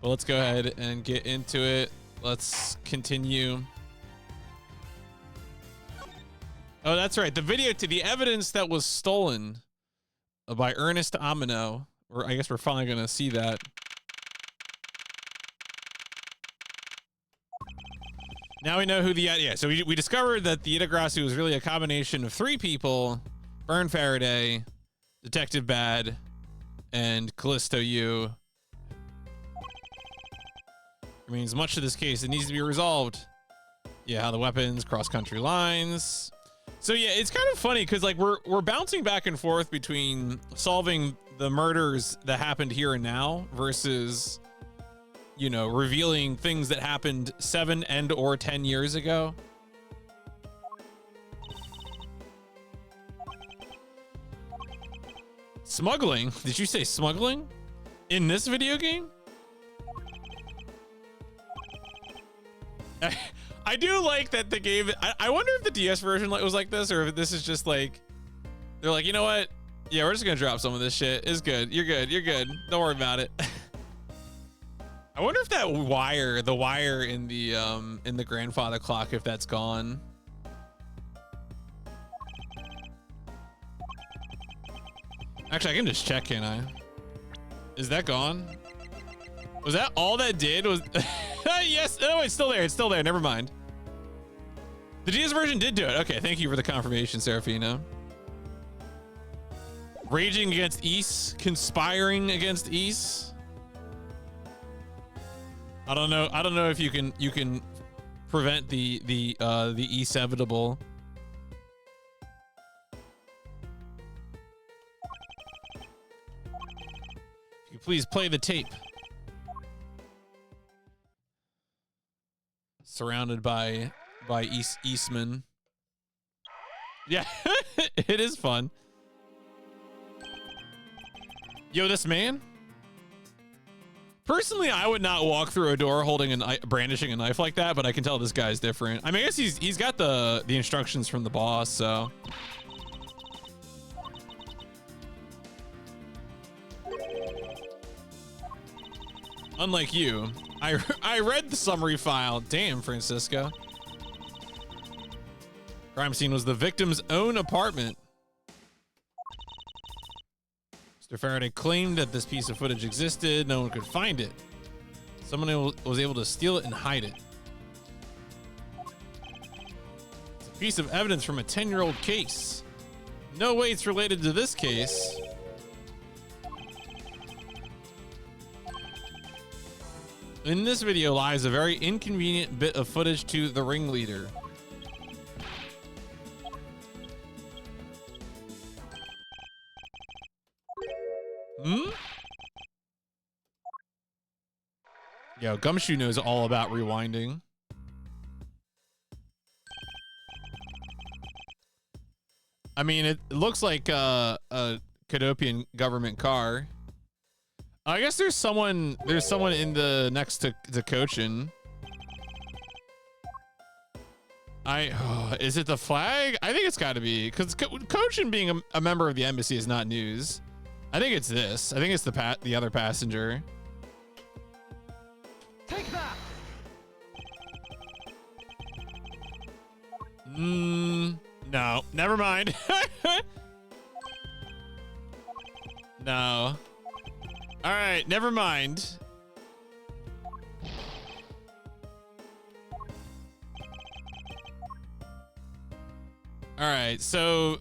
But let's go ahead and get into it. Let's continue. Oh, that's right. The evidence that was stolen by Ernest Amino. Or I guess we're finally going to see that. Now we know who so we discovered that the Yggdrasil was really a combination of 3 people: Vern Faraday, Detective Bad, and Callisto U. I mean, as much of this case, it needs to be resolved. Yeah, how the weapons, cross-country lines. So yeah, it's kind of funny because like we're bouncing back and forth between solving the murders that happened here and now versus, you know, revealing things that happened 7 and or 10 years ago. Smuggling? Did you say smuggling? In this video game? I do like that the game. I wonder if the DS version was like this, or if this is just like they're like, you know what? Yeah, we're just gonna drop some of this shit. It's good. You're good. You're good. Don't worry about it. I wonder if that the wire in the grandfather clock, if that's gone. Actually, I can just check, can I? Is that gone? Was that all that did? Was yes. Oh, it's still there. It's still there. Never mind. The DS version did do it. Okay, thank you for the confirmation, Serafina. Raging against Ys, conspiring against Ys. I don't know. I don't know if you can prevent the Ys-evitable. If you please play the tape. Surrounded by Eastman. Yeah, it is fun. Yo, this man. Personally, I would not walk through a door holding brandishing a knife like that, but I can tell this guy's different. I mean, I guess he's got the instructions from the boss, so. Unlike you, I read the summary file. Damn, Francisco. Crime scene was the victim's own apartment. Mr. Faraday claimed that this piece of footage existed. No one could find it. Someone was able to steal it and hide it. It's a piece of evidence from a 10-year-old case. No way it's related to this case. In this video lies a very inconvenient bit of footage to the ringleader. Yo, Gumshoe knows all about rewinding. I mean, it looks like a Cadopian government car. I guess there's someone in the next to Cochin. Is it the flag? I think it's got to be, because Cochin being a member of the embassy is not news. I think it's this. I think it's the other passenger. Take that. No, never mind. No. All right, never mind. All right, so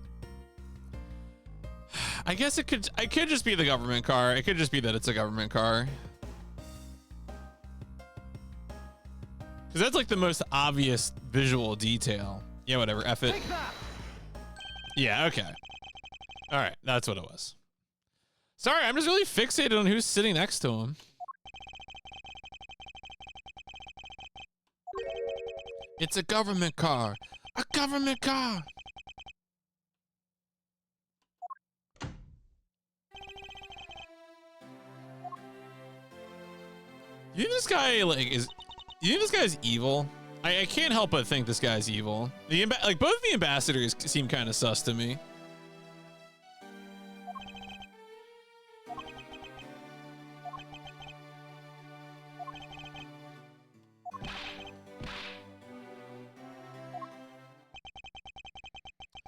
I guess it could just be the government car. It could just be that it's a government car. Because that's like the most obvious visual detail. Yeah, whatever. F it. Yeah, okay. All right, that's what it was. Sorry, I'm just really fixated on who's sitting next to him. It's a government car. A government car. You think this guy you think this guy's evil? I can't help but think this guy's evil. Like both the ambassadors seem kind of sus to me.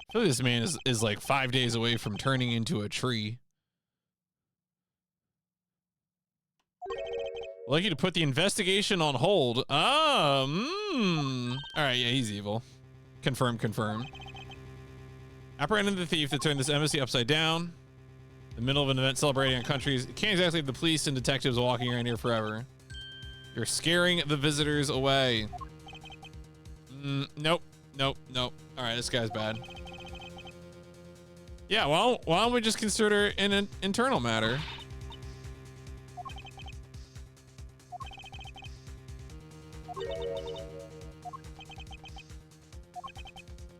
I feel like this man is like 5 days away from turning into a tree. I'd like you to put the investigation on hold. All right, yeah, he's evil. Confirm, confirm. Apprehended the thief that turned this embassy upside down. In the middle of an event celebrating our countries. It can't exactly have the police and detectives walking around here forever. You're scaring the visitors away. Nope, nope, nope. All right, this guy's bad. Yeah, well, why don't we just consider it an internal matter?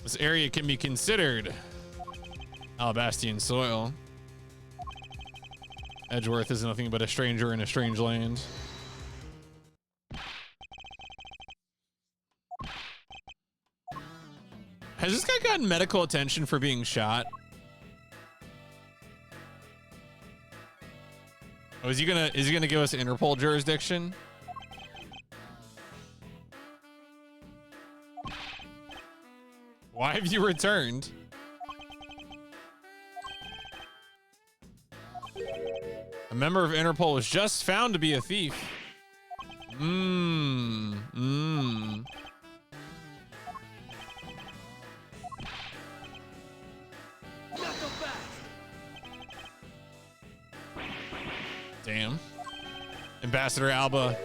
This area can be considered Alabastian soil. Edgeworth is nothing but a stranger in a strange land. Has this guy gotten medical attention for being shot? Oh, is he gonna give us Interpol jurisdiction? Why have you returned? A member of Interpol was just found to be a thief. Damn. Ambassador Alba.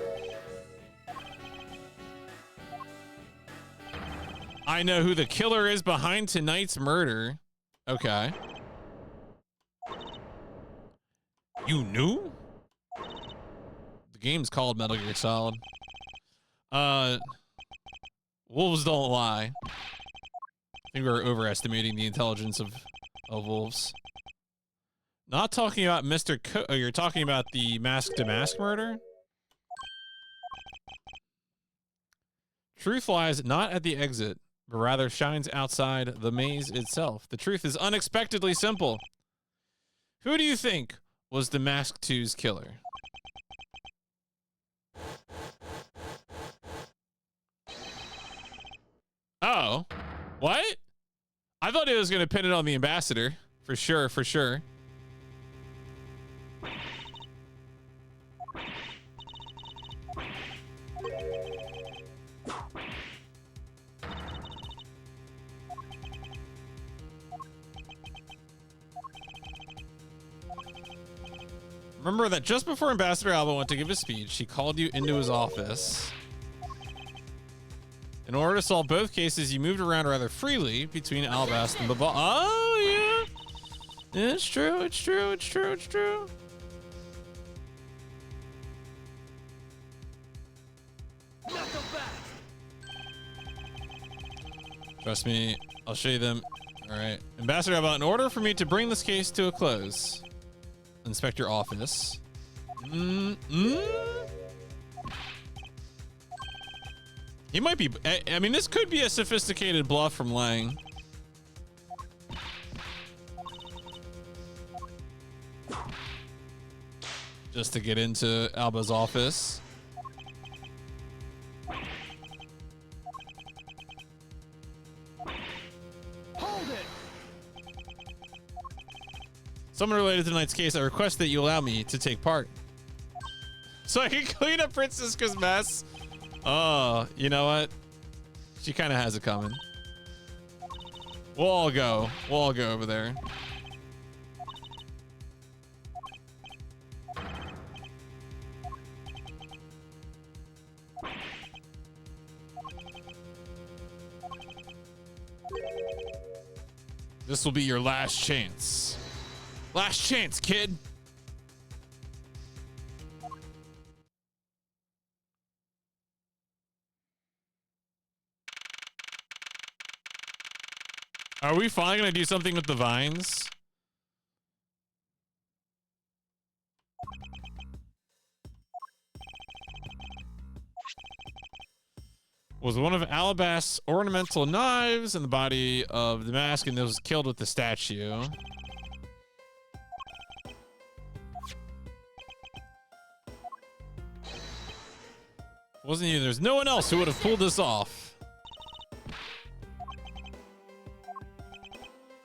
I know who the killer is behind tonight's murder. Okay. You knew? The game's called Metal Gear Solid. Wolves don't lie. I think we're overestimating the intelligence of wolves. Not talking about Mr. Oh, you're talking about the mask-to-mask murder? Truth lies not at the exit, but rather shines outside the maze itself. The truth is unexpectedly simple. Who do you think was the Mask 2's killer? Oh. What? I thought he was going to pin it on the ambassador. For sure, for sure. Remember that just before Ambassador Alba went to give his speech, she called you into his office. In order to solve both cases, you moved around rather freely between Alabast and the ball. Oh, yeah. It's true, it's true, it's true, it's true. Trust me, I'll show you them. All right. Ambassador Alba, in order for me to bring this case to a close, inspect your office. He might be. I mean, this could be a sophisticated bluff from Lang. Just to get into Alba's office. Someone related to tonight's case, I request that you allow me to take part. So I can clean up Francisca's mess. Oh, you know what? She kind of has it coming. We'll all go. We'll all go over there. This will be your last chance. Last chance, kid. Are we finally gonna do something with the vines? Was one of Alabast's ornamental knives in the body of the mask, and it was killed with the statue. Wasn't you? There's no one else who would have pulled this off.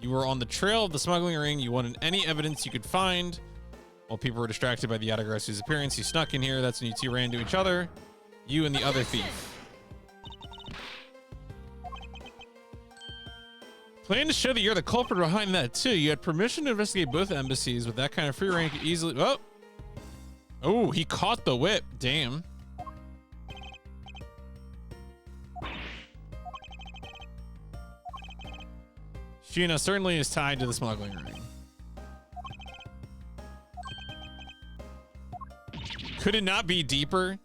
You were on the trail of the smuggling ring. You wanted any evidence you could find. While people were distracted by the Yatagarasu's appearance, you snuck in here. That's when you two ran into each other. You and the other thief. Plan to show that you're the culprit behind that, too. You had permission to investigate both embassies. With that kind of free reign, you could easily... Oh! Oh, he caught the whip. Damn. Sheena certainly is tied to the smuggling ring. Could it not be deeper?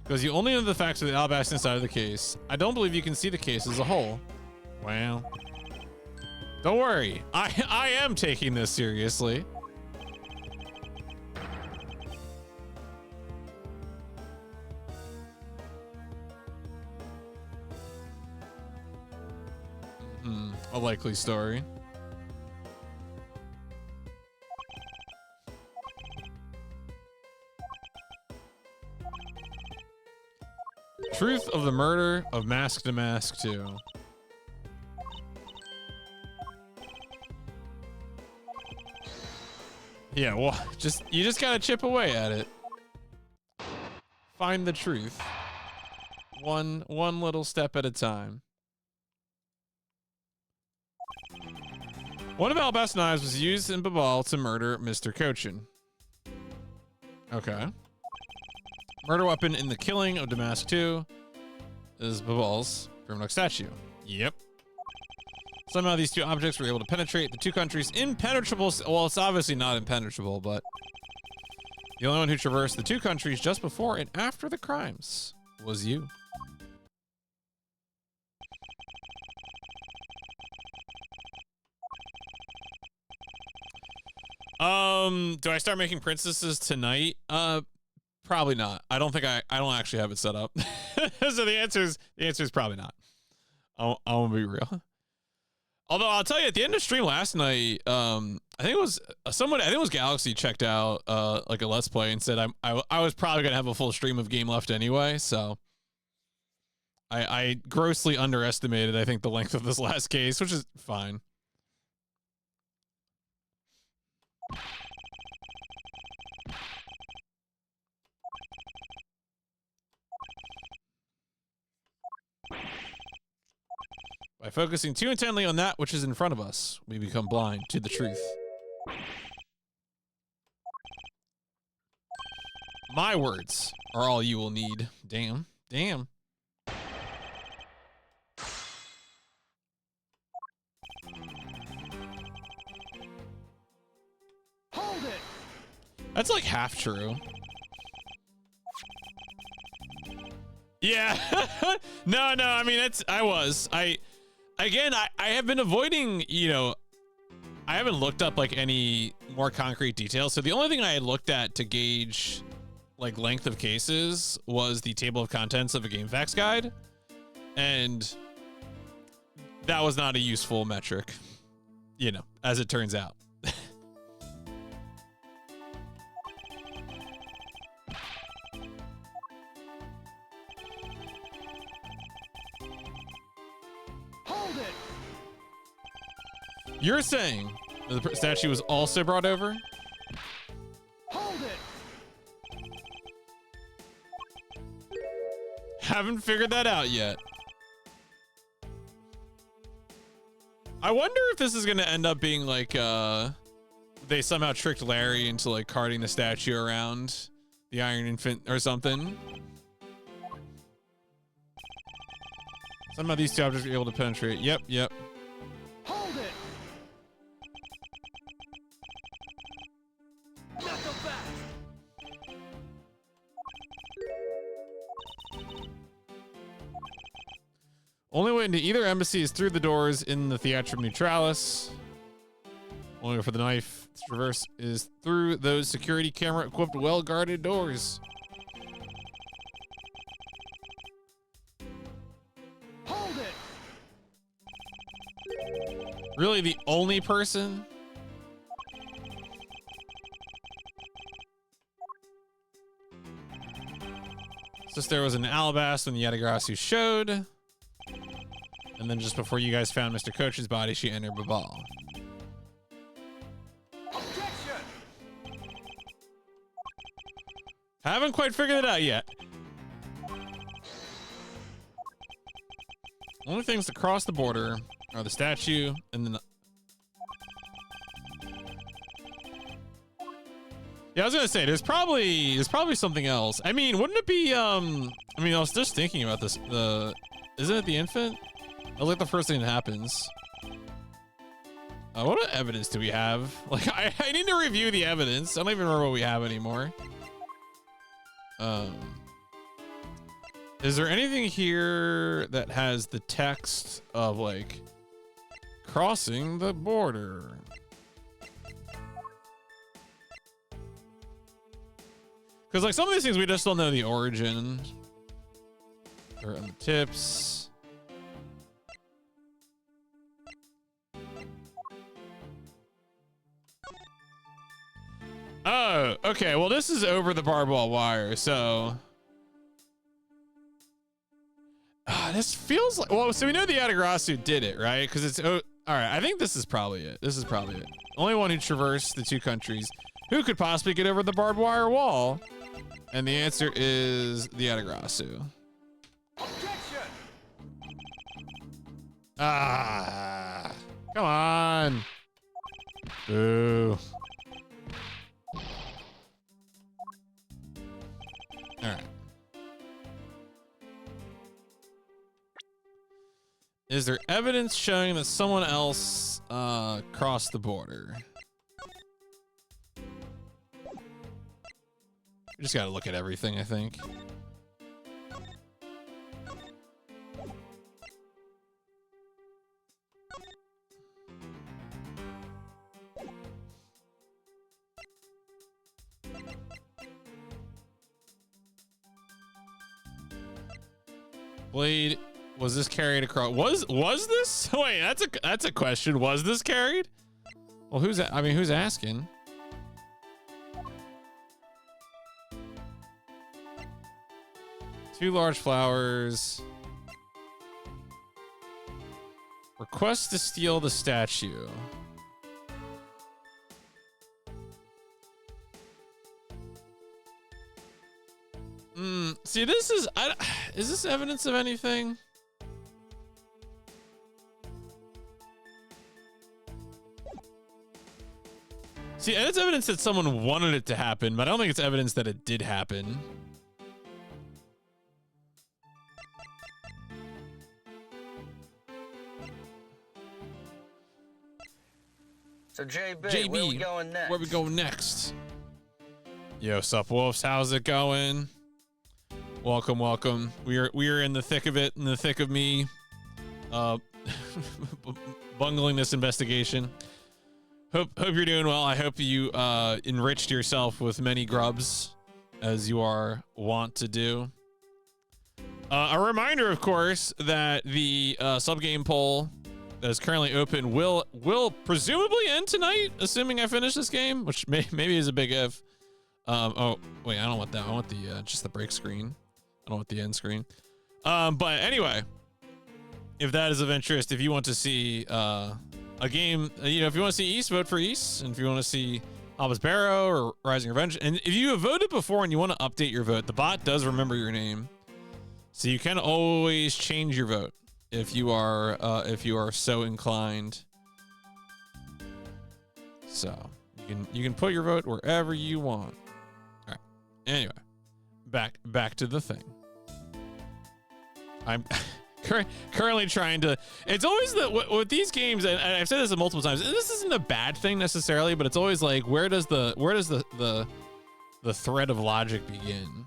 Because you only know the facts of the Alabaston side of the case. I don't believe you can see the case as a whole. Well, don't worry. I am taking this seriously. A likely story. Truth of the murder of Mask to Mask 2. Yeah, well, you just gotta chip away at it. Find the truth. One little step at a time. One of Alabast's knives was used in Babal to murder Mr. Cochin. Okay. Murder weapon in the killing of Damask 2 is Babal's Grimlock statue. Yep. Somehow these two objects were able to penetrate the two countries' impenetrable... Well, it's obviously not impenetrable, but... The only one who traversed the two countries just before and after the crimes was you. Do I start making princesses tonight? Probably not. I don't actually have it set up. So the answer is probably not. I won't be real. Although I'll tell you, at the end of stream last night, I think it was Galaxy checked out like a Let's Play and said I was probably gonna have a full stream of game left anyway, so I grossly underestimated, I think, the length of this last case, which is fine. By focusing too intently on that which is in front of us, we become blind to the truth. My words are all you will need. Damn. Damn. Hold it. That's like half true. Yeah. No, I mean, I have been avoiding, I haven't looked up like any more concrete details. So the only thing I had looked at to gauge like length of cases was the table of contents of a game facts guide. And that was not a useful metric, as it turns out. You're saying that the statue was also brought over? Hold it. Haven't figured that out yet. I wonder if this is going to end up being like, they somehow tricked Larry into like carting the statue around the Iron Infant or something. Somehow these two objects are able to penetrate. Yep. Hold it. Not so fast. Only way into either embassy is through the doors in the Theatrum Neutralis. Only way for the knife to traverse is through those security camera equipped, well guarded doors. Hold it. Really, the only person? Since there was an Alabast when the Yatagarasu showed. And then just before you guys found Mr. Coach's body, she entered the ball. Objection! Haven't quite figured it out yet. Only things to cross the border are the statue and then. Yeah, I was gonna say there's probably something else. I mean, wouldn't it be I mean, I was just thinking about this. Isn't it the infant? That's like the first thing that happens. What evidence do we have? Like, I need to review the evidence. I don't even remember what we have anymore. Is there anything here that has the text of like crossing the border? Because like some of these things we just don't know the origin. Or on the tips. Oh, okay. Well, this is over the barbed wire, so. This feels like, well, so we know the Atagrasu did it, right? Because it's, all right, I think this is probably it. This is probably it. Only one who traversed the two countries. Who could possibly get over the barbed wire wall? And the answer is the Atagrasu. Objection! Ah, come on. Boo. All right. Is there evidence showing that someone else crossed the border? We just gotta look at everything, I think. Blade, was this carried across? Was this? Wait, that's a question. Was this carried? Well, who's asking? Two large flowers. Request to steal the statue. See, this is this evidence of anything? See, it's evidence that someone wanted it to happen, but I don't think it's evidence that it did happen. So JB, where we going next? Where we going next? Yo, sup, Wolves? How's it going? Welcome, welcome. We are in the thick of it, in the thick of me, bungling this investigation. Hope you're doing well. I hope you enriched yourself with many grubs, as you are wont to do. A reminder, of course, that the sub-game poll that is currently open will presumably end tonight, assuming I finish this game, which maybe is a big if. Oh wait, I don't want that. I want the just the break screen. I don't want the end screen. But anyway, if that is of interest, if you want to see a game, you know, if you want to see East, vote for East, and if you want to see Alba's Barrow or Rising Revenge, and if you have voted before and you want to update your vote, the bot does remember your name, so you can always change your vote if you are so inclined. So you can put your vote wherever you want. All right. Anyway, back to the thing. I'm currently trying to. It's always with these games, and I've said this multiple times. And this isn't a bad thing necessarily, but it's always like, where does the thread of logic begin?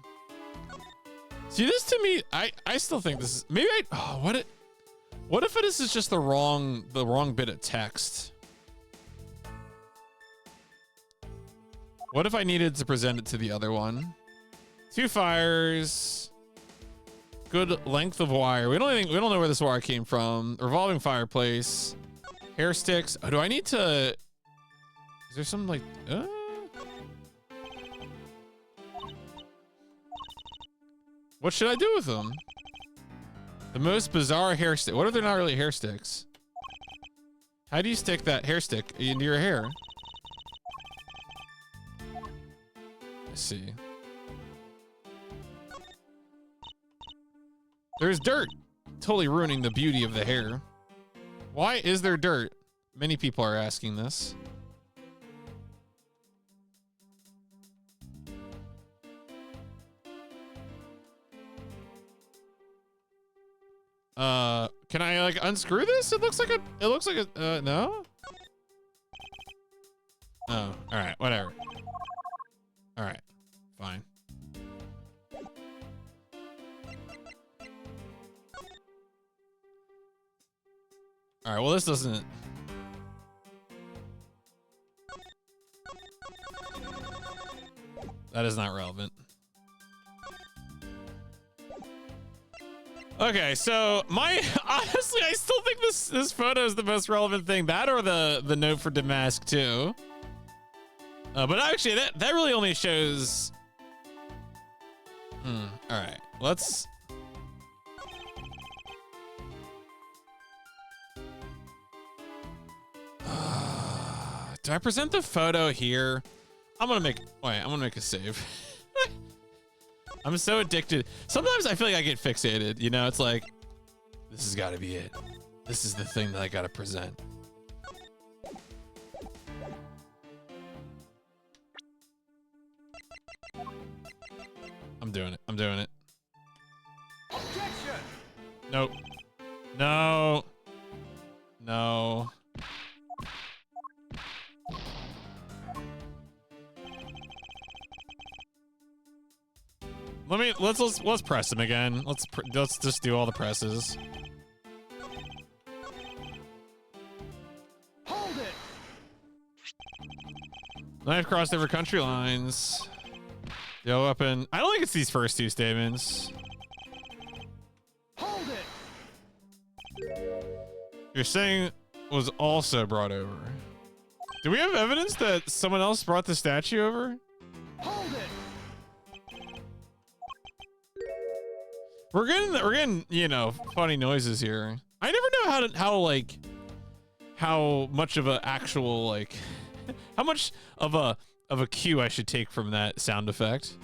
See, this to me, I still think this is maybe what if this is just the wrong bit of text? What if I needed to present it to the other one? Two fires. Good length of wire. We don't know where this wire came from. Revolving fireplace. Hair sticks. Oh, do I need to? Is there some like? What should I do with them? The most bizarre hair stick. What if they're not really hair sticks? How do you stick that hair stick into your hair? Let's see. There's dirt. Totally ruining the beauty of the hair. Why is there dirt? Many people are asking this. Can I like unscrew this? It looks like a, no? Oh, all right, whatever. All right, fine. All right, well, this doesn't. That is not relevant. Okay, so honestly, I still think this photo is the most relevant thing. That or the note for Damask too. But actually, that really only shows. All right, let's. Do I present the photo here? I'm gonna make a save. I'm so addicted. Sometimes I feel like I get fixated, you know? It's like, this has got to be it. This is the thing that I got to present. I'm doing it. I'm doing it. Objection! Nope. No. No. Let's press him again. Let's just do all the presses. Hold it! Knife crossed over country lines. Yo, weapon. I don't think it's these first two statements. Hold it! You're saying was also brought over. Do we have evidence that someone else brought the statue over? Hold it! We're getting, you know, funny noises here. I never know how much of a actual, like, how much of a cue I should take from that sound effect.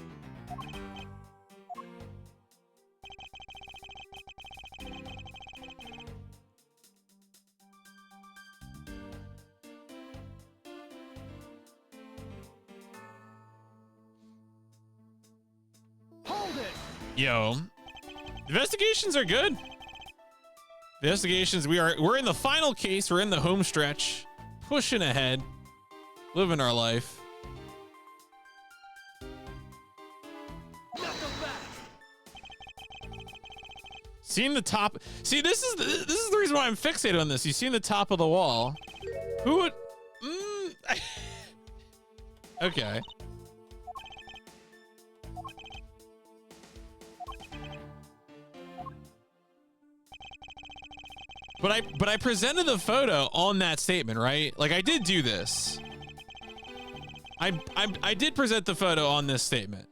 Hold it! Yo. Investigations are good. Investigations, we're in the final case. We're in the home stretch, pushing ahead, living our life. Seeing the top. See, this is the reason why I'm fixated on this. You seen the top of the wall. Who would? Okay. But I presented the photo on that statement, right? Like I did do this. I did present the photo on this statement.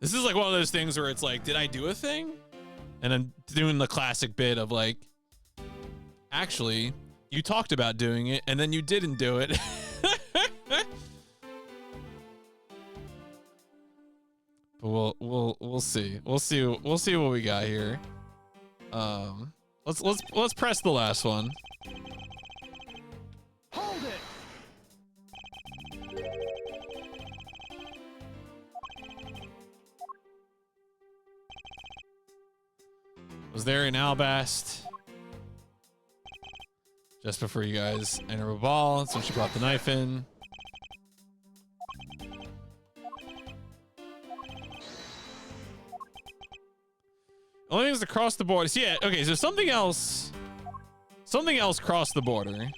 This is like one of those things where it's like, did I do a thing? And I'm doing the classic bit of like, actually, you talked about doing it and then you didn't do it. But we'll see. We'll see what we got here. Let's press the last one. Hold it! Was there an Albast just before you guys enter a ball? So she brought the knife in. Only thing is to cross the border. So yeah, okay, so something else crossed the border.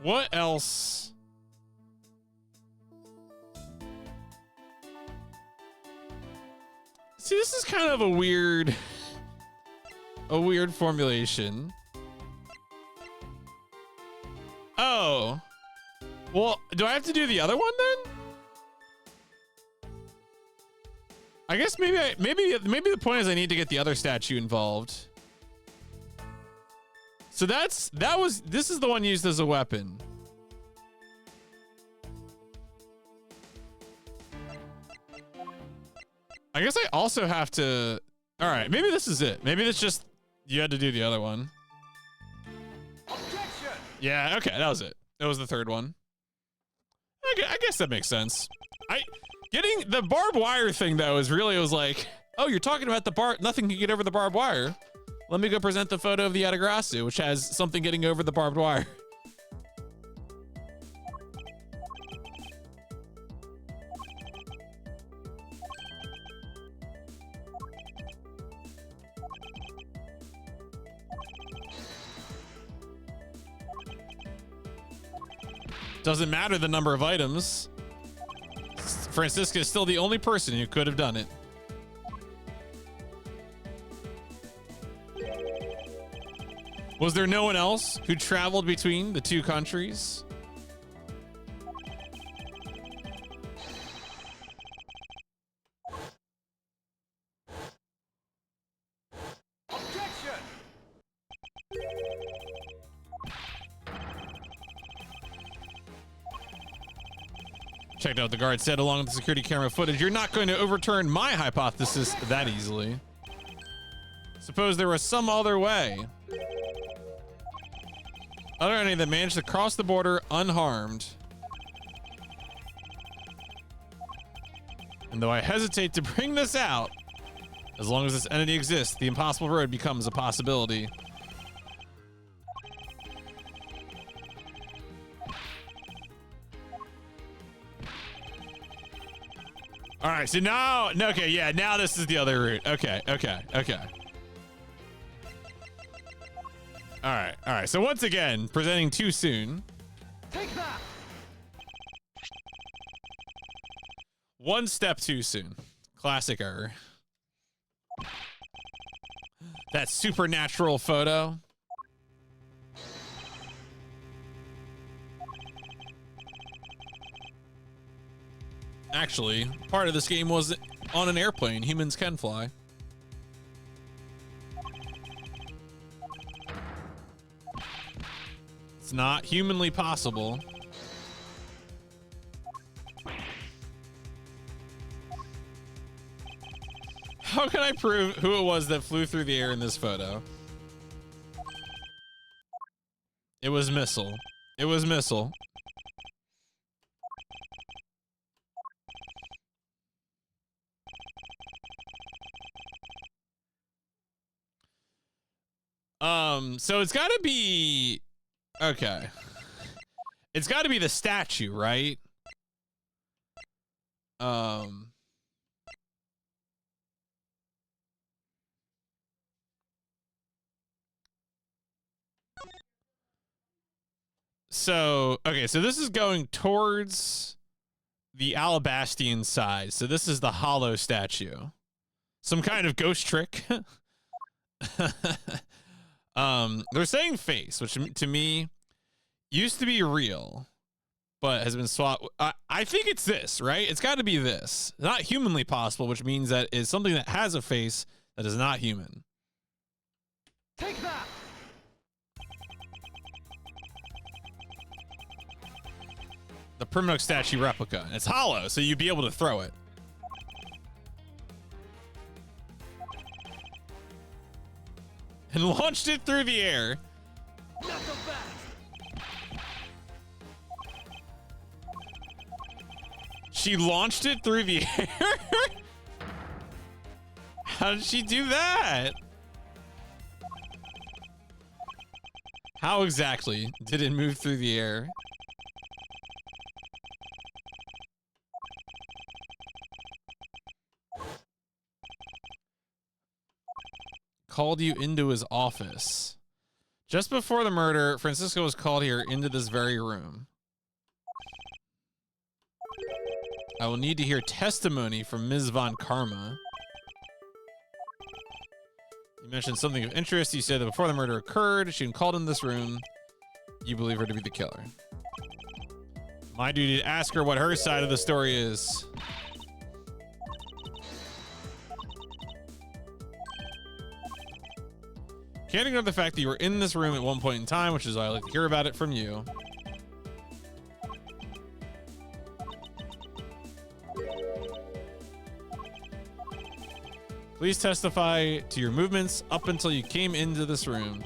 What else? See, this is kind of a weird formulation. Oh. Well, do I have to do the other one then? I guess maybe the point is I need to get the other statue involved. So this is the one used as a weapon. I guess I also have to. All right, maybe this is it. Maybe it's just you had to do the other one. Objection! Yeah, okay, that was it. That was the third one. Okay, I guess that makes sense. Getting the barbed wire thing though is really, it was like, oh, you're talking about nothing can get over the barbed wire. Let me go present the photo of the Atagrasu, which has something getting over the barbed wire. Doesn't matter the number of items. Francisca is still the only person who could have done it. Was there no one else who traveled between the two countries? Objection! Checked out what the guard said along with the security camera footage. You're not going to overturn my hypothesis that easily. Suppose there was some other way. Other entity that managed to cross the border unharmed. And though I hesitate to bring this out, as long as this entity exists, the impossible road becomes a possibility. All right, so now, okay, yeah, now this is the other route. Okay. All right. So once again, presenting too soon. Take that! One step too soon. Classic error. That supernatural photo. Actually, part of this game was on an airplane. Humans can fly. It's not humanly possible. How can I prove who it was that flew through the air in this photo? It was Missile. It was Missile. So it's gotta be, okay. It's gotta be the statue, right? So, okay, so this is going towards the Alabastian side. So this is the hollow statue. Some kind of ghost trick. They're saying face, which to me used to be real, but has been swapped. I think it's this, right? It's got to be this. Not humanly possible, which means that it's something that has a face that is not human. Take that! The Primnook statue replica. It's hollow, so you'd be able to throw it. And launched it through the air. Not so fast! She launched it through the air? How did she do that? How exactly did it move through the air? Called you into his office. Just before the murder, Francisco was called here into this very room. I will need to hear testimony from Ms. Von Karma. You mentioned something of interest. You said that before the murder occurred, she had called in this room you believe her to be the killer. My duty to ask her what her side of the story is. Can't ignore the fact that you were in this room at one point in time, which is why I like to hear about it from you. Please testify to your movements up until you came into this room.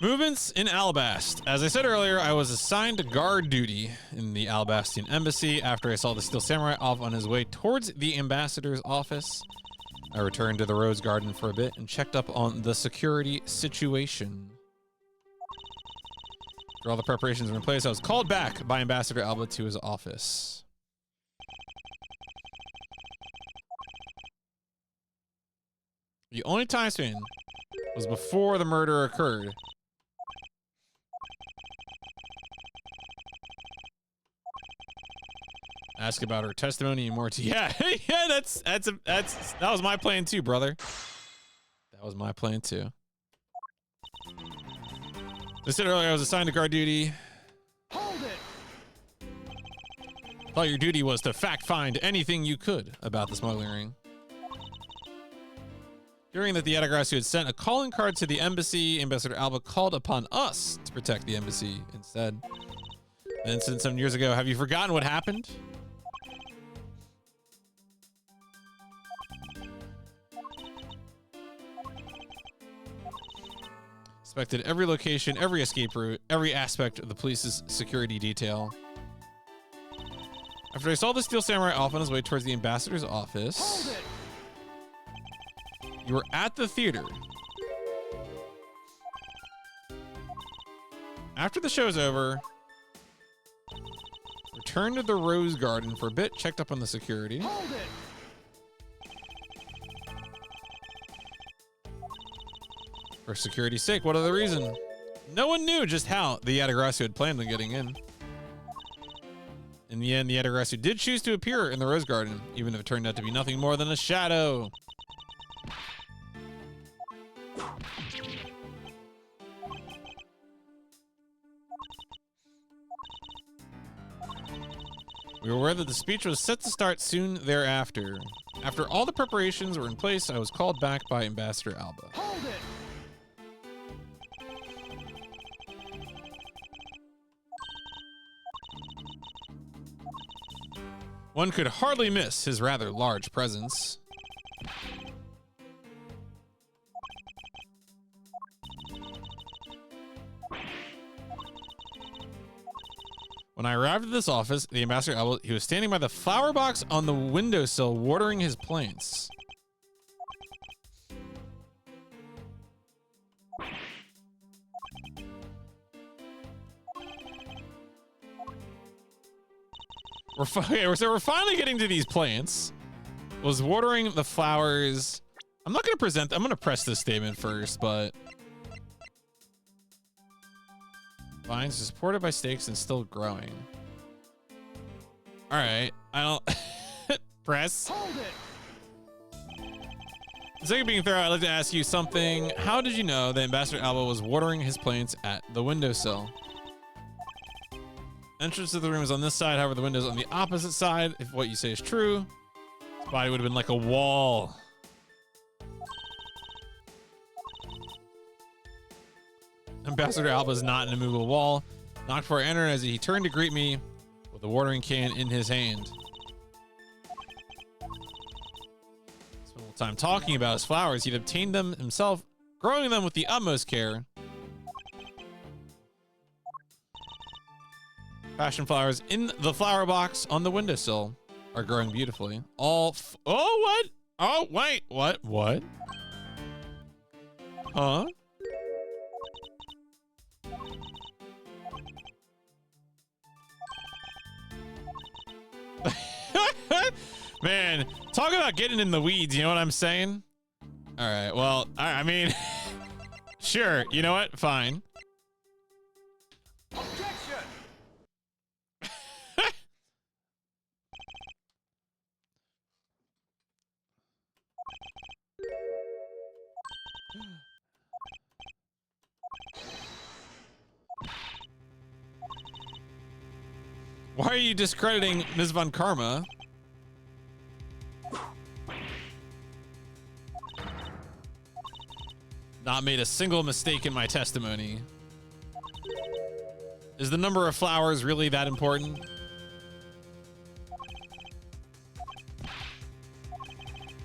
Movements in Alabast. As I said earlier, I was assigned to guard duty in the Alabastian embassy after I saw the Steel Samurai off on his way towards the ambassador's office. I returned to the Rose Garden for a bit and checked up on the security situation. After all the preparations were in place, I was called back by Ambassador Alba to his office. The only time span was before the murder occurred. Ask about her testimony and more. Yeah, yeah, that was my plan too, brother. That was my plan too. As I said earlier, I was assigned to guard duty. Hold it. Thought your duty was to fact find anything you could about the smuggling ring. Hearing that the Yatagrasu had sent a calling card to the embassy, Ambassador Alba called upon us to protect the embassy instead. Then, since some years ago, have you forgotten what happened? Inspected every location, every escape route, every aspect of the police's security detail. After I saw the Steel Samurai off on his way towards the ambassador's office, Hold it. you were at the theater. After the show's over, returned to the Rose Garden for a bit, checked up on the security. Hold it. For security's sake, what other reason? No one knew just how the Yatagrasu had planned on getting in. In the end, the Yatagrasu did choose to appear in the Rose Garden, even if it turned out to be nothing more than a shadow. We were aware that the speech was set to start soon thereafter. After all the preparations were in place, I was called back by Ambassador Alba. Hold it. One could hardly miss his rather large presence. When I arrived at this office, the ambassador, he was standing by the flower box on the windowsill watering his plants. We're finally getting to these plants. Was watering the flowers. I'm not going to present. I'm going to press this statement first, but vines are supported by stakes and still growing. All right, I don't press. Hold it. Instead of being thorough, I'd like to ask you something. How did you know that Ambassador Alba was watering his plants at the windowsill? Entrance to the room is on this side, however, the window's on the opposite side. If what you say is true, his body would have been like a wall. Ambassador Alba is not an immovable wall. Knocked before I entered as he turned to greet me with a watering can in his hand. Spent a little time talking about his flowers. He'd obtained them himself, growing them with the utmost care. Passion flowers in the flower box on the windowsill are growing beautifully. Oh, what? Oh, wait, what? What? Huh? Man, talk about getting in the weeds, you know what I'm saying? All right, well, I mean, sure, you know what? Fine. Objection. Why are you discrediting Ms. Von Karma? Not made a single mistake in my testimony. Is the number of flowers really that important?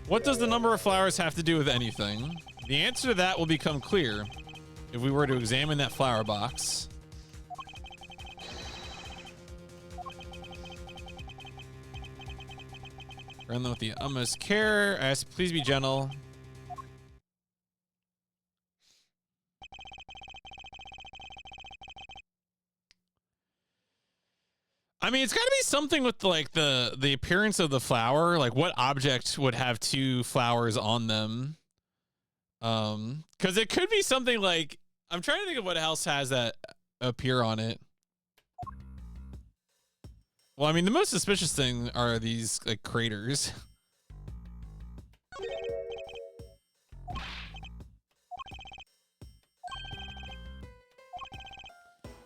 What does the number of flowers have to do with anything? The answer to that will become clear if we were to examine that flower box. Run them with the utmost care. I ask, please be gentle. I mean, it's got to be something with like the appearance of the flower. Like, what object would have two flowers on them? Because it could be something like, I'm trying to think of what else has that appear on it. Well, I mean, the most suspicious thing are these like craters.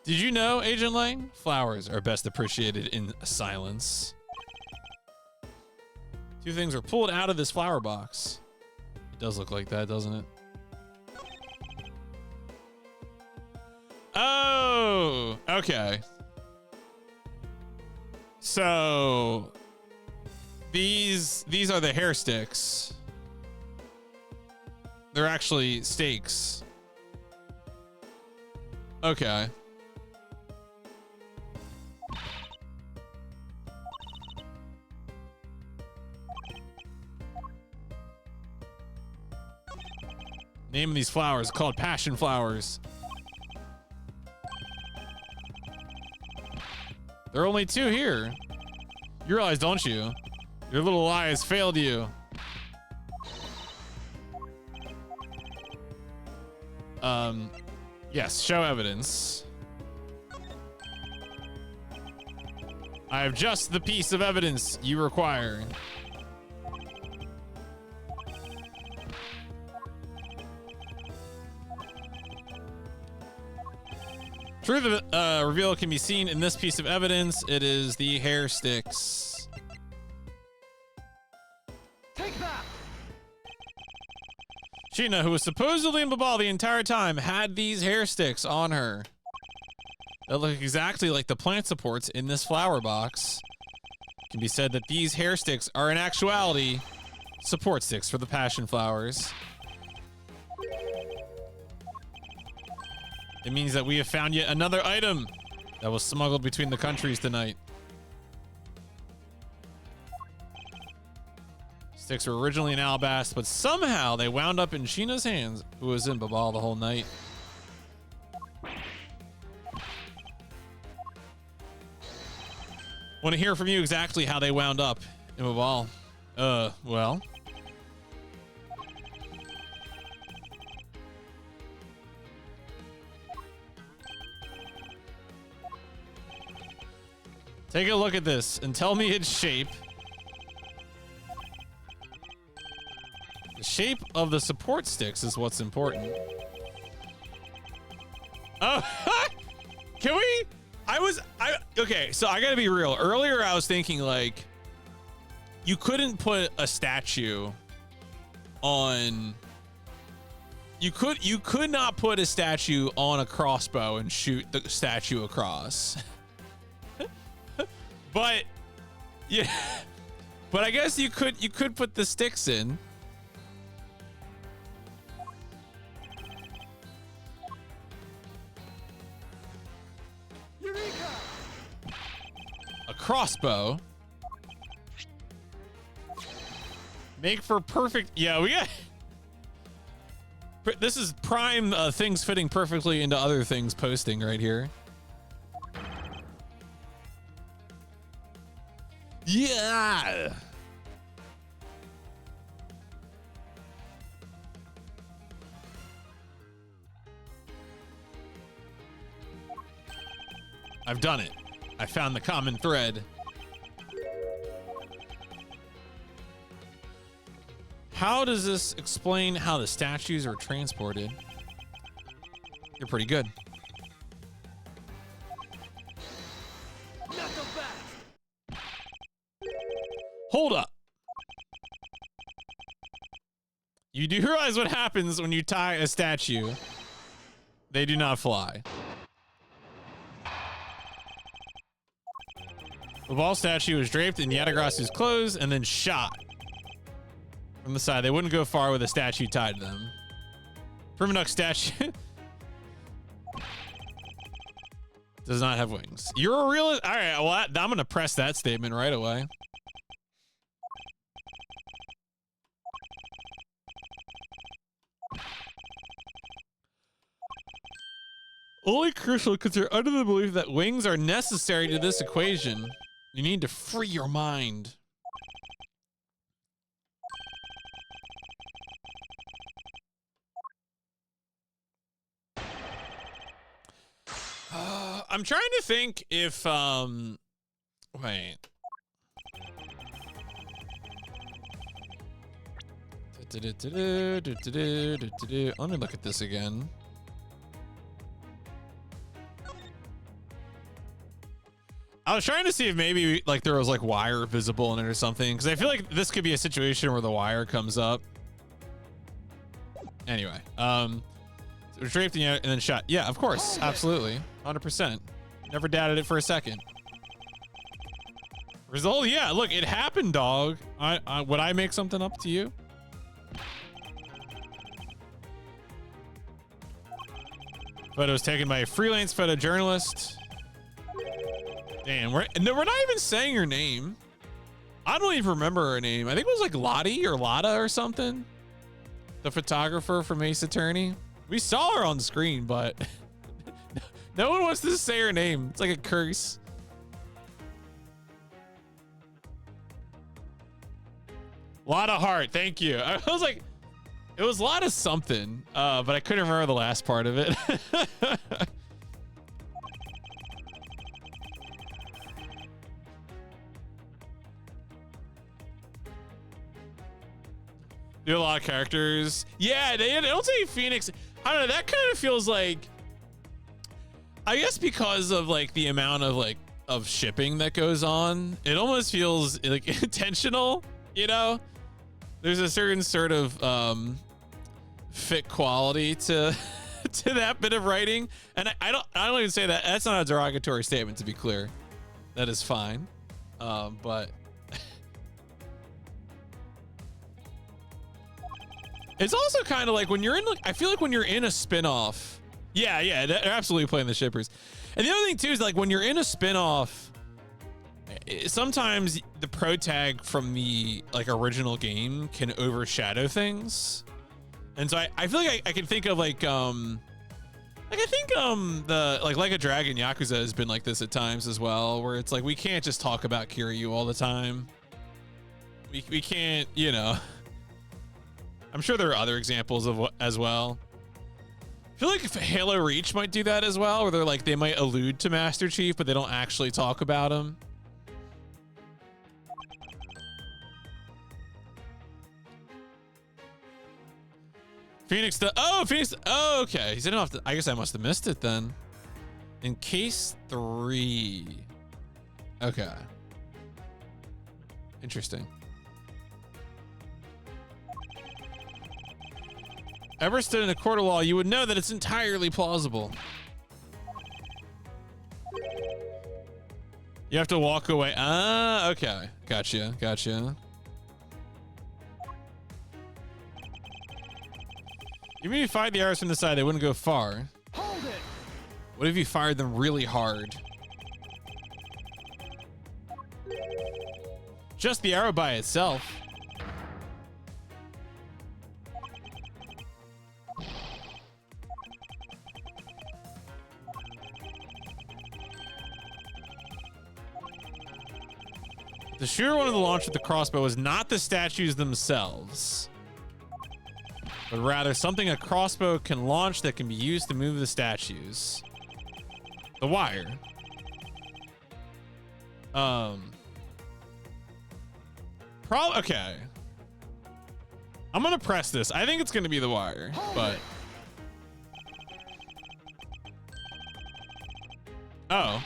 Did you know, Agent Lang? Flowers are best appreciated in silence. Two things are pulled out of this flower box. It does look like that, doesn't it? Oh, okay. So these are the hair sticks. They're actually stakes. Okay. Name of these flowers called passion flowers. There are only two here. You realize, don't you? Your little lie has failed you. Yes, show evidence. I have just the piece of evidence you require. Truth reveal can be seen in this piece of evidence. It is the hair sticks. Take that! Sheena, who was supposedly in Babal the entire time, had these hair sticks on her. That look exactly like the plant supports in this flower box. It can be said that these hair sticks are in actuality support sticks for the passion flowers. It means that we have found yet another item that was smuggled between the countries tonight. Sticks were originally in Alabast, but somehow they wound up in Sheena's hands, who was in Babal the whole night. Want to hear from you exactly how they wound up in Babal. Well. Take a look at this and tell me its shape. The shape of the support sticks is what's important. Oh, can we? Okay, so I gotta be real. Earlier I was thinking like, you couldn't put a statue on, you could not put a statue on a crossbow and shoot the statue across. But yeah, but I guess you could put the sticks in. Eureka! A crossbow. Make for perfect. Yeah, we got. This is prime things fitting perfectly into other things posting right here. Yeah. I've done it. I found the common thread. How does this explain how the statues are transported? You're pretty good. Not the fast. Hold up. You do realize what happens when you tie a statue. They do not fly. The ball statue was draped in Yatagrasu's clothes and then shot from the side. They wouldn't go far with a statue tied to them. Primanuk statue does not have wings. You're a realist. All right, well, I'm going to press that statement right away. Only crucial because you're under the belief that wings are necessary to this equation. You need to free your mind. I'm trying to think if, wait. Let me look at this again. I was trying to see if maybe like there was like wire visible in it or something, because I feel like this could be a situation where the wire comes up. Anyway, so draped and then shot. Yeah, of course, absolutely, 100%. Never doubted it for a second. Result? Yeah, look, it happened, dog. Would I make something up to you? Photos taken by a freelance photojournalist. Damn, we're not even saying her name. I don't even remember her name. I think it was like Lottie or Lotta or something. The photographer from Ace Attorney. We saw her on the screen, but no one wants to say her name. It's like a curse. Lotta Hart, thank you. I was like, it was Lotta something, but I couldn't remember the last part of it. Do a lot of characters. Yeah, they don't say Phoenix. I don't know. That kind of feels like, I guess because of like the amount of like of shipping that goes on, it almost feels like intentional, you know? There's a certain sort of fit quality to to that bit of writing. And I don't even say that. That's not a derogatory statement, to be clear. That is fine. But it's also kind of like when you're in, like, I feel like when you're in a spin-off. Yeah, they're absolutely playing the shippers. And the other thing too is like when you're in a spin-off, sometimes the pro tag from the like original game can overshadow things. And so I feel like I can think of like the like a Dragon Yakuza has been like this at times as well, where it's like we can't just talk about Kiryu all the time. We can't, you know. I'm sure there are other examples of what as well. I feel like if Halo Reach might do that as well, where they're like they might allude to Master Chief, but they don't actually talk about him. Phoenix, Phoenix. Oh, okay. He said off. I guess I must have missed it then. In case 3. Okay. Interesting. Ever stood in a court of law, you would know that it's entirely plausible. You have to walk away. Ah, okay. Gotcha. Even if you fired the arrows from the side, they wouldn't go far. Hold it. What if you fired them really hard? Just the arrow by itself. The shooter wanted to launch with the crossbow was not the statues themselves, but rather something a crossbow can launch that can be used to move the statues. The wire. Okay. I'm gonna press this. I think it's gonna be the wire, but. Oh.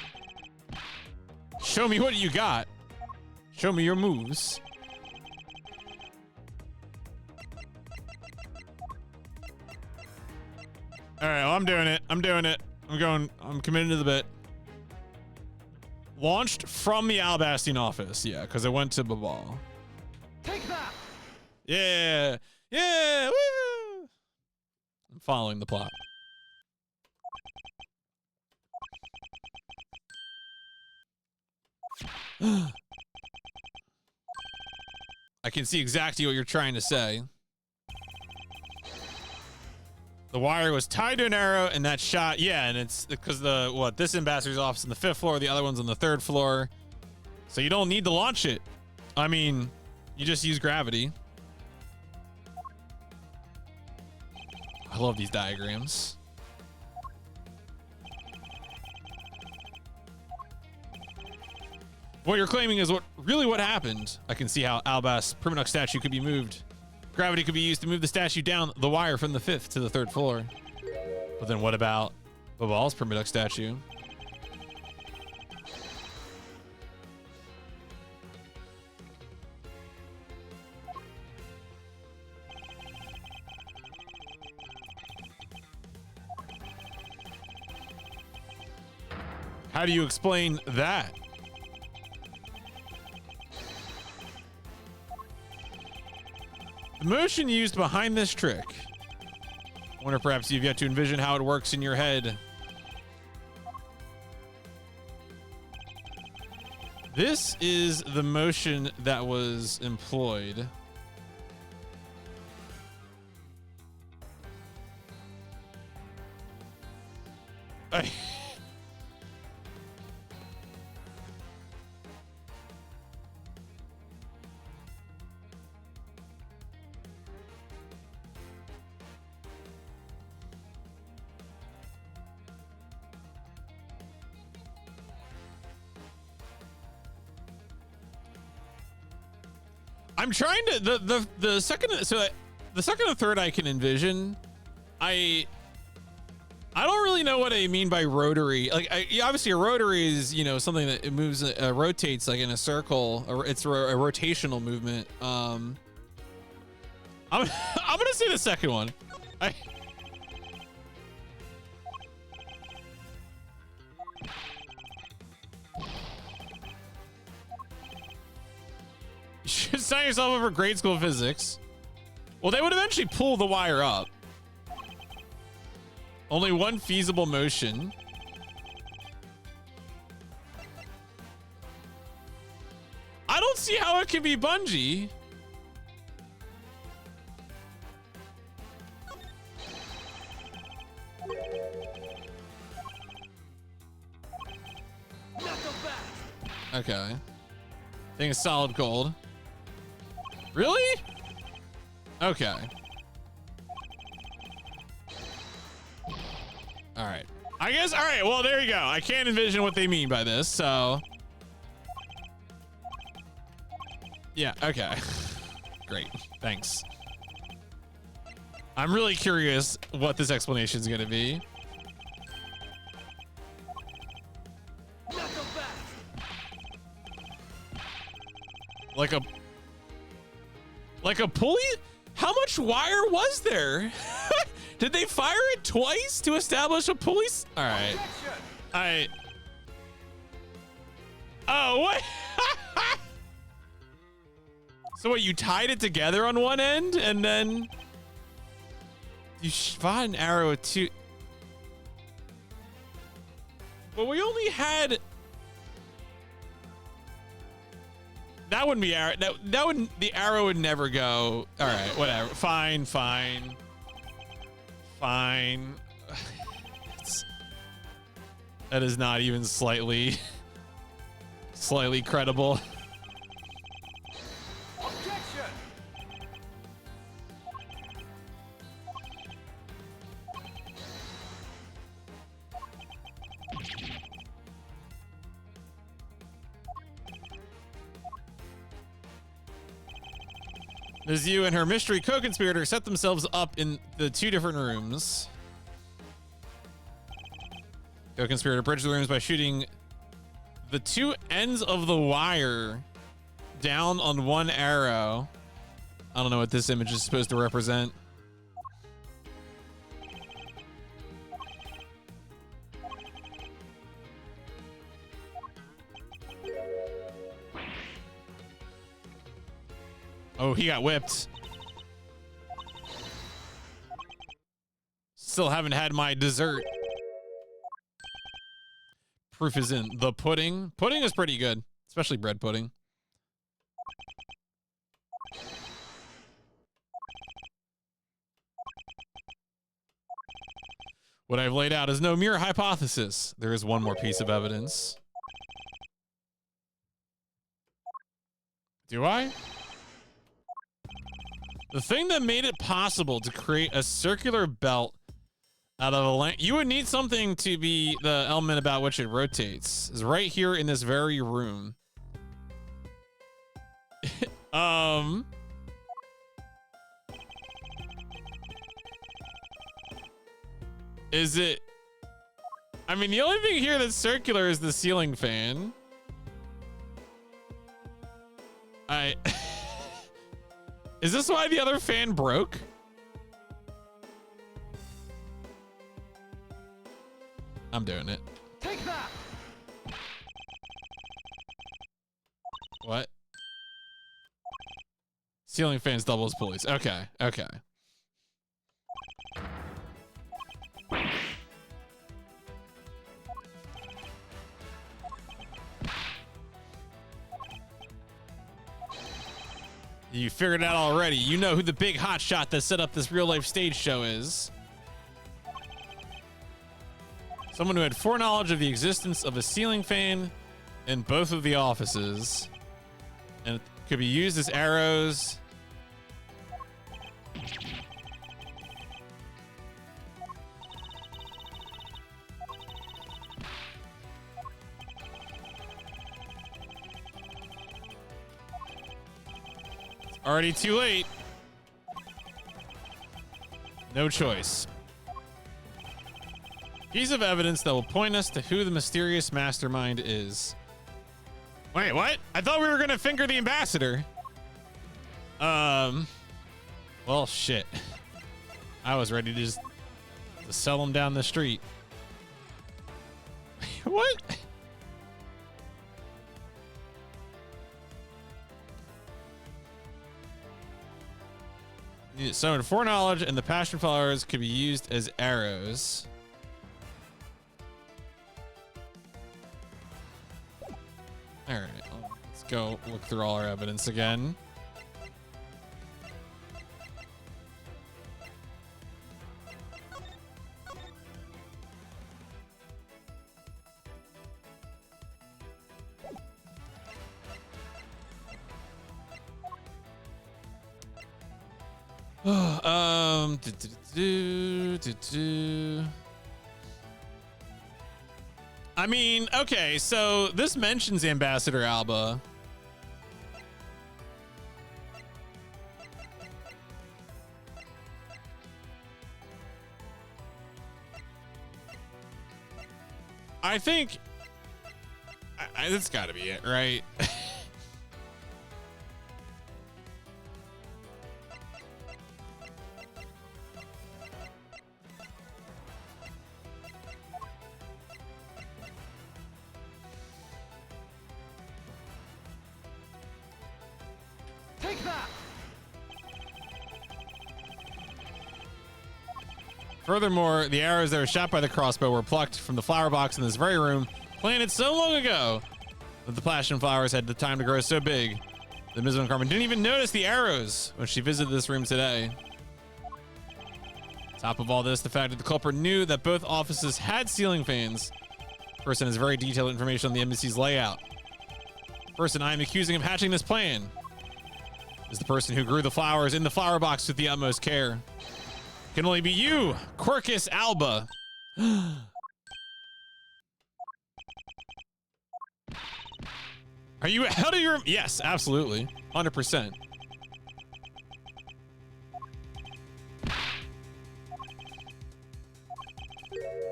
Show me what you got. Show me your moves. All right, well, I'm doing it. I'm doing it. I'm committed to the bit. Launched from the Alabastian office. Yeah, because I went to Babal. Take that. Yeah. Yeah. Woo! I'm following the plot. I can see exactly what you're trying to say. The wire was tied to an arrow and that shot, yeah, and it's because this ambassador's office on the 5th floor, the other one's on the 3rd floor. So you don't need to launch it. I mean, you just use gravity. I love these diagrams. What you're claiming is what happened. I can see how Albas' Primadux statue could be moved. Gravity could be used to move the statue down the wire from the 5th to the 3rd floor. But then what about Babal's Primadux statue? How do you explain that? The motion used behind this trick. I wonder perhaps you've yet to envision how it works in your head. This is the motion that was employed. I'm trying to the second and third I can envision. I don't really know what I mean by rotary. Like, obviously a rotary is, you know, something that it moves, rotates like in a circle, or it's a rotational movement. I'm gonna say the second one. You should sign yourself up for grade school physics. Well, they would eventually pull the wire up. Only one feasible motion. I don't see how it can be bungee. Okay. Thing is solid gold. Really? Okay. All right. I guess, all right, well, there you go. I can't envision what they mean by this, so. Yeah, okay. Great, thanks. I'm really curious what this explanation is gonna be. Like a pulley? How much wire was there? Did they fire it twice to establish a pulley? All right. Oh, what? So what, you tied it together on one end and then you shot an arrow at two. But we only had. That wouldn't be arrow. That wouldn't. The arrow would never go. All right, whatever. Fine. That is not even slightly credible. Objection! Mizu and her mystery co-conspirator set themselves up in the two different rooms. Co-conspirator bridged the rooms by shooting the two ends of the wire down on one arrow. I don't know what this image is supposed to represent. Oh, he got whipped. Still haven't had my dessert. Proof is in the pudding. Pudding is pretty good, especially bread pudding. What I've laid out is no mere hypothesis. There is one more piece of evidence. Do I? The thing that made it possible to create a circular belt out of a length, you would need something to be the element about which it rotates, is right here in this very room. Is it? I mean, the only thing here that's circular is the ceiling fan. Is this why the other fan broke? I'm doing it. Take that. What? Ceiling fans double as pulleys. Okay, okay. You figured it out already. You know who the big hotshot that set up this real-life stage show is. Someone who had foreknowledge of the existence of a ceiling fan in both of the offices. And it could be used as arrows. Already too late. No choice. Piece of evidence that will point us to who the mysterious mastermind is. Wait, what? I thought we were gonna finger the ambassador. Well, shit. I was ready to just sell him down the street. What? So in foreknowledge and the passion flowers could be used as arrows. All right, let's go look through all our evidence again. I mean, okay, so this mentions Ambassador Alba. I think that's got to be it, right? Take that. Furthermore, the arrows that were shot by the crossbow were plucked from the flower box in this very room, planted so long ago that the passion flowers had the time to grow so big that Ms. Von Carmen didn't even notice the arrows when she visited this room today. Top of all this, the fact that the culprit knew that both offices had ceiling fans. Person has very detailed information on the embassy's layout. Person I am accusing of hatching this plan is the person who grew the flowers in the flower box with the utmost care. Can only be you, Quercus Alba. Are you out of your... Yes, absolutely. 100%.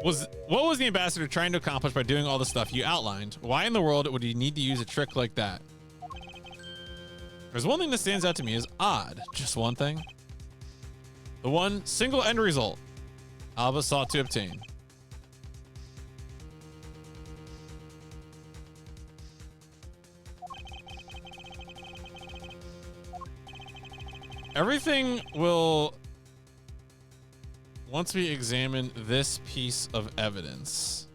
What was the ambassador trying to accomplish by doing all the stuff you outlined? Why in the world would he need to use a trick like that? There's one thing that stands out to me as odd. Just one thing. The one single end result Alba sought to obtain. Everything will, once we examine this piece of evidence.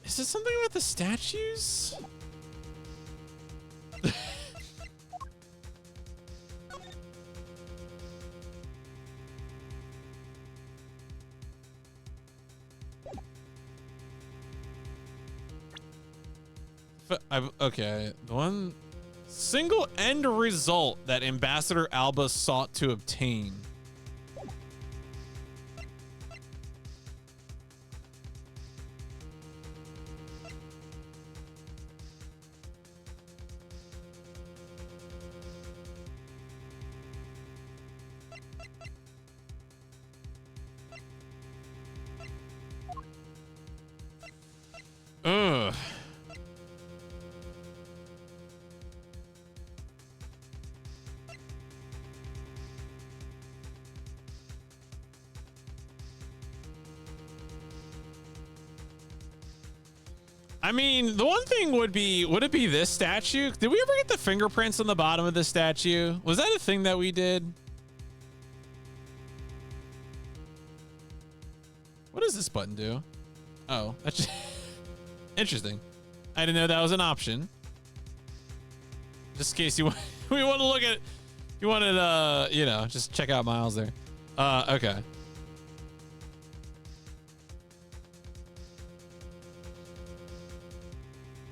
Is it something about the statues? Okay, the one single end result that Ambassador Alba sought to obtain. Ugh. I mean, the one thing would it be this statue? Did we ever get the fingerprints on the bottom of this statue? Was that a thing that we did? What does this button do? Oh, that's just interesting. I didn't know that was an option. Just in case you want, we want to look at, you wanted, you know, just check out Miles there. Okay.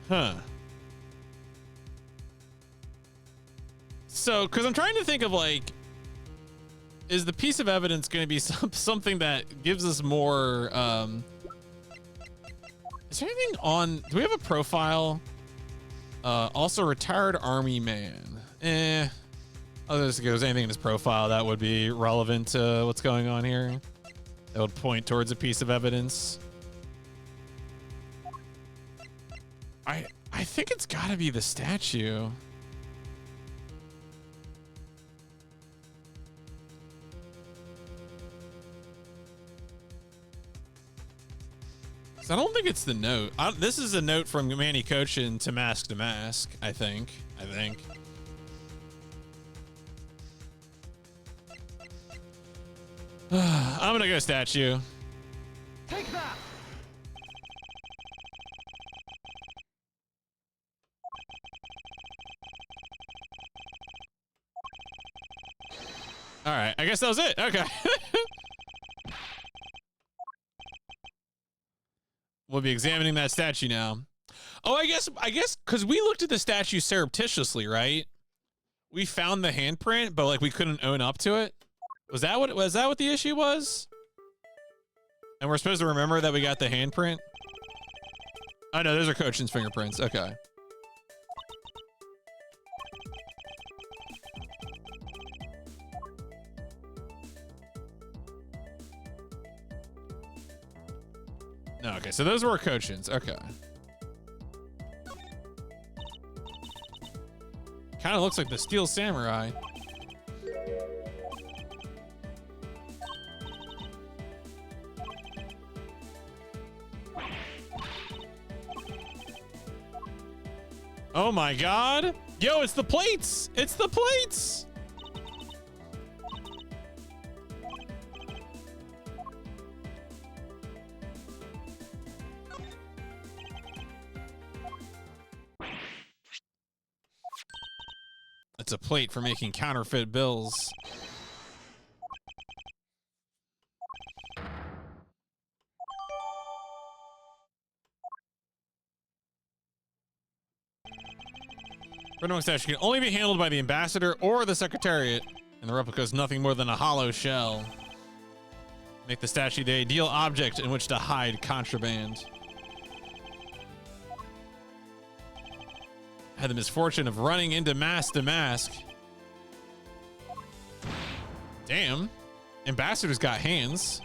Huh. So, because I'm trying to think of like, is the piece of evidence going to be something that gives us more, is there anything on, do we have a profile? Also retired army man. Oh, there's anything in his profile that would be relevant to what's going on here. That would point towards a piece of evidence. I think it's gotta be the statue. I don't think it's the note. This is a note from Manny Cochin to Mask, I think. I'm gonna go statue. Take that! All right, I guess that was it. Okay. We'll be examining that statue now. Oh, I guess because we looked at the statue surreptitiously, right? We found the handprint, but like we couldn't own up to it. Was that what the issue was? And we're supposed to remember that we got the handprint? Oh no, those are Cochin's fingerprints. Okay. No, okay, so those were Cochin's. Okay. Kind of looks like the Steel Samurai. Oh my god. Yo, it's the plates. It's the plates. It's a plate for making counterfeit bills. Red statue can only be handled by the ambassador or the secretariat, and the replica is nothing more than a hollow shell. Make the statue the ideal object in which to hide contraband. Had the misfortune of running into mask to mask. Damn. Ambassador's got hands.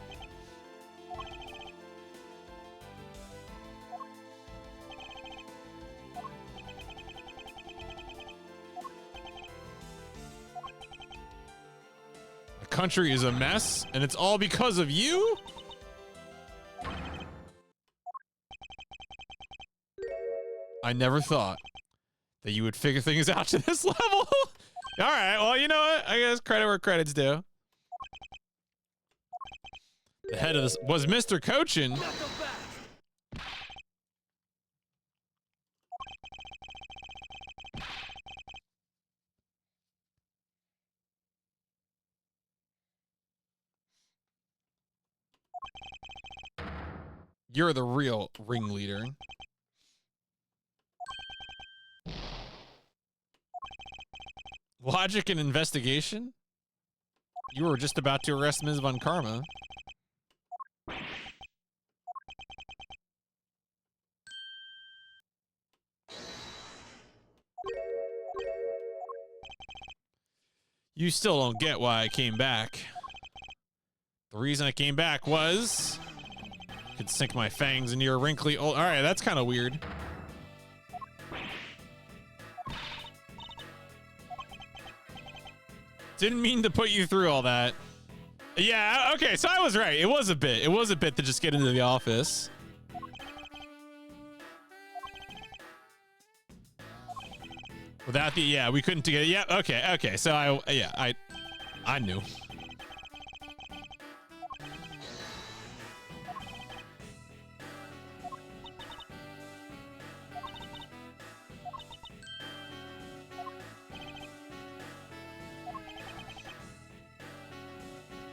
The country is a mess, and it's all because of you? I never thought that you would figure things out to this level. All right, well, you know what? I guess credit where credit's due. The head of this was Mr. Cochin. You're the real ringleader. Logic and investigation? You were just about to arrest Ms. Von Karma. You still don't get why I came back. The reason I came back was I could sink my fangs into your wrinkly old... All right, that's kind of weird. Didn't mean to put you through all that. Yeah, okay, so I was right. It was a bit. It was a bit to just get into the office. Without the... Yeah, we couldn't get... Yeah, okay. So I knew.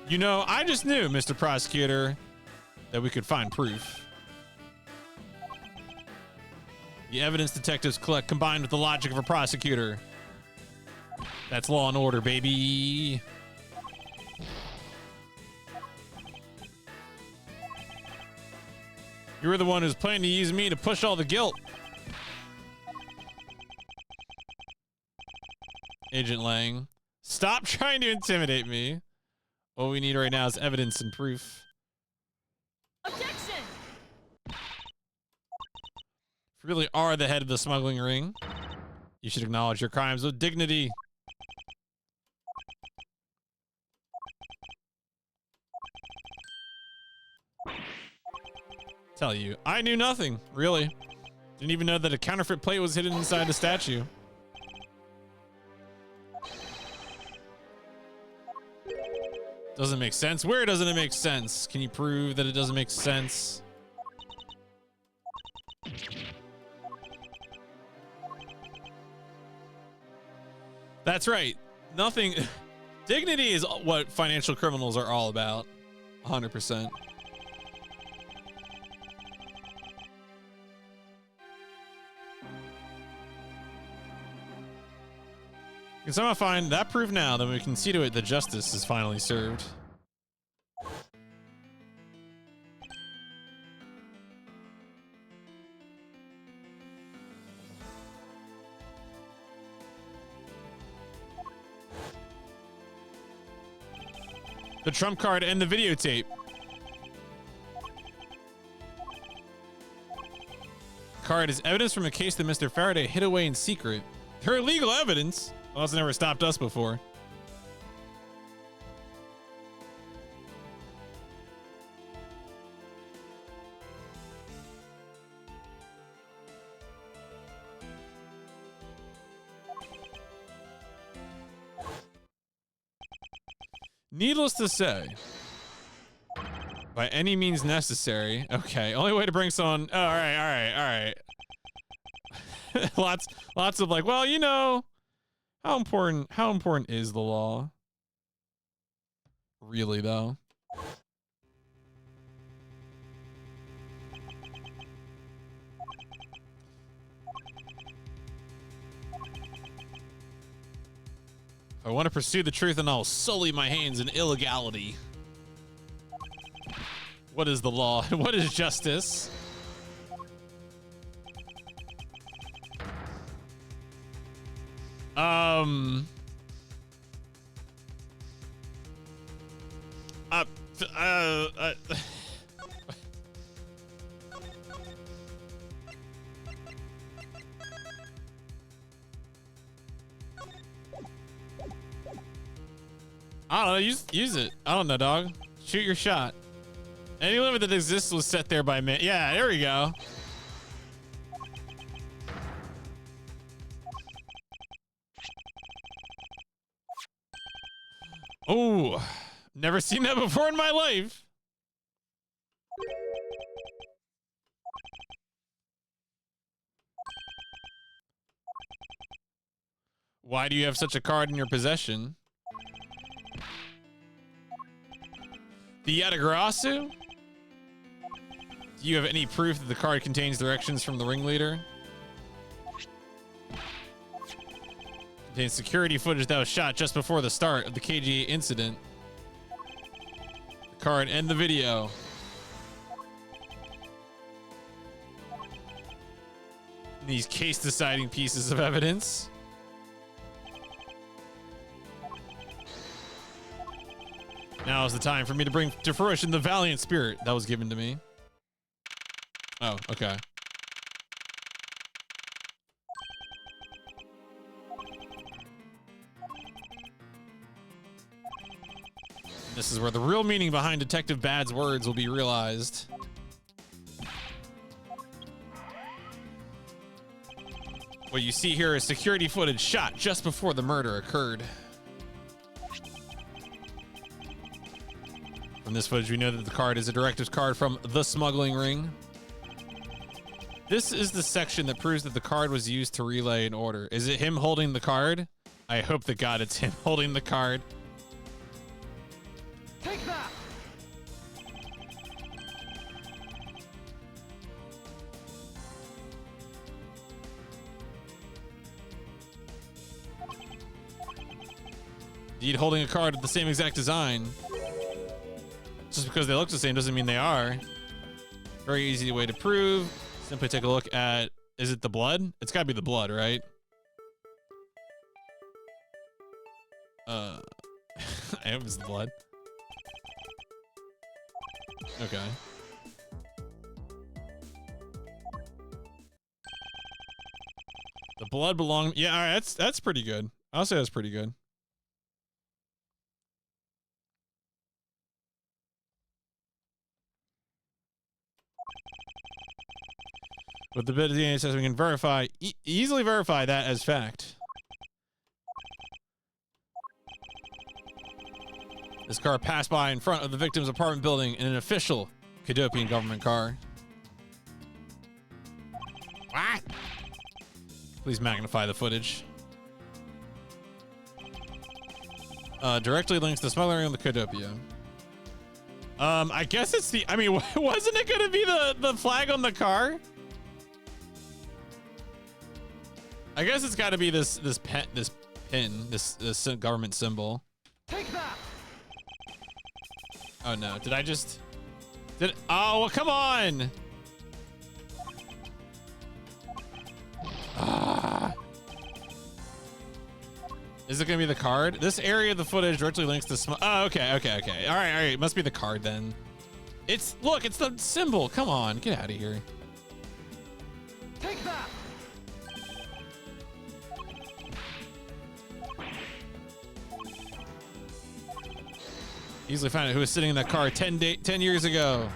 You know, I just knew, Mr. Prosecutor, that we could find proof. The evidence detectives collect combined with the logic of a prosecutor. That's law and order, baby. You were the one who's planning to use me to push all the guilt. Agent Lang, stop trying to intimidate me. What we need right now is evidence and proof. Objection! If you really are the head of the smuggling ring, you should acknowledge your crimes with dignity. Tell you, I knew nothing, really. Didn't even know that a counterfeit plate was hidden inside the statue. Doesn't make sense. Where doesn't it make sense? Can you prove that it doesn't make sense? That's right. Nothing. Dignity is what financial criminals are all about. 100%. Can somehow find that proof now, then we can see to it that justice is finally served. The trump card and the videotape. Card is evidence from a case that Mr. Faraday hid away in secret. They're illegal evidence. Well, that's never stopped us before. Needless to say, by any means necessary. Okay, only way to bring someone. Oh, all right. Lots of like, well, you know, How important is the law? Really though? If I want to pursue the truth, and I'll sully my hands in illegality. What is the law? What is justice? I don't know. Use it. I don't know, dog. Shoot your shot. Any limit that exists was set there by man. Yeah, there we go. Oh, never seen that before in my life. Why do you have such a card in your possession? The Yatagarasu? Do you have any proof that the card contains directions from the ringleader? Contains security footage that was shot just before the start of the KGA incident. The card and the video. These case-deciding pieces of evidence. Now is the time for me to bring to fruition the valiant spirit that was given to me. Oh, okay. This is where the real meaning behind Detective Bad's words will be realized. What you see here is security footage shot just before the murder occurred. From this footage, we know that the card is a directives card from the smuggling ring. This is the section that proves that the card was used to relay an order. Is it him holding the card? I hope to God it's him holding the card. Take that! Indeed, holding a card with the same exact design. Just because they look the same doesn't mean they are. Very easy way to prove. Simply take a look at, is it the blood? It's gotta be the blood, right? I hope it's the blood. Okay. The blood belonged, yeah, all right, that's pretty good. I'll say that's pretty good. With the bit of DNA test, we can verify, easily verify that as fact. This car passed by in front of the victim's apartment building in an official Cadopian government car. What? Please magnify the footage. Directly links to smuggling on the Cadopia. I guess it's the, I mean, wasn't it gonna be the flag on the car? I guess it's got to be this pin, this government symbol. Take that! Oh no! Did I just? Oh well, come on! Ah. Is it gonna be the card? This area of the footage directly links to oh, okay. All right. It must be the card then. Look, it's the symbol. Come on, get out of here. Take that! Easily found out who was sitting in that car 10 years ago.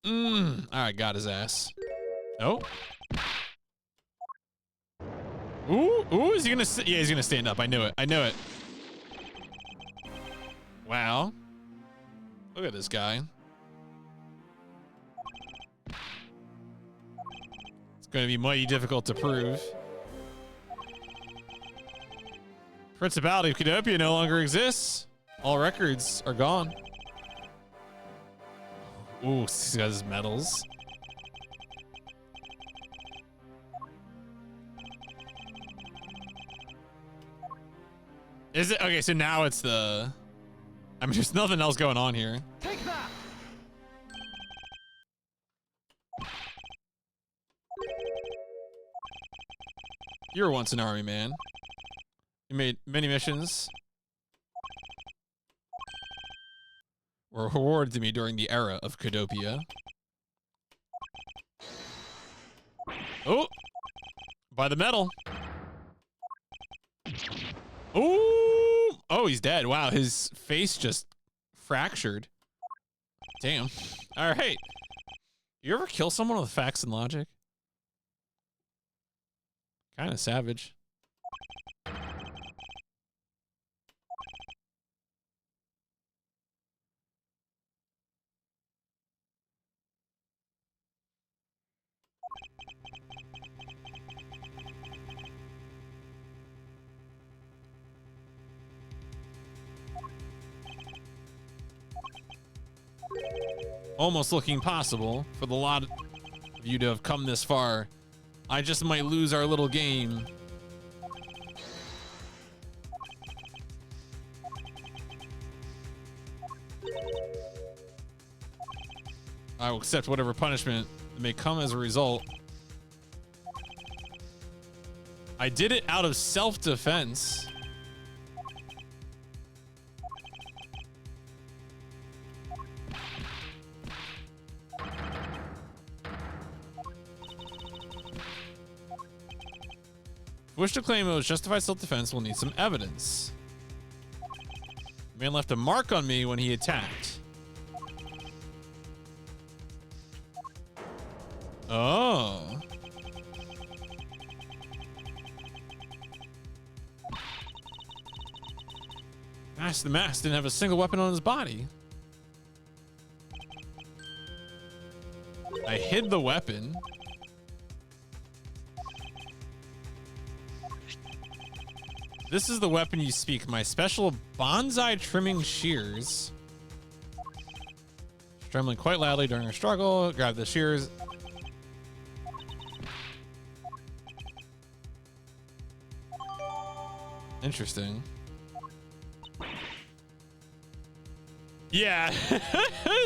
All right, got his ass. Oh. Ooh, is he gonna sit? Yeah, he's gonna stand up. I knew it. Wow. Look at this guy. It's gonna be mighty difficult to prove. Principality of Codopia no longer exists. All records are gone. Ooh, he's got his medals. Is it? Okay, so now it's the... I mean, there's nothing else going on here. Take that. You were once an army man. You made many missions. Were awarded to me during the era of Codopia. Oh! By the medal. Ooh! Oh, he's dead. Wow, his face just fractured. Damn. All right. You ever kill someone with facts and logic? Kind of savage. Almost looking possible for the lot of you to have come this far. I just might lose our little game. I will accept whatever punishment may come as a result. I did it out of self-defense. Wish to claim it was justified self-defense will need some evidence. The man left a mark on me when he attacked. Oh. The mask didn't have a single weapon on his body. I hid the weapon. This is the weapon you speak. My special bonsai trimming shears. Trembling quite loudly during a struggle. Grab the shears. Interesting. Yeah,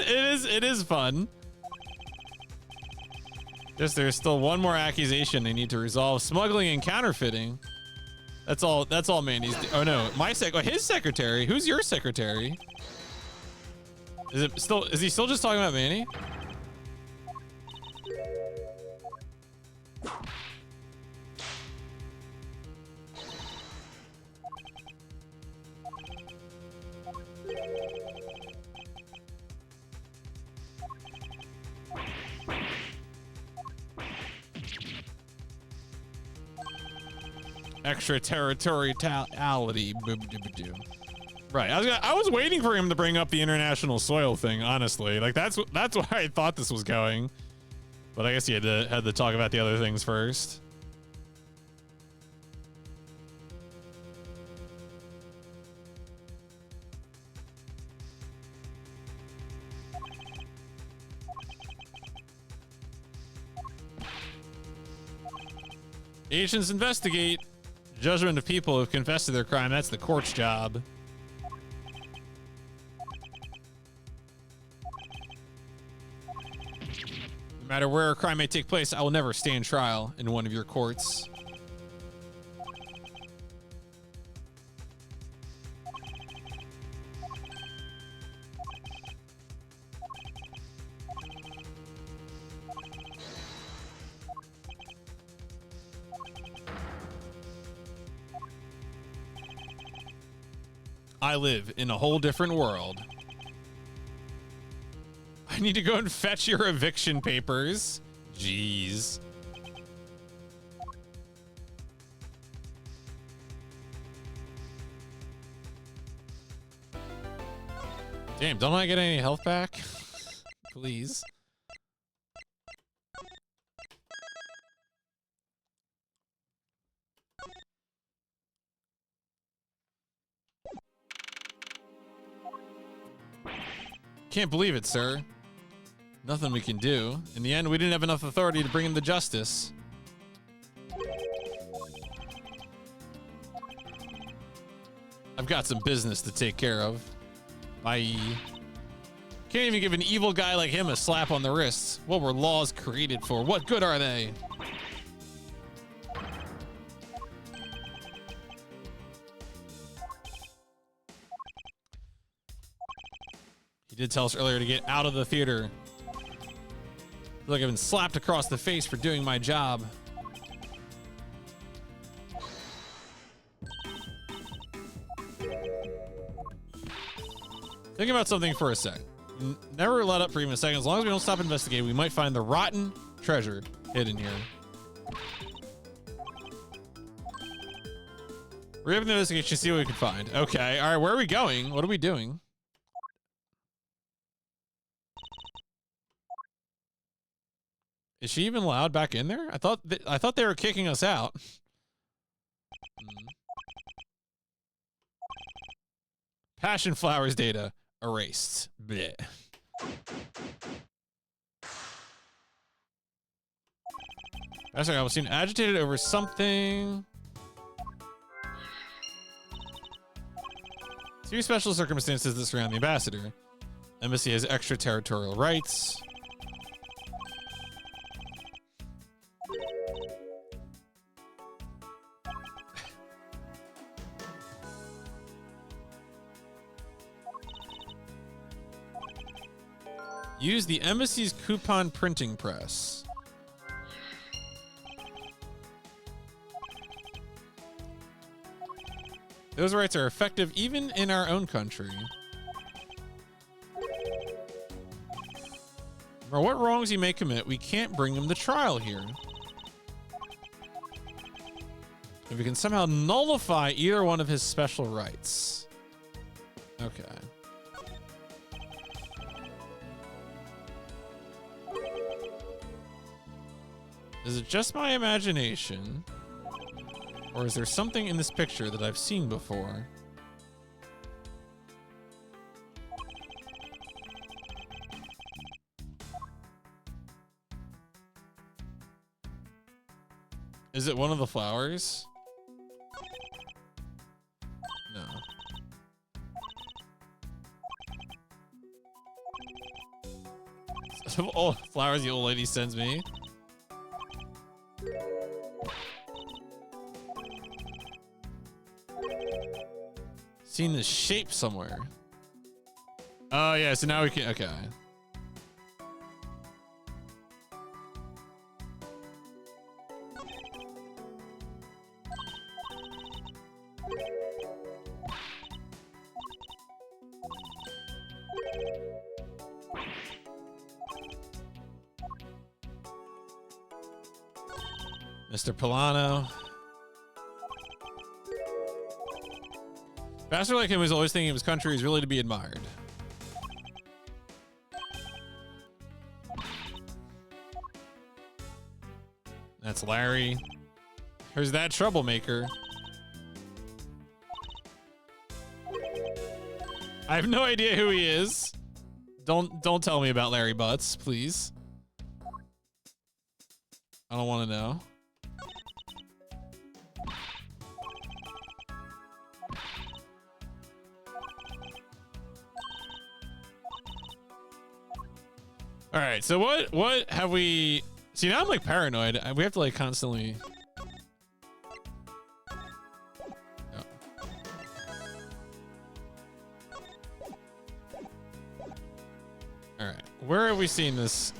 it is fun. There's still one more accusation they need to resolve. Smuggling and counterfeiting. That's all Mandy's. Oh no, his secretary. Who's your secretary? Is he still just talking about Manny? Extraterritoriality. Right. I was waiting for him to bring up the international soil thing, honestly. Like that's why I thought this was going. But I guess he had to talk about the other things first. Agents investigate. Judgment of people who have confessed to their crime. That's the court's job. No matter where a crime may take place, I will never stand trial in one of your courts. I live in a whole different world. I need to go and fetch your eviction papers. Jeez. Damn, don't I get any health back? Please. Can't believe it, sir. Nothing we can do. In the end, we didn't have enough authority to bring him to justice. I've got some business to take care of. Bye. Can't even give an evil guy like him a slap on the wrist. What were laws created for? What good are they? He did tell us earlier to get out of the theater. I feel like I've been slapped across the face for doing my job. Think about something for a sec. Never let up for even a second. As long as we don't stop investigating, we might find the rotten treasure hidden here. Reopen the investigation, see what we can find. Okay, all right, where are we going? What are we doing? Is she even allowed back in there? I thought they were kicking us out. Passion flowers data erased. Blech. That's right. I was seen agitated over something. Few special circumstances that surround the ambassador. Embassy has extraterritorial rights. Use the embassy's coupon printing press. Those rights are effective even in our own country. For what wrongs he may commit, we can't bring him to trial here. If we can somehow nullify either one of his special rights. Okay. Is it just my imagination? Or is there something in this picture that I've seen before? Is it one of the flowers? No. Some old flowers the old lady sends me. Seen this shape somewhere. Oh yeah, so now we can, okay. Mr. Polano. Bastard like him was always thinking of his country is really to be admired. That's Larry. Here's that troublemaker. I have no idea who he is. Don't tell me about Larry Butts, please. I don't want to know. All right, so what have we... See, now I'm like paranoid. We have to like constantly... Oh. All right, where have we seen this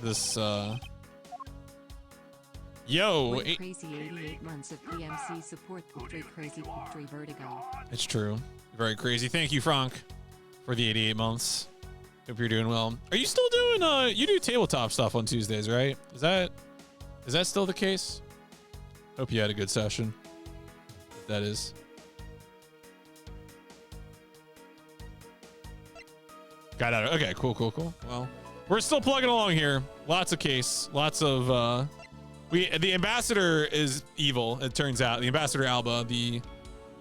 Yo! Wait, crazy 88 months of PMC support. Crazy vertigo. It's true. Very crazy. Thank you, Frank, for the 88 months. Hope you're doing well. Are you still doing you do tabletop stuff on Tuesdays, right? Is that still the case? Hope you had a good session. If that is. Got out. Okay, cool. Well, we're still plugging along here. Lots of case, lots of the ambassador is evil, it turns out. The ambassador Alba, the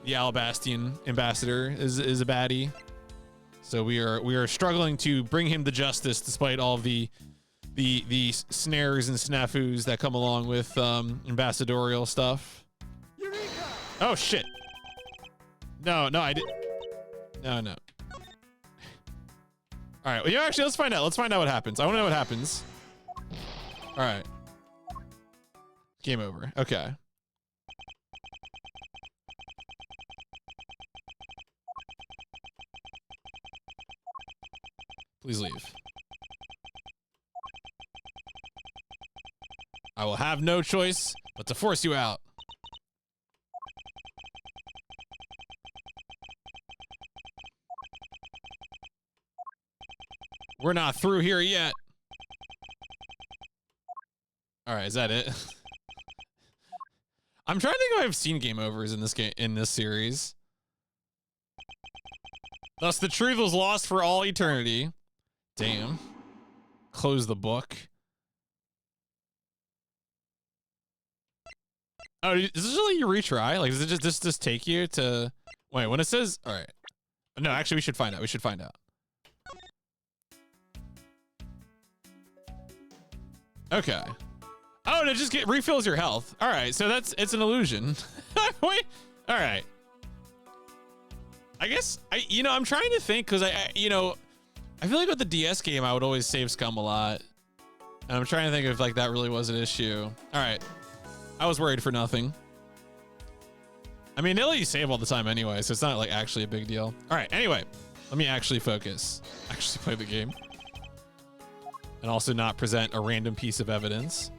Alabastian ambassador is a baddie. So we are struggling to bring him to justice despite all the snares and snafus that come along with ambassadorial stuff. Eureka! Oh shit. No, I did. No. All right. Well, actually, let's find out. Let's find out what happens. I want to know what happens. All right. Game over. Okay. Please leave. I will have no choice but to force you out. We're not through here yet. All right, is that it? I'm trying to think if I've seen game overs in this series. Thus, the truth was lost for all eternity. Damn. Close the book. Oh, is this really you retry? Like, does it just take you to? Wait, when it says, all right. No, actually, we should find out. We should find out. Okay. Oh, and it just refills your health. All right, so it's an illusion. Wait. All right. I guess I'm trying to think because I feel like with the DS game I would always save scum a lot, and I'm trying to think if like that really was an issue. All right. I was worried for nothing. I mean, they let you save all the time anyway, so it's not like actually a big deal. All right. Anyway, let me actually focus. Actually play the game. And also not present a random piece of evidence.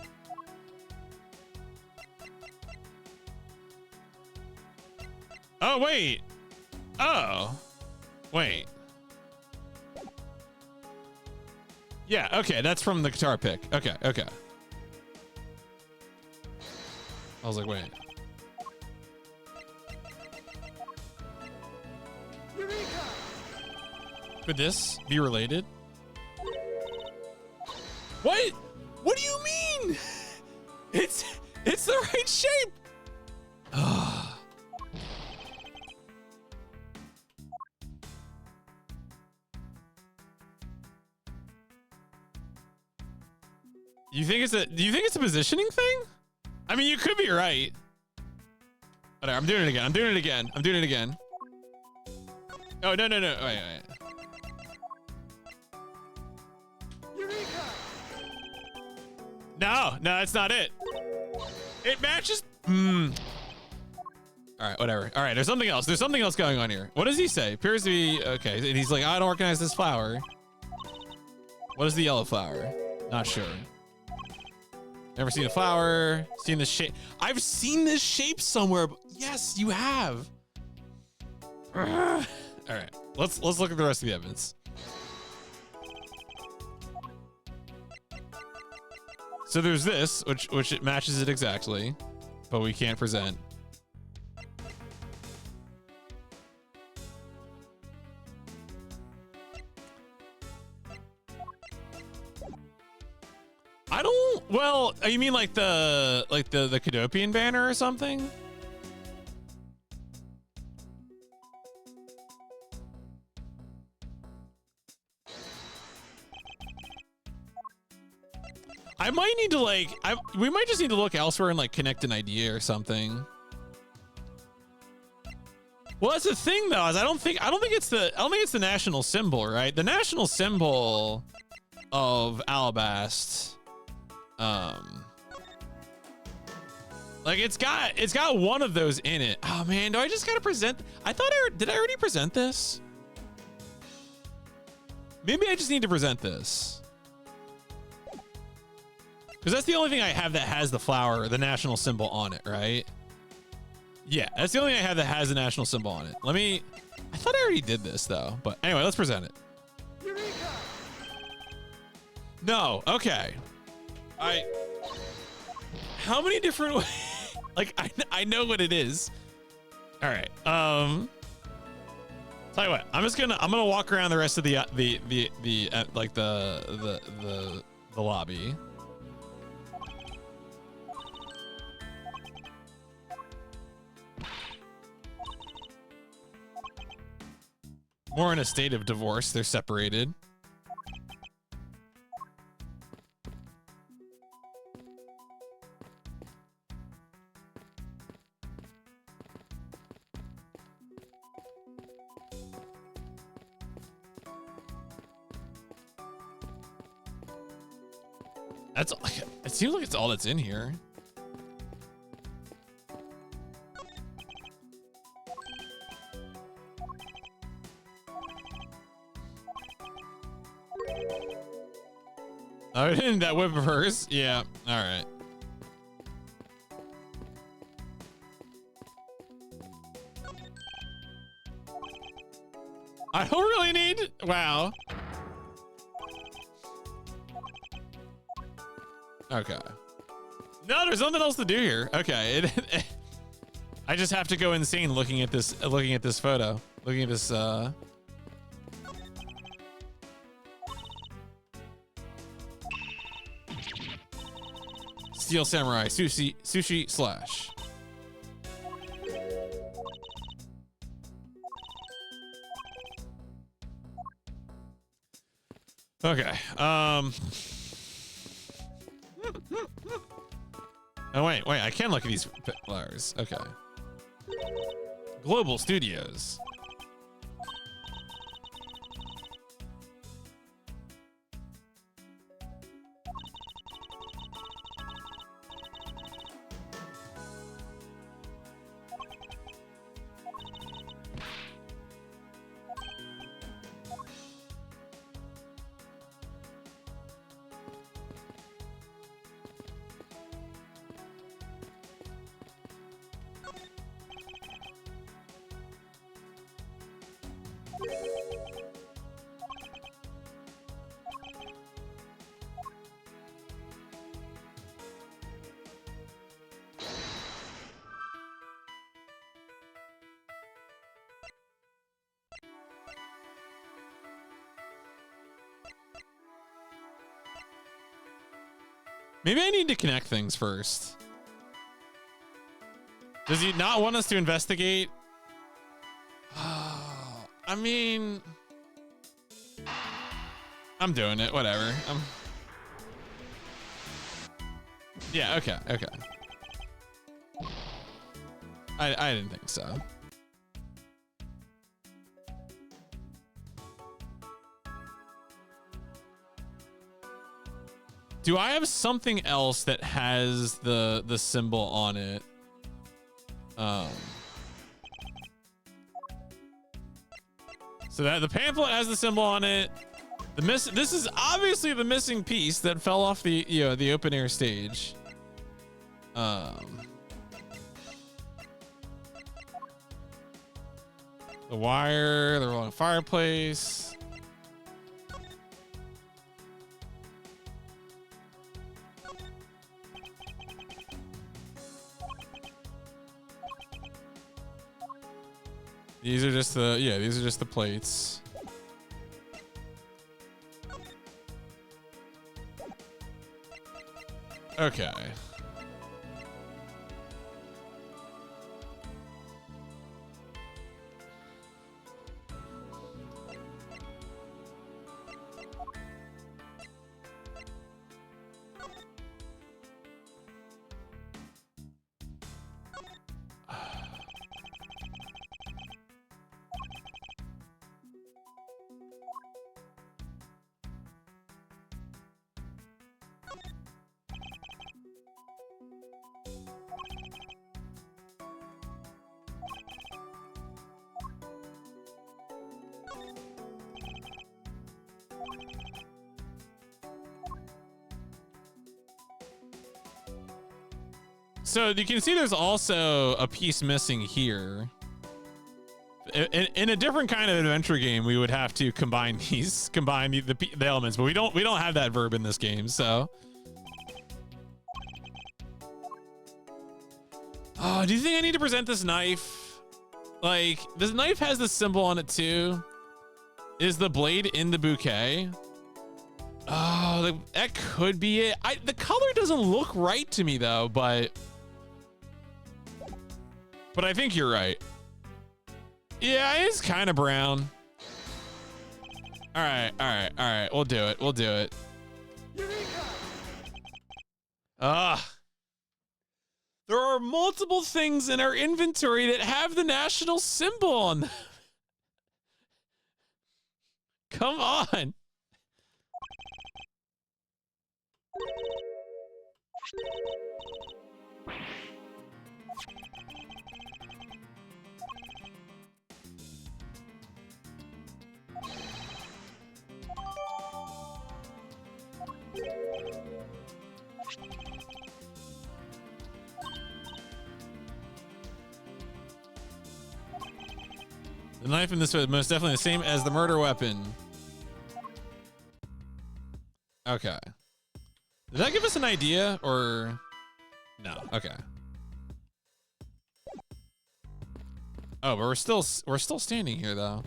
Oh, wait. Oh. Wait. Yeah, okay, that's from the guitar pick. Okay. I was like, wait. Eureka! Could this be related? What? What do you mean? It's the right shape. Do you think it's a positioning thing? I mean, you could be right. Whatever, I'm doing it again. Oh, no. Wait. Eureka! No, that's not it. It matches. All right, whatever. All right, there's something else. There's something else going on here. What does he say? Appears to be okay. And he's like, I don't recognize this flower. What is the yellow flower? Not sure. Never seen a flower. Seen this shape. I've seen this shape somewhere. Yes, you have. All right, let's look at the rest of the evidence. So there's this, which it matches it exactly, but we can't present. I don't. Well, you mean like the Cadopian banner or something? I might need to we might just need to look elsewhere and like connect an idea or something. Well, that's the thing though, is I don't think it's the national symbol, right? The national symbol of Alabast, like it's got one of those in it. Oh man, do I just gotta present? Did I already present this? Maybe I just need to present this. Because that's the only thing I have that has the flower, the national symbol on it, right? Yeah, that's the only thing I have that has the national symbol on it. I thought I already did this though, but anyway, let's present it. Eureka! No, okay. How many different ways? Like, I know what it is. All right. Tell you what, I'm gonna walk around the rest of the lobby. more in a state of divorce. They're separated. That's, it seems like it's all that's in here. Oh, that whip of hers? Yeah, all right. I don't really need, wow. Okay. No, there's nothing else to do here. Okay. I just have to go insane looking at this photo. Looking at this Steel Samurai sushi slash. Okay. Oh wait, I can look at these flowers. Okay. Global Studios. Maybe I need to connect things first. Does he not want us to investigate? I mean, I'm doing it. Whatever. Yeah. Okay. I didn't think so. Do I have something else that has the symbol on it? So that the pamphlet has the symbol on it. This is obviously the missing piece that fell off the the open air stage. The wire, the rolling fireplace. These are just the plates. Okay. So you can see there's also a piece missing here. In a different kind of adventure game, we would have to combine the elements, but we don't have that verb in this game. So, oh, do you think I need to present this knife? Like, this knife has the symbol on it too. Is the blade in the bouquet? Oh, that could be it. The color doesn't look right to me though, but I think you're right. Yeah, it's kind of brown. All right, all right, all right. We'll do it. We'll do it. Eureka! Ah. There are multiple things in our inventory that have the national symbol on them. Come on. The knife in this was most definitely the same as the murder weapon. Okay. Did that give us an idea or no? Okay. Oh, but we're still standing here though.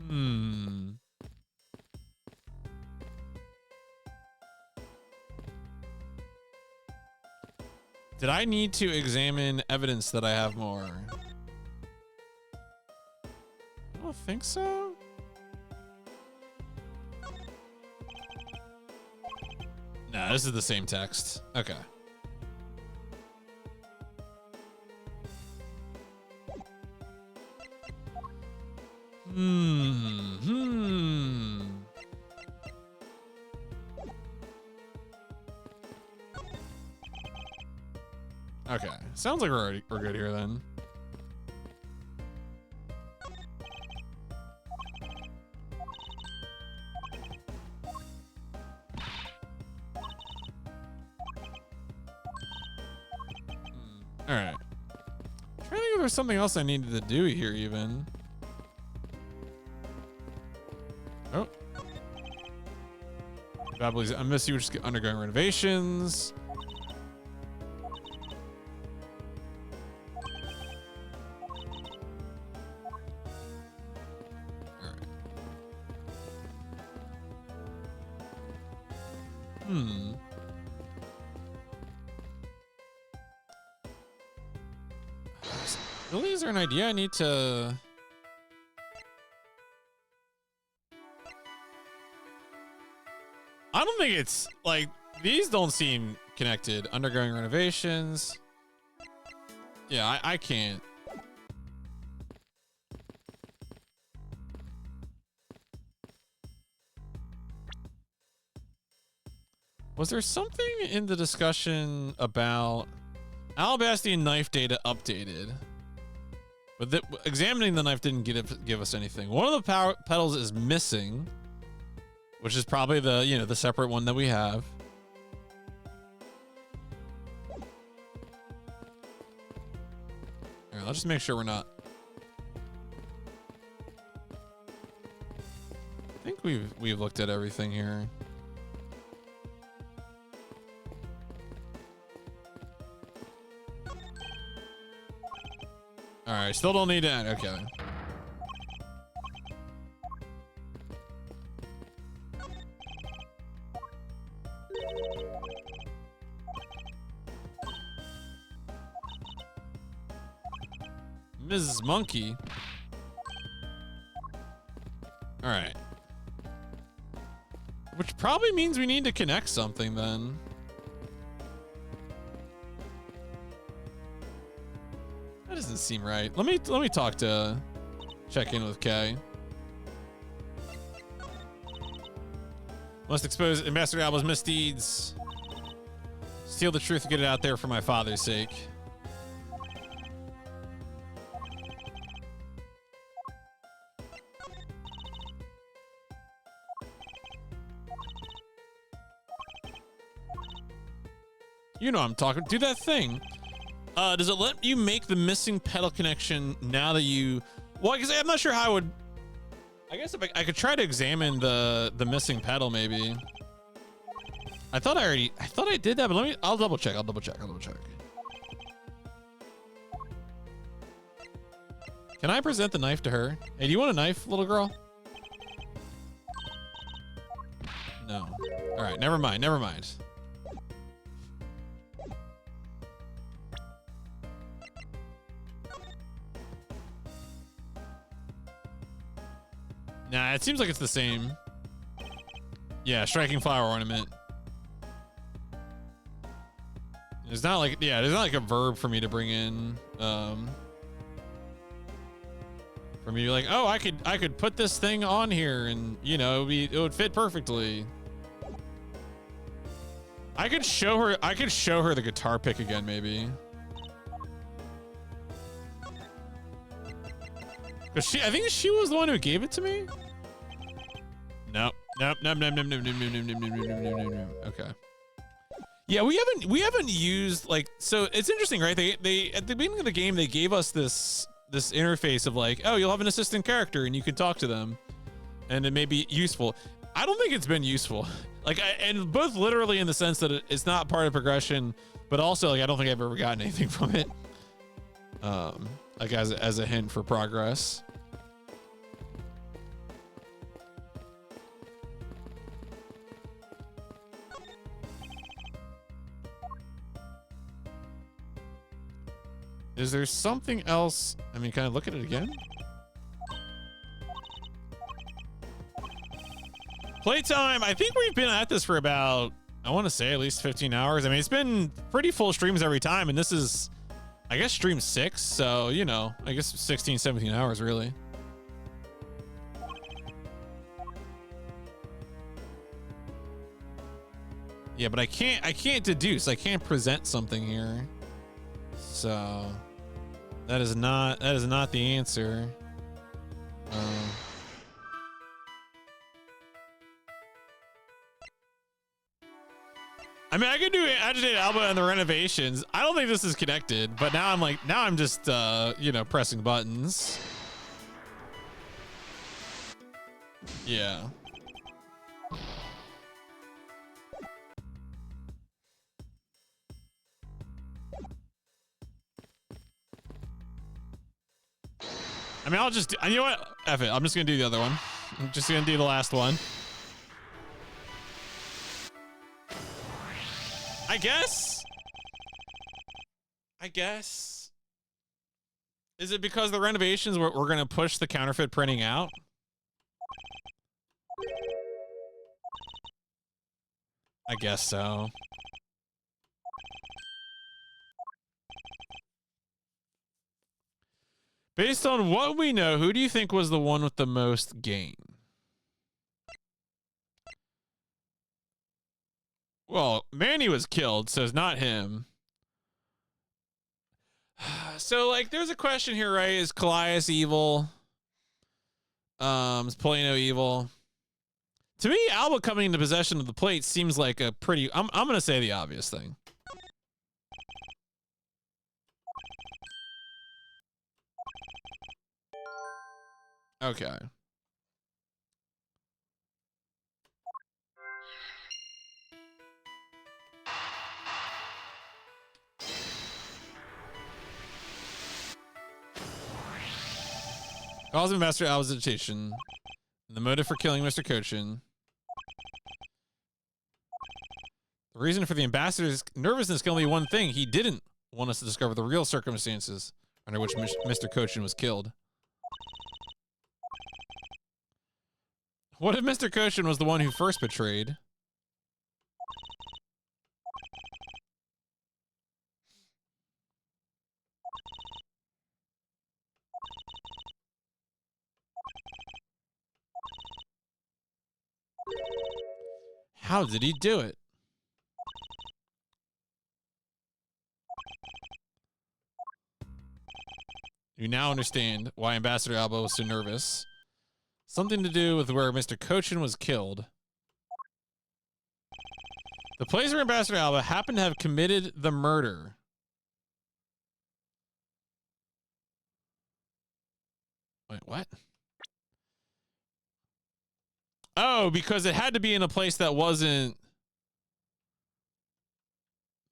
Hmm. Did I need to examine evidence that I have more? I don't think so. No, this is the same text. Okay. Hmm. Okay. Sounds like we're good here then. All right. I'm trying to think if there's something else I needed to do here even. Oh. I miss you. Just undergoing renovations. All right. Hmm. Really, is there an idea I need to? I don't think it's like these don't seem connected. Undergoing renovations. Yeah, I can't. Was there something in the discussion about Alabastian knife data updated? But examining the knife didn't give us anything. One of the power pedals is missing, which is probably the the separate one that we have. All right, let's just make sure we're not. I think we've looked at everything here. All right, still don't need that. Okay. Mrs. Monkey. All right. Which probably means we need to connect something then. That doesn't seem right. Let me talk to check in with Kay. Must expose Ambassador Alba's misdeeds. Steal the truth and get it out there for my father's sake. You know I'm talking. Do that thing. Does it let you make the missing pedal connection now that you... Well, because I'm not sure how I would... I guess if I could try to examine the missing pedal, maybe. I thought I did that, but I'll double check. I'll double check. Can I present the knife to her? Hey, do you want a knife, little girl? No. All right, never mind. Nah, it seems like it's the same. Yeah, striking flower ornament. There's not like, yeah, there's not like a verb for me to bring in. For me to be like, oh, I could put this thing on here and, you know, it would fit perfectly. I could show her the guitar pick again, maybe. Cause I think she was the one who gave it to me. Nope. Okay. Yeah, we haven't used, like, so it's interesting, right? They at the beginning of the game they gave us this interface of like, oh, you'll have an assistant character and you can talk to them, and it may be useful. I don't think it's been useful. Like, and both literally in the sense that it's not part of progression, but also like I don't think I've ever gotten anything from it. Like as a hint for progress. Is there something else? I mean, can I look at it again? Playtime, I think we've been at this for about, I want to say at least 15 hours. I mean, it's been pretty full streams every time, and this is, I guess, stream 6, so, you know, I guess 16, 17 hours, really. Yeah, but I can't deduce. I can't present something here. So that is not the answer. I mean, I could do Agitated Alba and the renovations. I don't think this is connected, but now I'm just you know, pressing buttons. Yeah. I mean, I'll just, you know what? F it. I'm just going to do the other one. I'm just going to do the last one. I guess. Is it because the renovations we're going to push the counterfeit printing out? I guess so. Based on what we know, who do you think was the one with the most gain? Well, Manny was killed, so it's not him. So, like, there's a question here, right? Is Callias evil? Is Polino evil? To me, Alba coming into possession of the plate seems like a pretty... I'm going to say the obvious thing. Okay. Cause of Master Alba's agitation. The motive for killing Mr. Cochin. The reason for the ambassador's nervousness can only be one thing. He didn't want us to discover the real circumstances under which Mr. Cochin was killed. What if Mr. Cochin was the one who first betrayed? How did he do it? You now understand why Ambassador Alba was so nervous. Something to do with where Mr. Cochin was killed. The place where Ambassador Alba happened to have committed the murder. Wait, what? Oh, because it had to be in a place that wasn't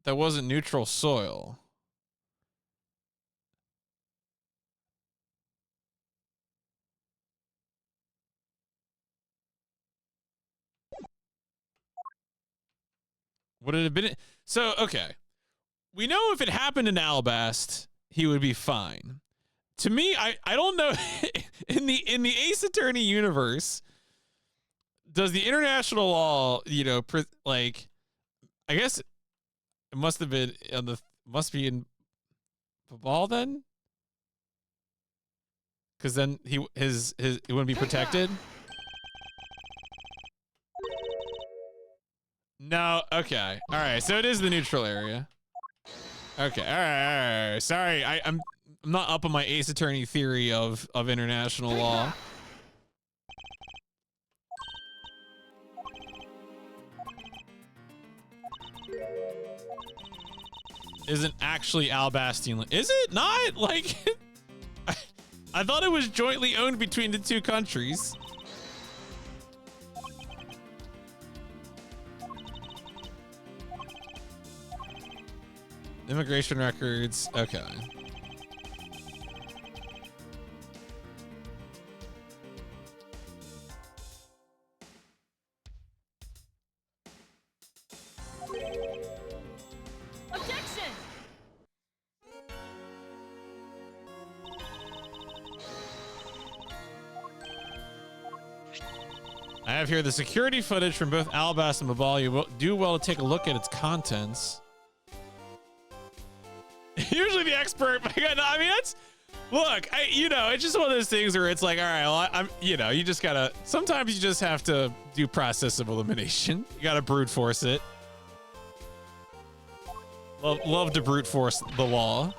neutral soil. Would it have been? So, okay. We know if it happened in Alabast, he would be fine. to me, I don't know. in the Ace Attorney universe, does the international law, you know, like, I guess it must have been on the must be in the ball then, because then his it wouldn't be protected. No, okay, all right. So it is the neutral area. Okay, all right. Sorry, I'm not up on my Ace Attorney theory of international law. Isn't actually Alabastine? Is it not? Like, I thought it was jointly owned between the two countries. Immigration records. Okay. Objection! I have here the security footage from both Alabast and Babal. You do well to take a look at its contents. Usually the expert, I mean, that's, look, you know, it's just one of those things where it's like, all right, well, I'm, you know, you just gotta, sometimes you just have to do process of elimination. You gotta brute force it. Love to brute force the law.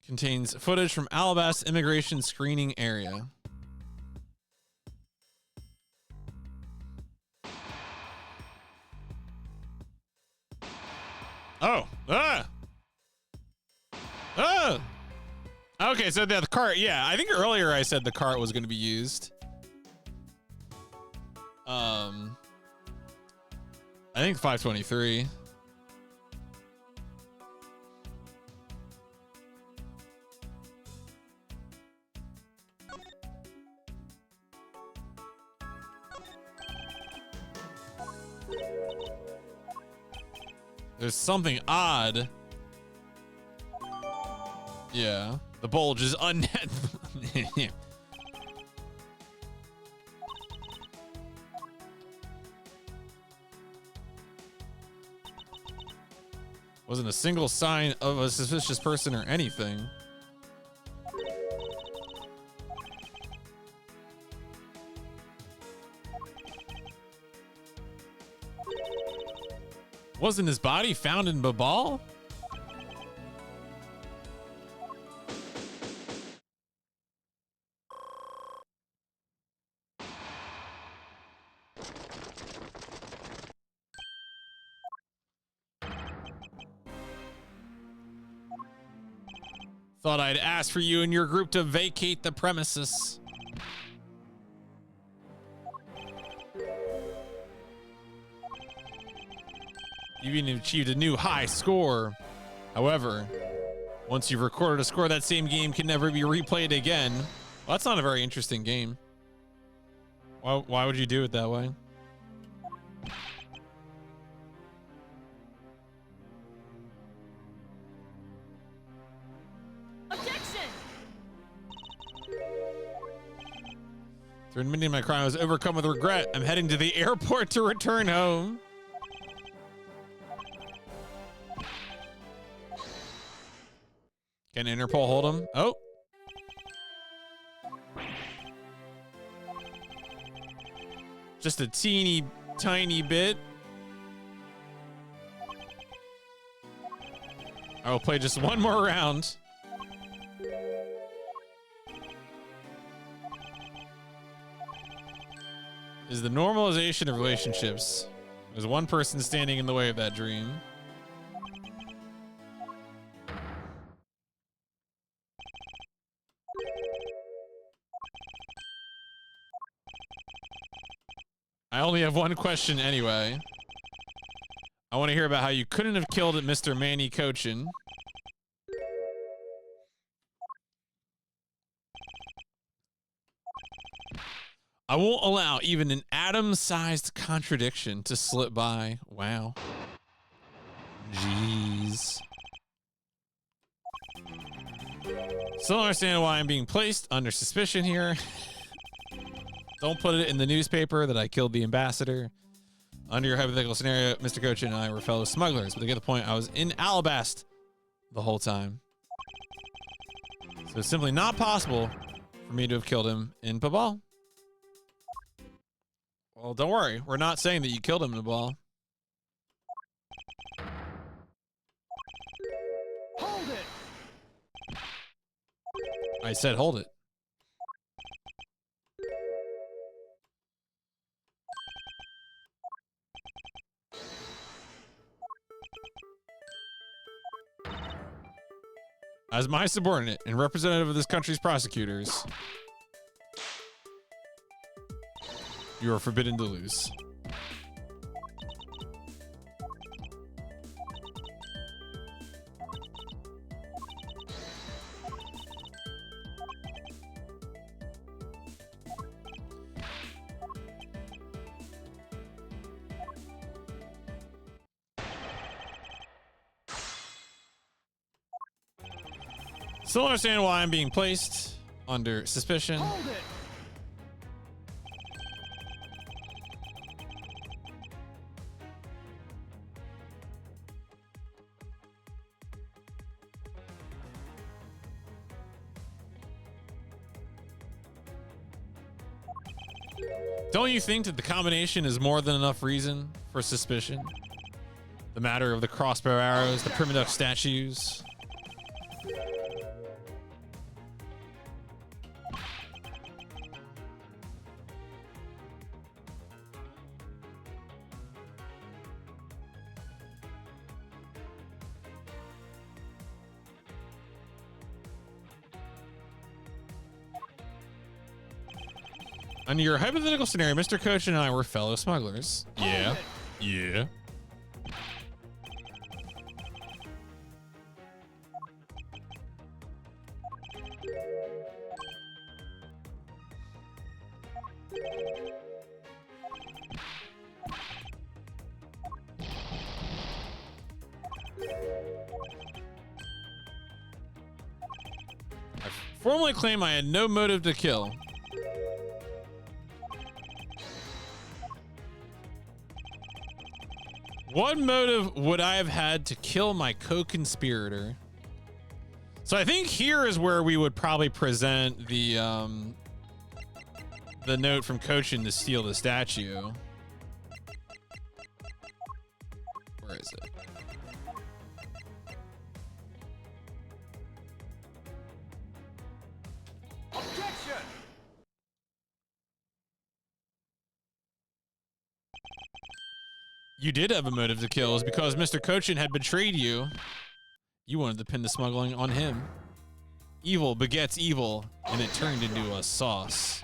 Contains footage from Alabast immigration screening area. Oh, okay, so the cart, yeah, I think earlier I said the cart was going to be used. I think 523. There's something odd. Yeah, the bulge is unnet. Wasn't a single sign of a suspicious person or anything. Wasn't his body found in Babal? Thought I'd ask for you and your group to vacate the premises. You've even achieved a new high score. However, once you've recorded a score, that same game can never be replayed again. Well, that's not a very interesting game. Why would you do it that way? Objection! Through admitting my crime, I was overcome with regret. I'm heading to the airport to return home. Can Interpol hold him? Oh. Just a teeny tiny bit. I will play just one more round. Is the normalization of relationships. There's one person standing in the way of that dream. I only have one question anyway. I want to hear about how you couldn't have killed Mr. Manny Cochin. I won't allow even an atom-sized contradiction to slip by. Wow. Jeez. Still don't understand why I'm being placed under suspicion here. Don't put it in the newspaper that I killed the ambassador. Under your hypothetical scenario, Mr. Coach and I were fellow smugglers, but to get the point, I was in Alabast the whole time. So it's simply not possible for me to have killed him in Babal. Well, don't worry. We're not saying that you killed him in Babal. Hold it! I said hold it. As my subordinate and representative of this country's prosecutors, you are forbidden to lose. Still understand why I'm being placed under suspicion. Hold it! Don't you think that the combination is more than enough reason for suspicion? The matter of the crossbow arrows, the primitive statues. Under your hypothetical scenario, Mr. Coach and I were fellow smugglers. Yeah. Yeah. I formally claim I had no motive to kill. What motive would I have had to kill my co-conspirator? So I think here is where we would probably present the note from Cochin to steal the statue. Where is it? Objection! You did have a motive to kill. It's because Mr. Cochin had betrayed you. You wanted to pin the smuggling on him. Evil begets evil, and it turned into a sauce.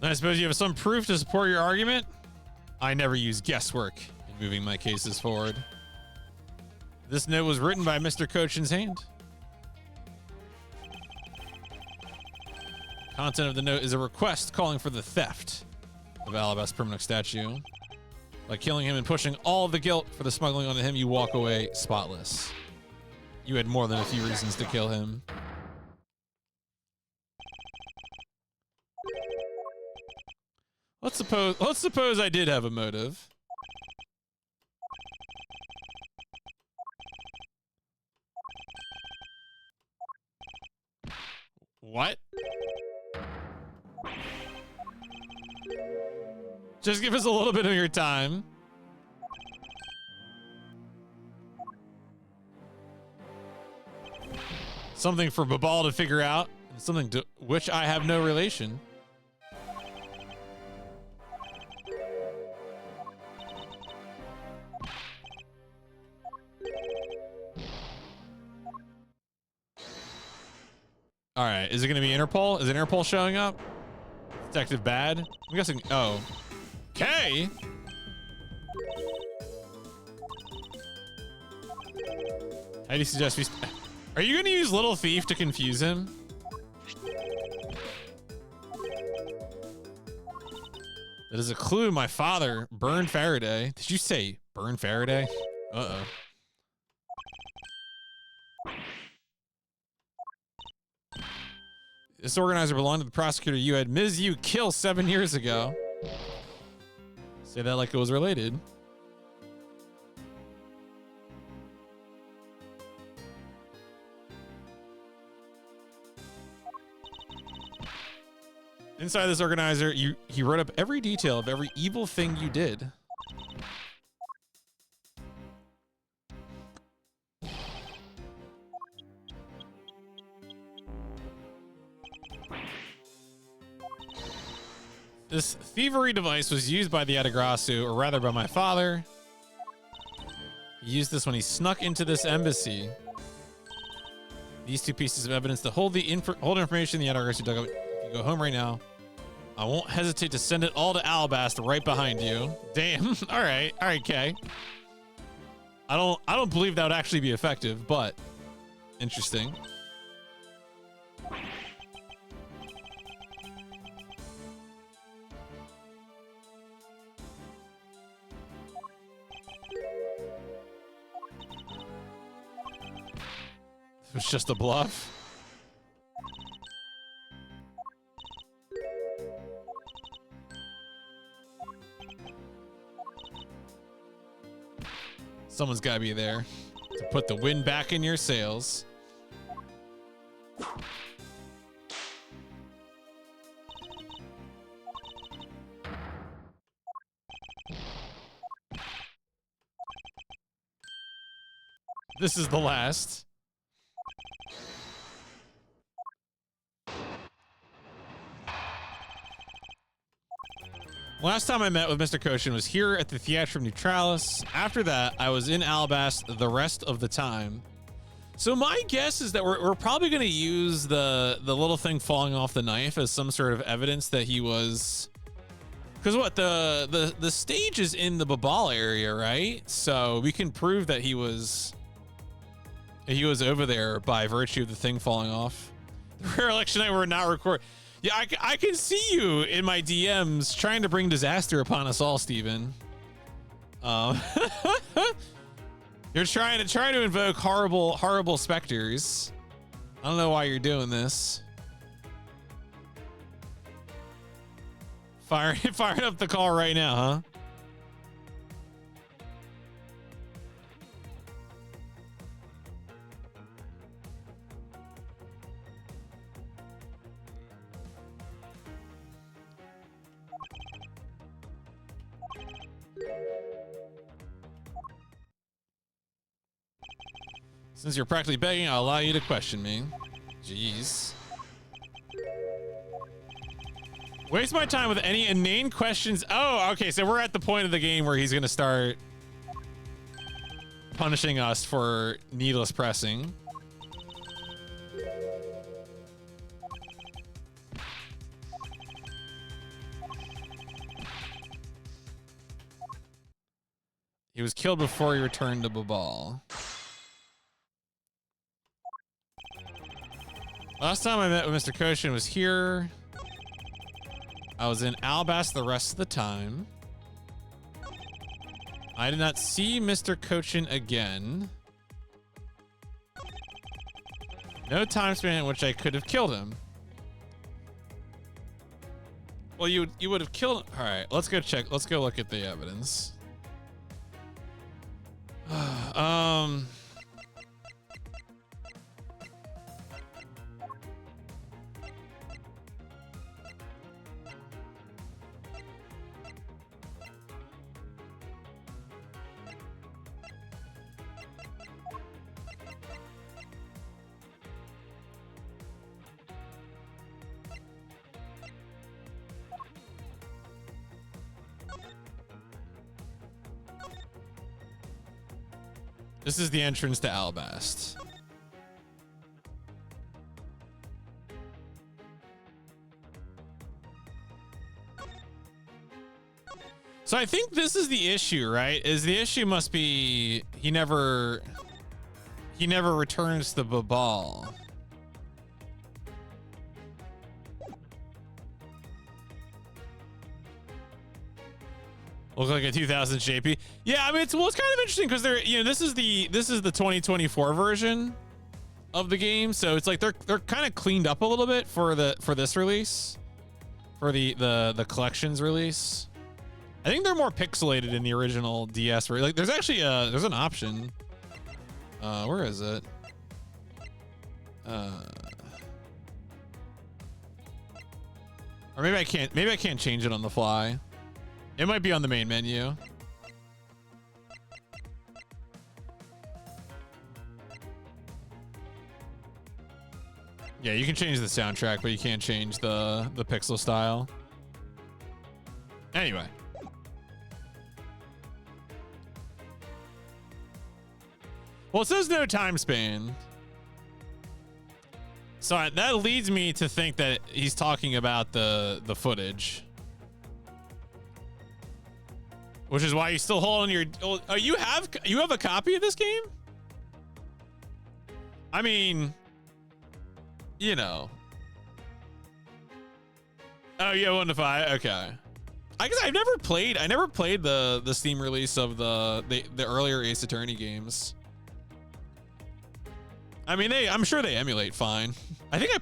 I suppose you have some proof to support your argument? I never use guesswork in moving my cases forward. This note was written by Mr. Cochin's hand. Content of the note is a request calling for the theft of Alabast Permanent statue. By killing him and pushing all of the guilt for the smuggling onto him, you walk away spotless. You had more than a few reasons to kill him. Let's suppose I did have a motive. What? Just give us a little bit of your time. Something for Babal to figure out, and something to which I have no relation. All right, is it going to be Interpol? Is Interpol showing up? Detective Bad? I'm guessing. Oh. Okay. How do you suggest we... Are you going to use Little Thief to confuse him? That is a clue. My father burned Faraday. Did you say burn Faraday? Uh-oh. This organizer belonged to the prosecutor you had Ms. Yu kill 7 years ago. Say that like it was related. Inside this organizer, he wrote up every detail of every evil thing you did. This thievery device was used by the Atagrasu, or rather by my father. He used this when he snuck into this embassy. These two pieces of evidence to hold information the Atagrasu dug up. If you go home right now, I won't hesitate to send it all to Alabasta right behind you. Damn. All right, Kay. I don't believe that would actually be effective, but interesting. It was just a bluff. Someone's got to be there to put the wind back in your sails. This is the last. Last time I met with Mr. Koshin was here at the Theatrum Neutralis. After that, I was in Alabast the rest of the time. So my guess is that we're probably going to use the little thing falling off the knife as some sort of evidence that he was... Because what, the stage is in the Babal area, right? So we can prove that he was over there by virtue of the thing falling off. The rare election night we're not recording. Yeah, I can see you in my DMs trying to bring disaster upon us all, Steven. You're trying to invoke horrible specters. I don't know why you're doing this. Firing up the call right now, huh? Since you're practically begging, I'll allow you to question me. Jeez. Waste my time with any inane questions. Oh, okay, so we're at the point of the game where he's gonna start punishing us for needless pressing. He was killed before he returned to Babal. Last time I met with Mr. Koshin was here. I was in Alabast the rest of the time. I did not see Mr. Koshin again. No time span in which I could have killed him. Well, you would have killed. All right, let's go check. Let's go look at the evidence. This is the entrance to Alabast. So I think this is the issue, right? Is the issue must be he never He never returns to Babal. Look like a 2000 JP. Yeah, I mean it's kind of interesting because they're this is the 2024 version of the game, so it's like they're kind of cleaned up a little bit for this release, for the collections release. I think they're more pixelated in the original DS. Like there's actually there's an option. Where is it? Or maybe I can't. Maybe I can't change it on the fly. It might be on the main menu. Yeah, you can change the soundtrack, but you can't change the pixel style. Anyway. Well, it says no time span. So that leads me to think that he's talking about the footage. Which is why you still hold on your... Oh, you have a copy of this game? I mean... You know. Oh, yeah, 1 to 5. Okay. I guess I never played the Steam release of the earlier Ace Attorney games. I mean, I'm sure they emulate fine. I think I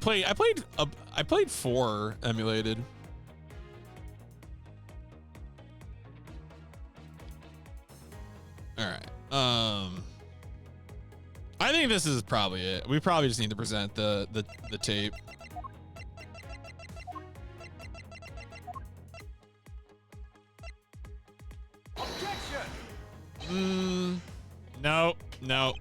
played 4 emulated. All right. I think this is probably it. We probably just need to present the tape. Objection! No, no.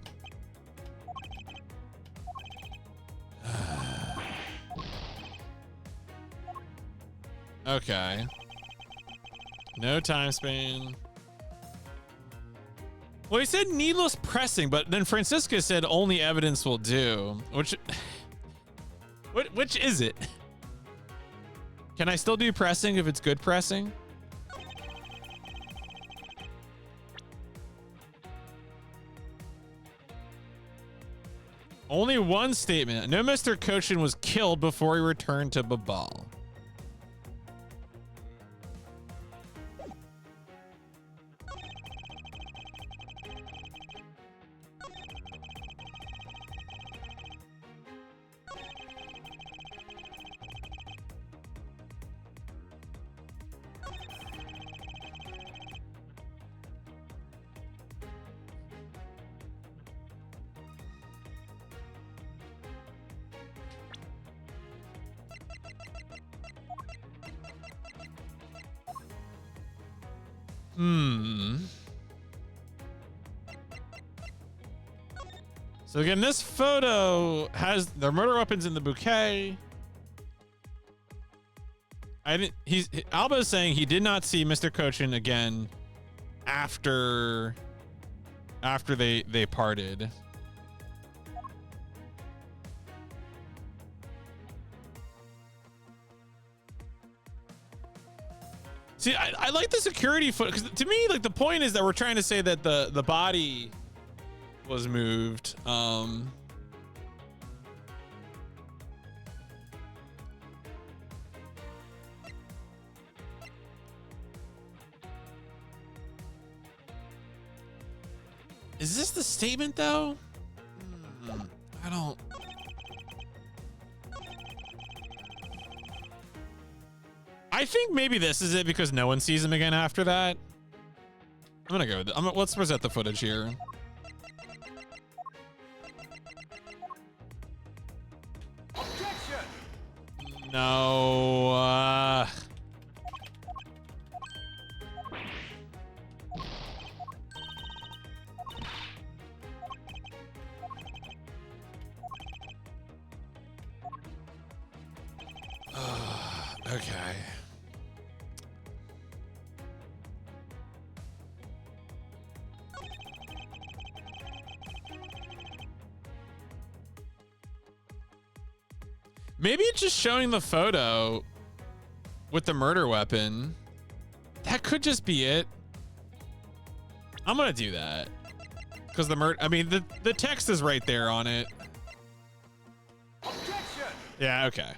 Okay. No time span. Well, he said needless pressing, but then Francisca said only evidence will do. Which is it? Can I still do pressing if it's good pressing? Only one statement. No, Mr. Kochin was killed before he returned to Babal. So again, this photo has the murder weapons in the bouquet. Alba is saying he did not see Mr. Kochin again after they parted. See, I like the security foot because to me, like the point is that we're trying to say that the body was moved. Is this the statement though? I don't. I think maybe this is it because no one sees him again after that. I'm gonna go with it. Let's present the footage here. Objection! No. Okay. Maybe it's just showing the photo with the murder weapon. That could just be it. I'm gonna do that. Because I mean, the text is right there on it. Objection! Yeah, okay.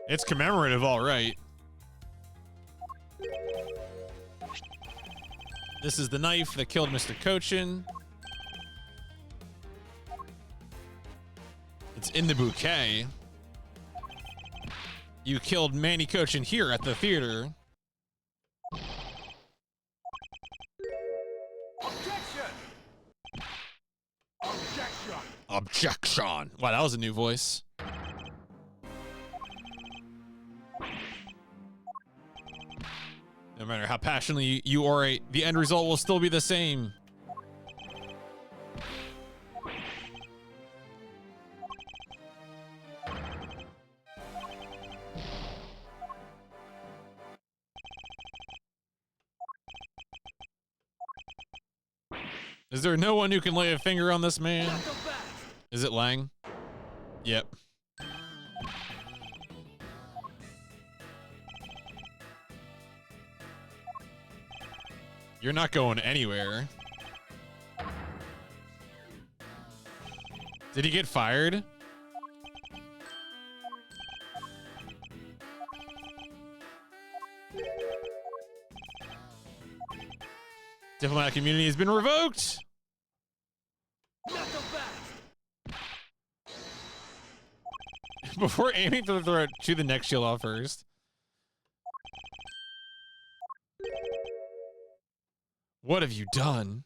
It's commemorative, all right. This is the knife that killed Mr. Cochin. It's in the bouquet. You killed Manny Cochin here at the theater. Objection! Objection! Objection. Wow, that was a new voice. No matter how passionately you orate, the end result will still be the same. Is there no one who can lay a finger on this man? Is it Lang? Yep. You're not going anywhere. Did he get fired? Diplomatic immunity has been revoked. Before aiming for the throat, chew the neck shield off first. What have you done?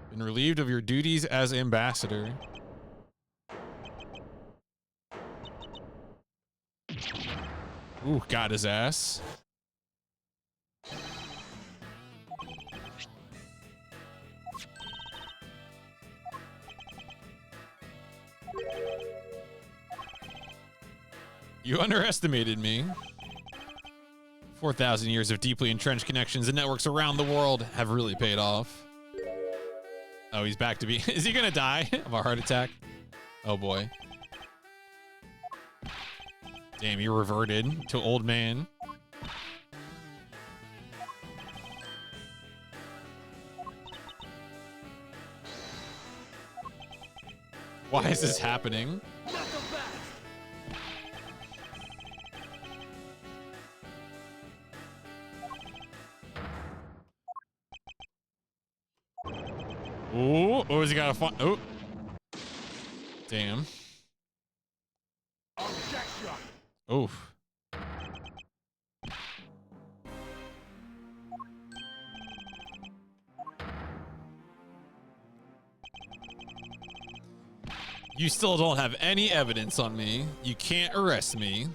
Been relieved of your duties as ambassador. Ooh, got his ass. You underestimated me. 4,000 years of deeply entrenched connections and networks around the world have really paid off. Oh, he's back to be... Is he gonna die of a heart attack? Oh, boy. Damn, he reverted to old man. Why is this happening? Ooh, oh, has he got a fun? Oh, damn. Objection! Oof. You still don't have any evidence on me. You can't arrest me.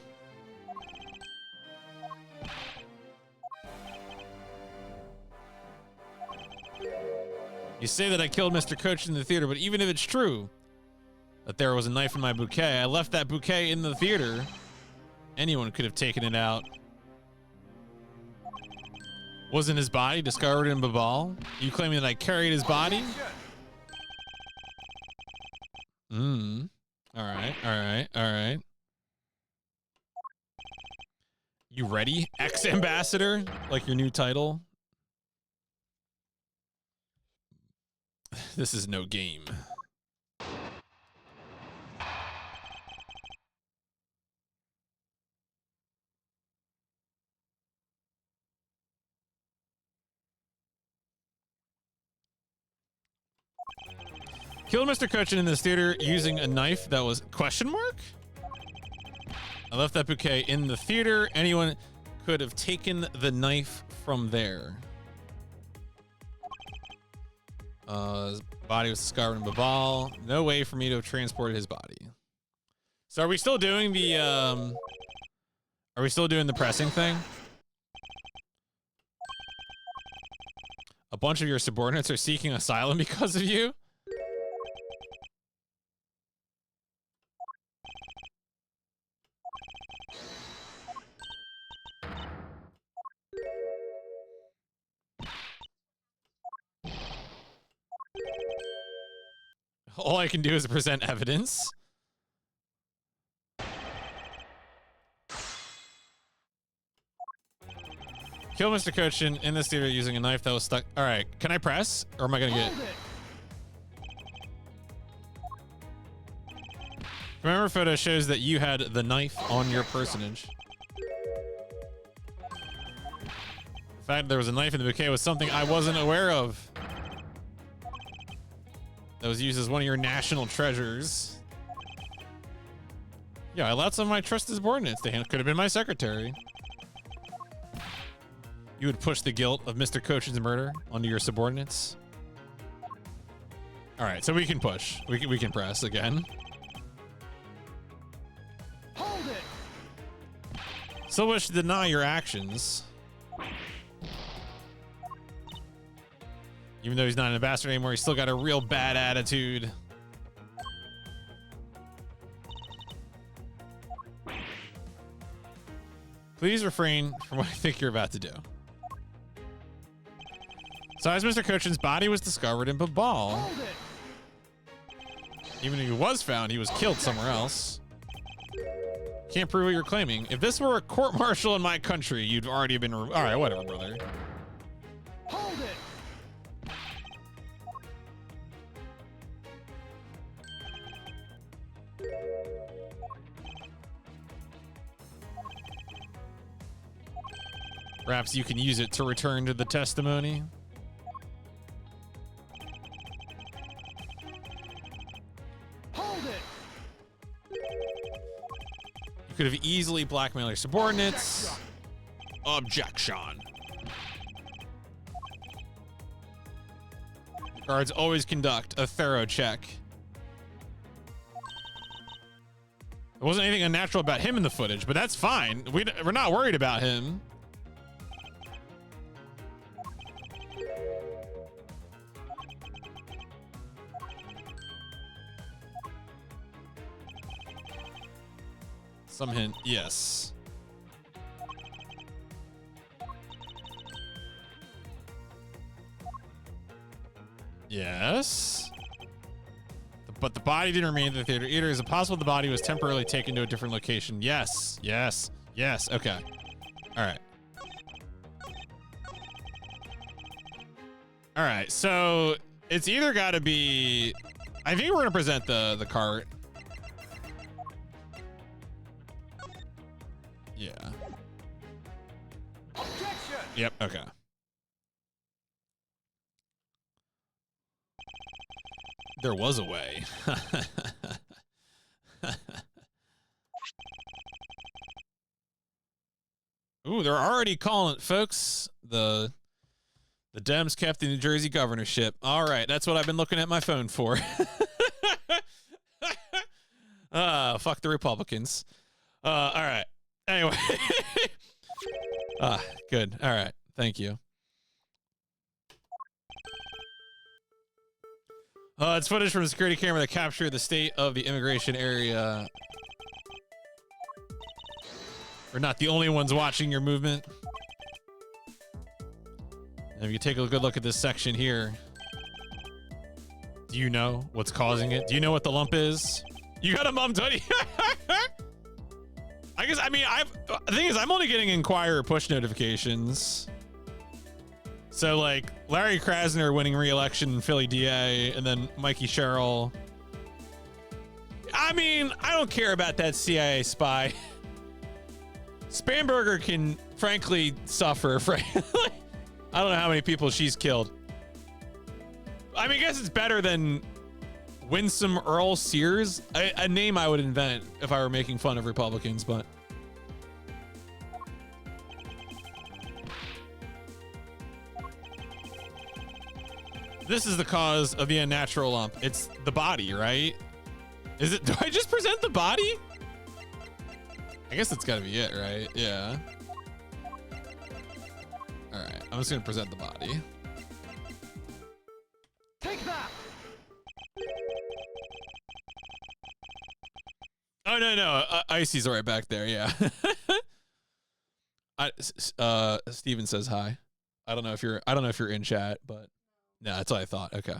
You say that I killed Mr. Coach in the theater, but even if it's true that there was a knife in my bouquet, I left that bouquet in the theater. Anyone could have taken it out. Wasn't his body discovered in Babal? You claiming that I carried his body? All right, all right, all right. You ready, ex-ambassador? Like your new title? This is no game. Killed Mr. Cochin in this theater using a knife that was question mark? I left that bouquet in the theater. Anyone could have taken the knife from there. His body was discovered in Babal. No way for me to have transported his body. So are we still doing the pressing thing? A bunch of your subordinates are seeking asylum because of you? All I can do is present evidence. Kill Mr. Cochin in this theater using a knife that was stuck. All right, can I press or am I gonna get? Hold it. Remember, photo shows that you had the knife on your personage. The fact there was a knife in the bouquet was something I wasn't aware of. That was used as one of your national treasures. Yeah, I allowed some of my trusted subordinates. They could have been my secretary. You would push the guilt of Mr. Cochin's murder onto your subordinates. All right, so we can push. We can press again. Hold it. Still wish to deny your actions. Even though he's not an ambassador anymore, he's still got a real bad attitude. Please refrain from what I think you're about to do. So as Mr. Cochin's body was discovered in Babal, Hold it. even if he was found, he was killed somewhere else. Can't prove what you're claiming. If this were a court-martial in my country, you'd already been... All right, whatever, brother. Hold it. Perhaps you can use it to return to the testimony. Hold it. You could have easily blackmailed your subordinates. Objection. Guards always conduct a thorough check. There wasn't anything unnatural about him in the footage, but that's fine. We're not worried about him. Some hint, yes. Yes. But the body didn't remain in the theater either. Is it possible the body was temporarily taken to a different location? Yes. Yes. Yes. Okay. All right. All right. So it's either got to be... I think we're going to present the cart. Yeah. Objection. Yep. Okay. There was a way. Ooh, they're already calling it, folks. The Dems kept the New Jersey governorship. All right, that's what I've been looking at my phone for. Fuck the Republicans. All right. Anyway. Good. All right. Thank you. It's footage from a security camera that captured the state of the immigration area. We're not the only ones watching your movement. And if you take a good look at this section here, do you know what's causing it? Do you know what the lump is? You got a mom hoodie. I guess, I mean, the thing is, I'm only getting Inquirer push notifications. So, like, Larry Krasner winning re-election in Philly DA, and then Mikey Sherrill. I mean, I don't care about that CIA spy. Spamberger can, frankly, suffer. I don't know how many people she's killed. I mean, I guess it's better than Winsome Earl Sears, a name I would invent if I were making fun of Republicans, but... This is the cause of the unnatural lump. It's the body, right? Is it? Do I just present the body? I guess it's gotta be it, right? Yeah. All right, I'm just gonna present the body. Take that. Oh no, Icy's right back there. Yeah. Steven says hi. I don't know if you're in chat, but no, that's what I thought. Okay.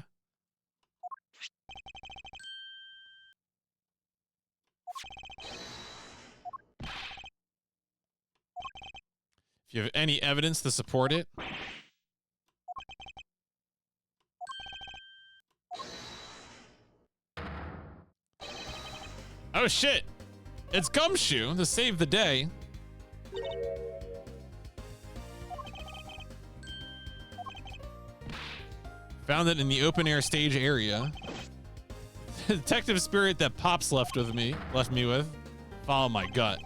If you have any evidence to support it. Oh shit! It's Gumshoe to save the day. Found it in the open air stage area. Detective spirit that Pops left me with. Follow my gut.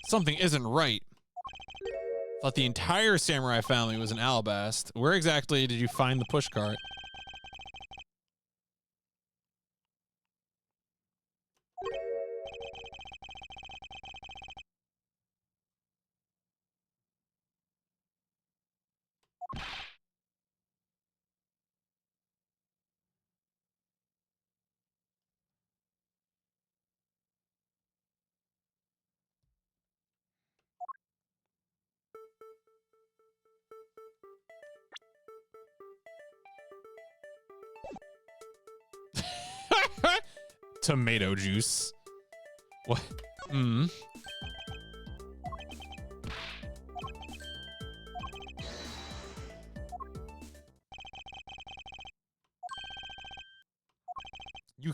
Something isn't right. Thought the entire samurai family was in Alabast. Where exactly did you find the pushcart? Tomato juice. What? You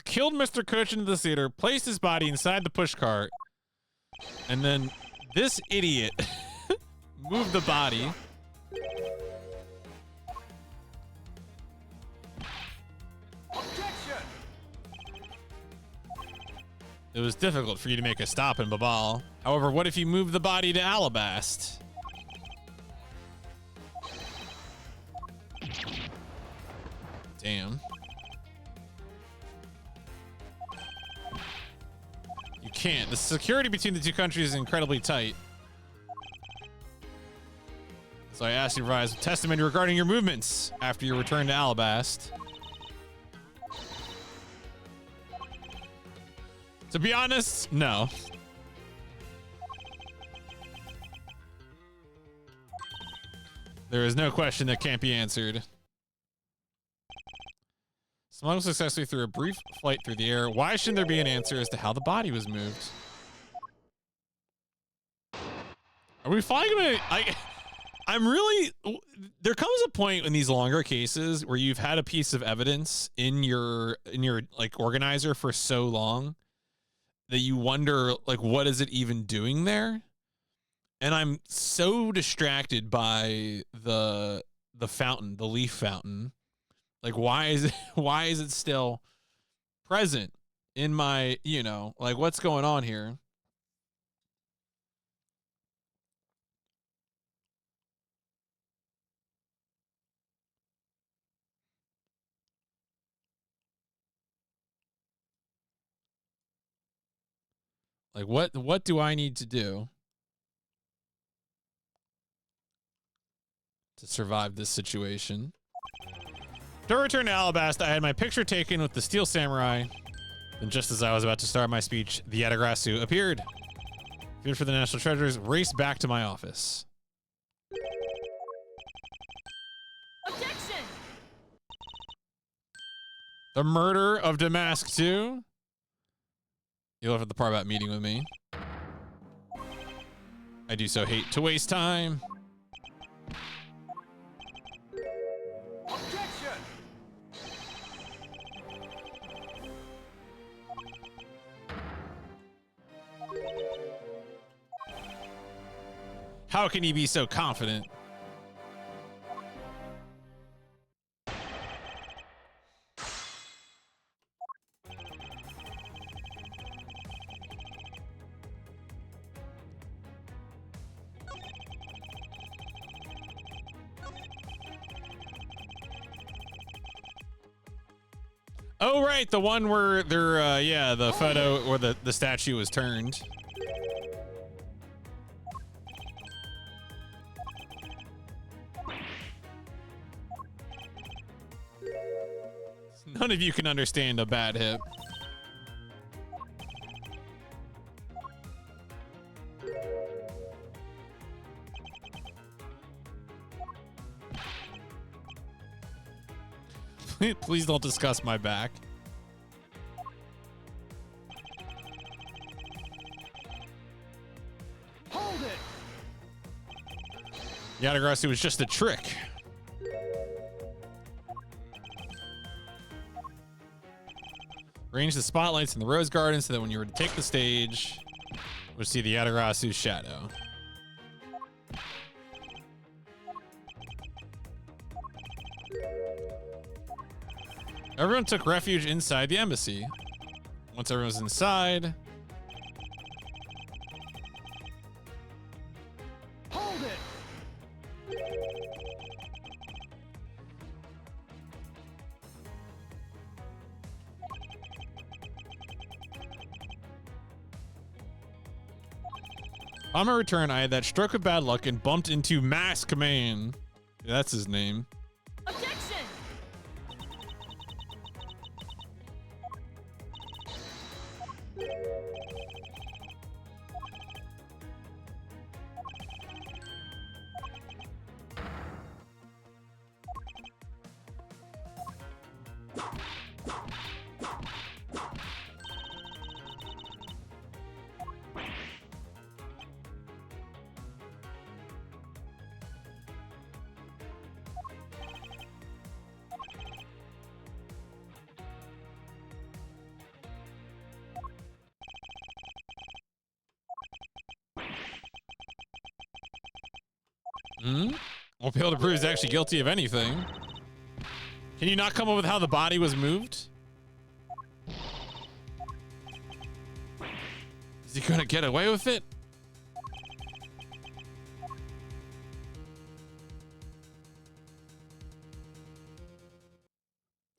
killed Mr. Coach into the theater, placed his body inside the pushcart, and then this idiot moved the body. Objection! It was difficult for you to make a stop in Babal. However, what if you moved the body to Alabast? Damn. You can't. The security between the two countries is incredibly tight. So I asked you to provide testimony regarding your movements after your return to Alabast. To be honest, no. There is no question that can't be answered. Smuggled successfully through a brief flight through the air. Why shouldn't there be an answer as to how the body was moved? Are we finally gonna... I'm really... There comes a point in these longer cases where you've had a piece of evidence in your like organizer for so long that you wonder, like, what is it even doing there? And I'm so distracted by the fountain, the leaf fountain. Like, why is it still present in my, like, what's going on here? Like, what do I need to do to survive this situation? To return to Alabast, I had my picture taken with the Steel Samurai. And just as I was about to start my speech, the Yatagarasu appeared. Feared for the National Treasures, raced back to my office. Objection! The murder of Damask 2? You left at the part about meeting with me. I do so hate to waste time. Objection! How can he be so confident? Oh, right. The one where they're, yeah, the photo where the statue was turned. None of you can understand a bad hip. Please don't discuss my back. Hold it. Yatagrasu was just a trick. Arrange the spotlights in the rose garden so that when you were to take the stage, we'll see the Yatagrasu's shadow. Everyone took refuge inside the embassy. Once everyone's inside, Hold it. on my return, I had that stroke of bad luck and bumped into Mask Man. Yeah, that's his name. Objection! Won't be able to prove he's actually guilty of anything. Can you not come up with how the body was moved? Is he gonna get away with it?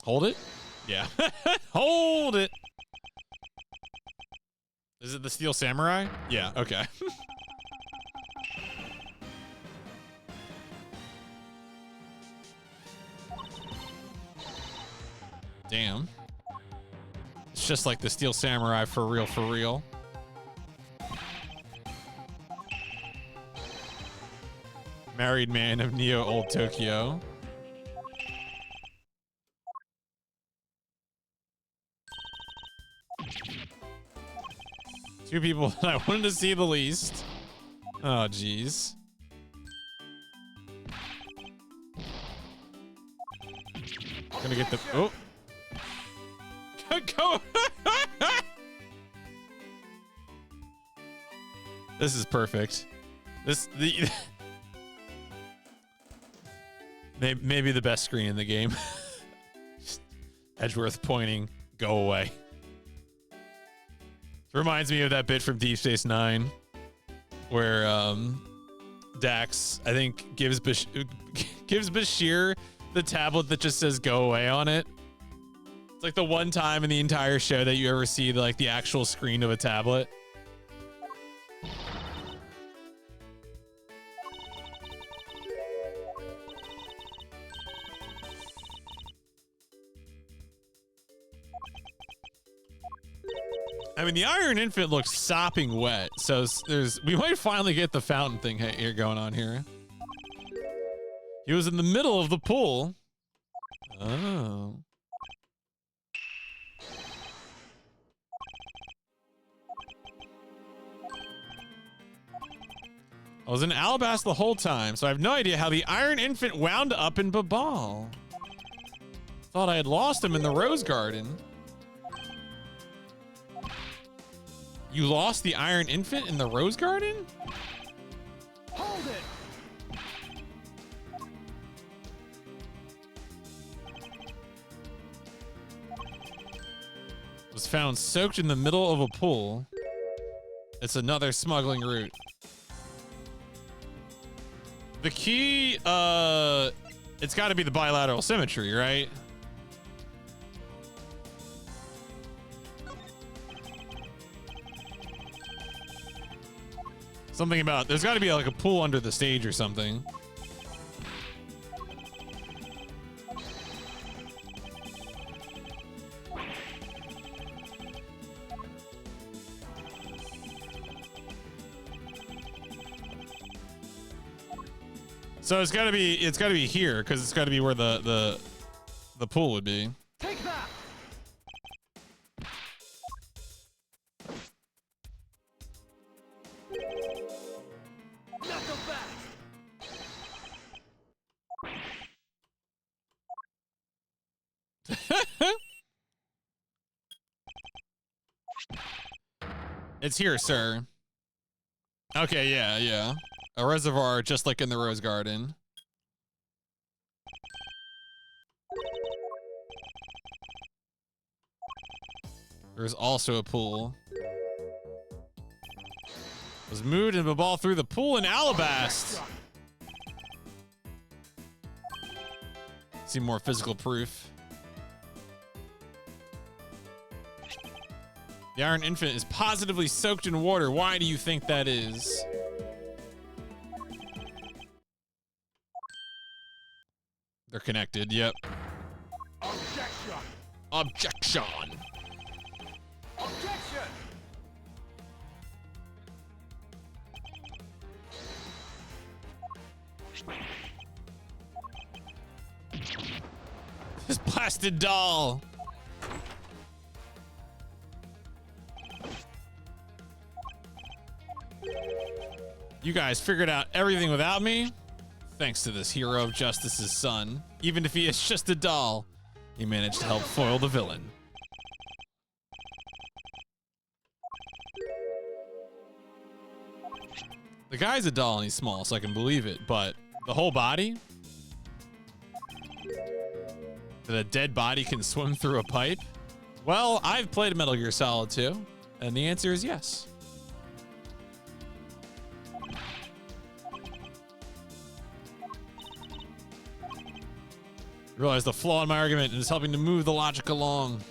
Hold it? Yeah. Hold it. Is it the Steel Samurai? Yeah, okay. Damn. It's just like the Steel Samurai for real, for real. Married man of Neo Old Tokyo. Two people that I wanted to see the least. Oh, jeez. Gonna get the... Oh. Go. This is perfect. Maybe the best screen in the game. Edgeworth pointing, go away. It reminds me of that bit from Deep Space Nine, where Dax, I think, gives Bashir the tablet that just says "go away" on it. It's like the one time in the entire show that you ever see the actual screen of a tablet. I mean, the Iron Infant looks sopping wet, so we might finally get the fountain thing here going on here. He was in the middle of the pool. Oh. I was in Alabasta the whole time, so I have no idea how the Iron Infant wound up in Babal. Thought I had lost him in the Rose Garden. You lost the Iron Infant in the Rose Garden? Hold it. Was found soaked in the middle of a pool. It's another smuggling route. The key, it's got to be the bilateral symmetry, right? Something about, there's got to be like a pool under the stage or something. So it's got to be here because it's got to be where the the pool would be. Take that. Not so fast. It's here, sir. Okay, yeah, yeah. A reservoir just like in the Rose Garden. There's also a pool. Was moved and the ball through the pool in Alabast. See more physical proof. The Iron Infant is positively soaked in water. Why do you think that is? They're connected, yep. Objection. Objection. Objection. This blasted doll. You guys figured out everything without me? Thanks to this hero of justice's son. Even if he is just a doll, he managed to help foil the villain. The guy's a doll and he's small, so I can believe it, but the whole body? That a dead body can swim through a pipe? Well, I've played Metal Gear Solid 2, and the answer is yes. Realize the flaw in my argument and is helping to move the logic along.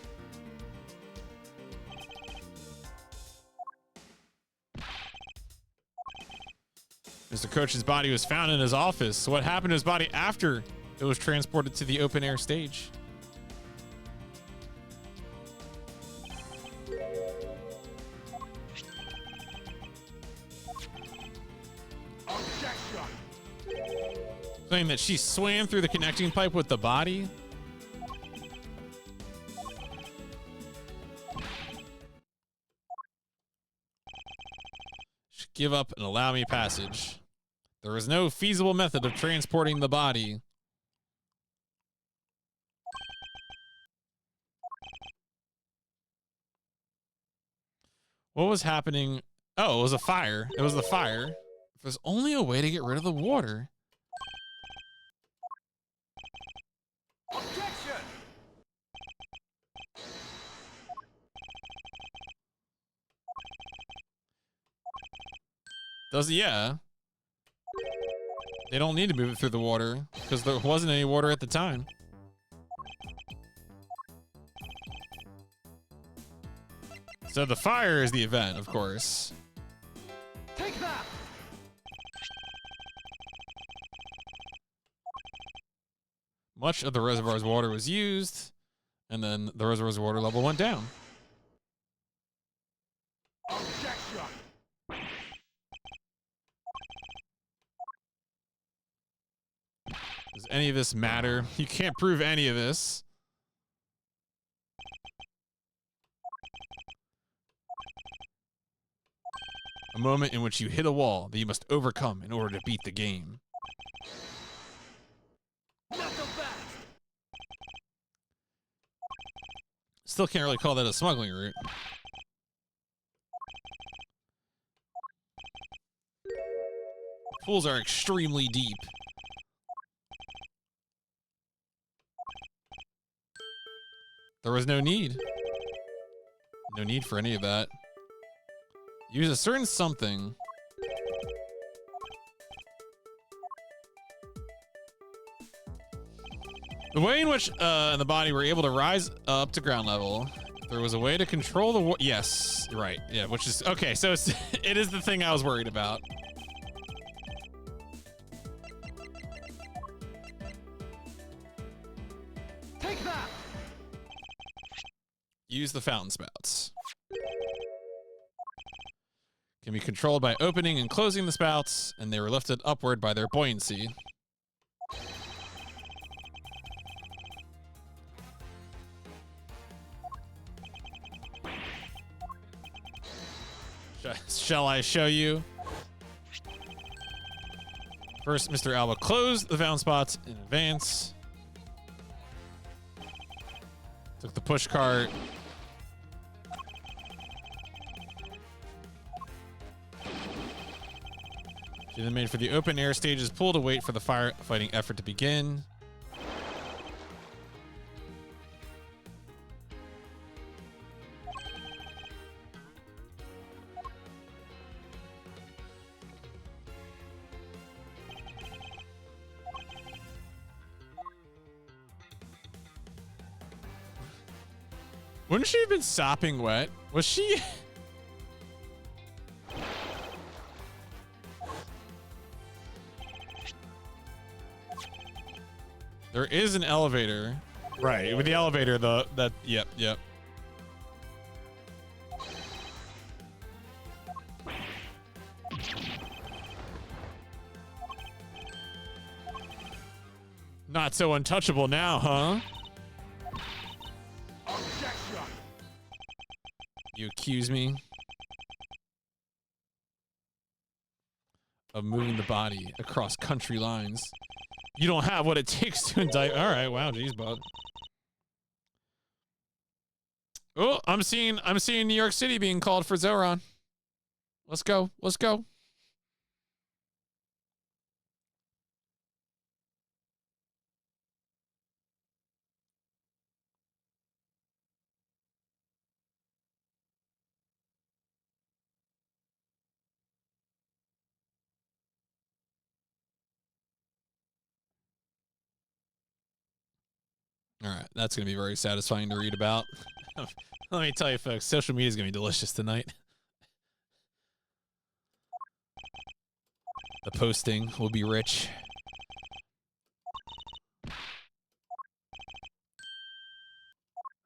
Mr. Coach's body was found in his office. So what happened to his body after it was transported to the open air stage? Saying that she swam through the connecting pipe with the body? Should give up and allow me passage. There is no feasible method of transporting the body. What was happening? Oh, it was a fire. It was the fire. If there's only a way to get rid of the water. Objection. Does it? Yeah. They don't need to move it through the water because there wasn't any water at the time. So the fire is the event, of course. Take that. Much of the reservoir's water was used, and then the reservoir's water level went down. Objection. Does any of this matter? You can't prove any of this. A moment in which you hit a wall that you must overcome in order to beat the game. Not so fast. Still can't really call that a smuggling route. Pools are extremely deep. There was no need. No need for any of that. Use a certain something. The way in which the body were able to rise up to ground level, there was a way to control the yes, right, yeah, which is okay. So it's, it is the thing I was worried about. Take that. Use the fountain spouts. Can be controlled by opening and closing the spouts, and they were lifted upward by their buoyancy. Shall I show you? First, Mr. Alba closed the found spots in advance. Took the push cart. She then made for the open air stages pool to wait for the firefighting effort to begin. Wouldn't she have been sopping wet? Was she? There is an elevator. Right, with the elevator, yep. Not so untouchable now, huh? Objection. You accuse me of moving the body across country lines. You don't have what it takes to indict. All right, wow, geez, bud. Oh, I'm seeing New York City being called for Zoran. Let's go. All right, that's going to be very satisfying to read about. Let me tell you, folks, social media is going to be delicious tonight. The posting will be rich.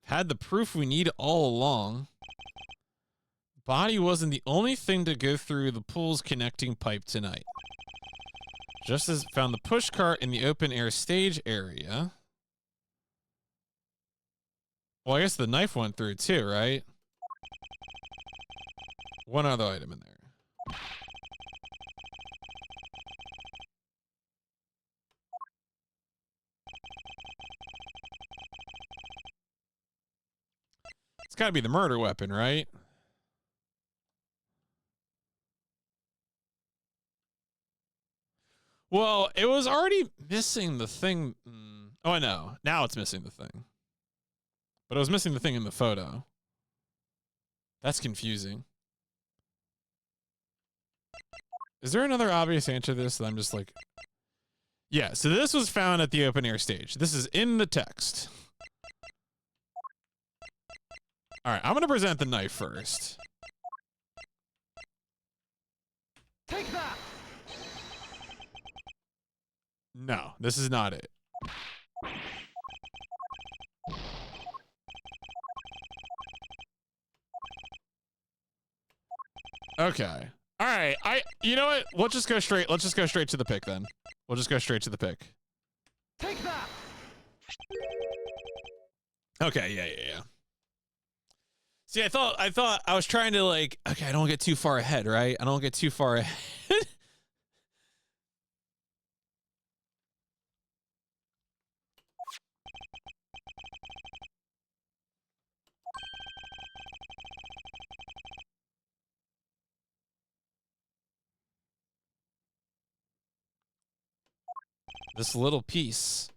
Had the proof we need all along. Body wasn't the only thing to go through the pool's connecting pipe tonight. Just as found the push cart in the open air stage area. Well, I guess the knife went through too, right? One other item in there. It's got to be the murder weapon, right? Well, it was already missing the thing. Oh, I know. Now it's missing the thing. But I was missing the thing in the photo. That's confusing. Is there another obvious answer to this that I'm just like... Yeah, so this was found at the open air stage. This is in the text. All right, I'm going to present the knife first. Take that. No, this is not it. Okay. All right. You know what? Let's just go straight to the pick then. We'll just go straight to the pick. Take that. Okay, yeah. See, I thought I was trying to like, okay, I don't get too far ahead, right? I don't get too far ahead. This little piece.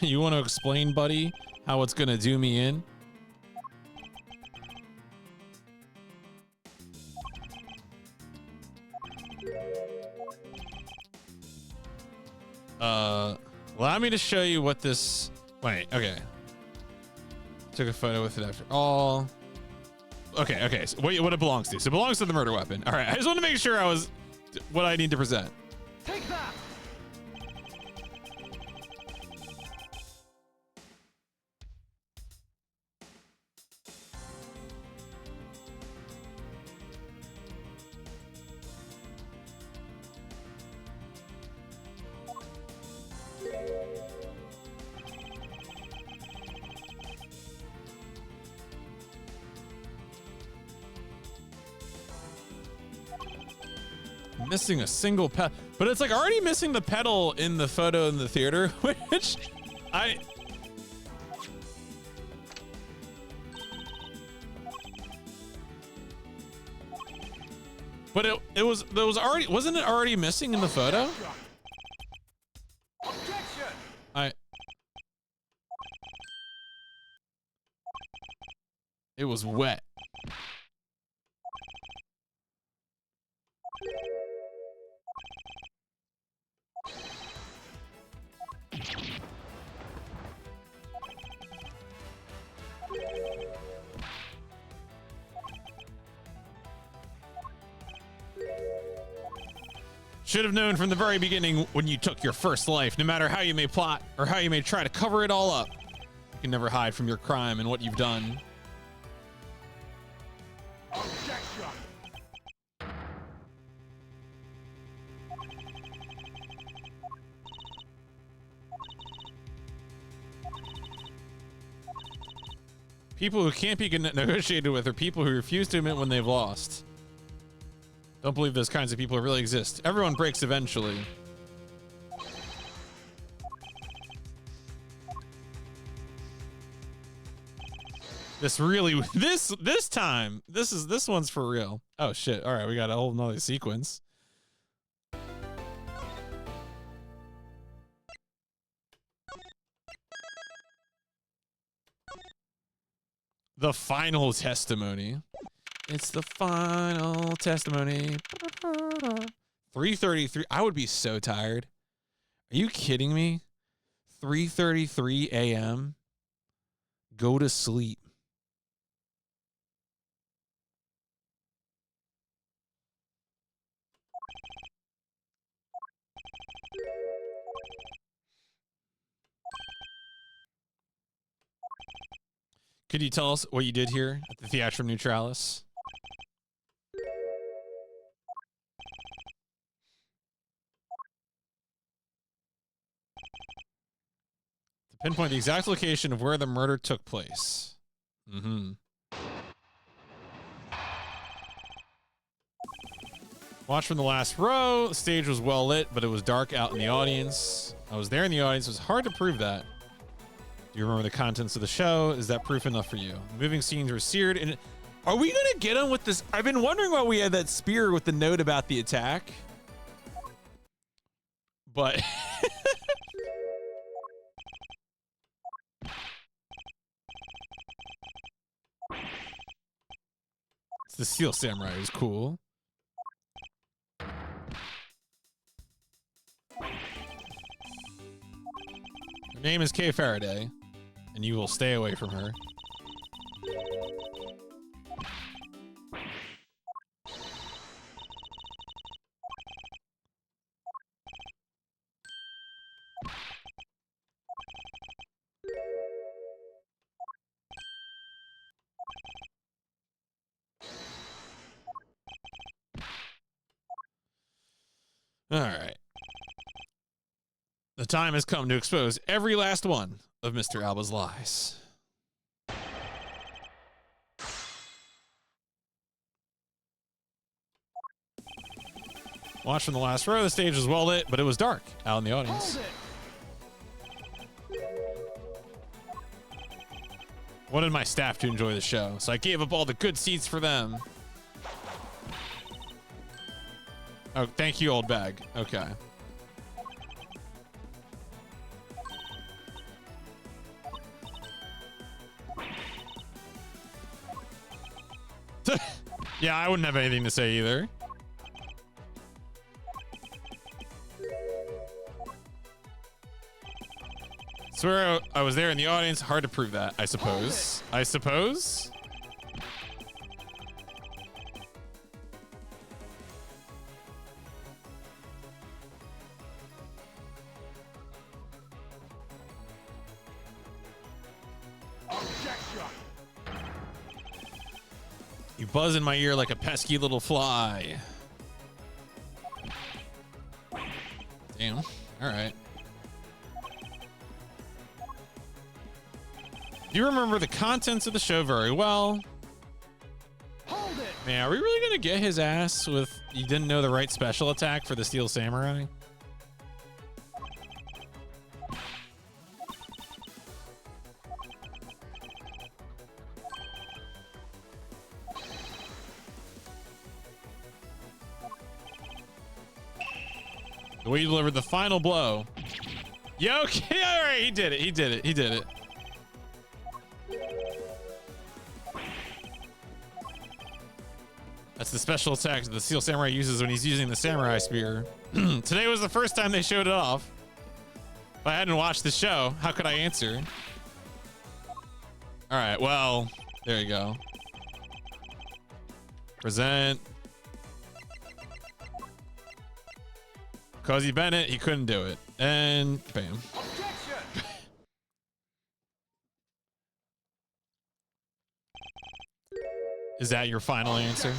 You want to explain, buddy, how it's going to do me in? Allow me to show you what this... Wait, okay. Took a photo with it after all. Okay, so what it belongs to. So it belongs to the murder weapon. All right, I just want to make sure I was... what I need to present. Take that. missing a single pedal. But it's like already missing the pedal in the photo in the theater, which I... But it was already, wasn't it already missing in the photo? Objection! It was wet. Should have known from the very beginning when you took your first life, no matter how you may plot or how you may try to cover it all up, you can never hide from your crime and what you've done. Objection! People who can't be negotiated with are people who refuse to admit when they've lost. Don't believe those kinds of people really exist. Everyone breaks eventually. This time, this one's for real. Oh shit. All right, we got a whole nother sequence. The final testimony. It's the final testimony. 3:33. I would be so tired. Are you kidding me? 3:33 a.m. Go to sleep. Could you tell us what you did here at the Theatrum Neutralis? To pinpoint the exact location of where the murder took place. Watch from the last row. The stage was well lit, but it was dark out in the audience. I was there in the audience. It was hard to prove that. Do you remember the contents of the show? Is that proof enough for you? Moving scenes were seared. And are we going to get on with this? I've been wondering why we had that spear with the note about the attack. But... it's the Steel Samurai. It was cool. Her name is Kay Faraday, and you will stay away from her. All right. The time has come to expose every last one of Mr. Alba's lies. Watch from the last row. The stage was well lit, but it was dark out in the audience. Wanted my staff to enjoy the show, so I gave up all the good seats for them. Oh, thank you, old bag. Okay. Yeah, I wouldn't have anything to say either. Swear I was there in the audience. Hard to prove that, I suppose. I suppose? You buzz in my ear like a pesky little fly. Damn. All right. Do you remember the contents of the show very well? Hold it. Man, are we really gonna get his ass with you didn't know the right special attack for the Steel Samurai? The way you delivered the final blow. Yeah, okay, all right, he did it, he did it, he did it. That's the special attack the Steel Samurai uses when he's using the Samurai Spear. Today was the first time they showed it off. If I hadn't watched the show, how could I answer? All right, well, there you go. Present. Cozy Bennett, he couldn't do it. And bam. Objection! Is that your final answer?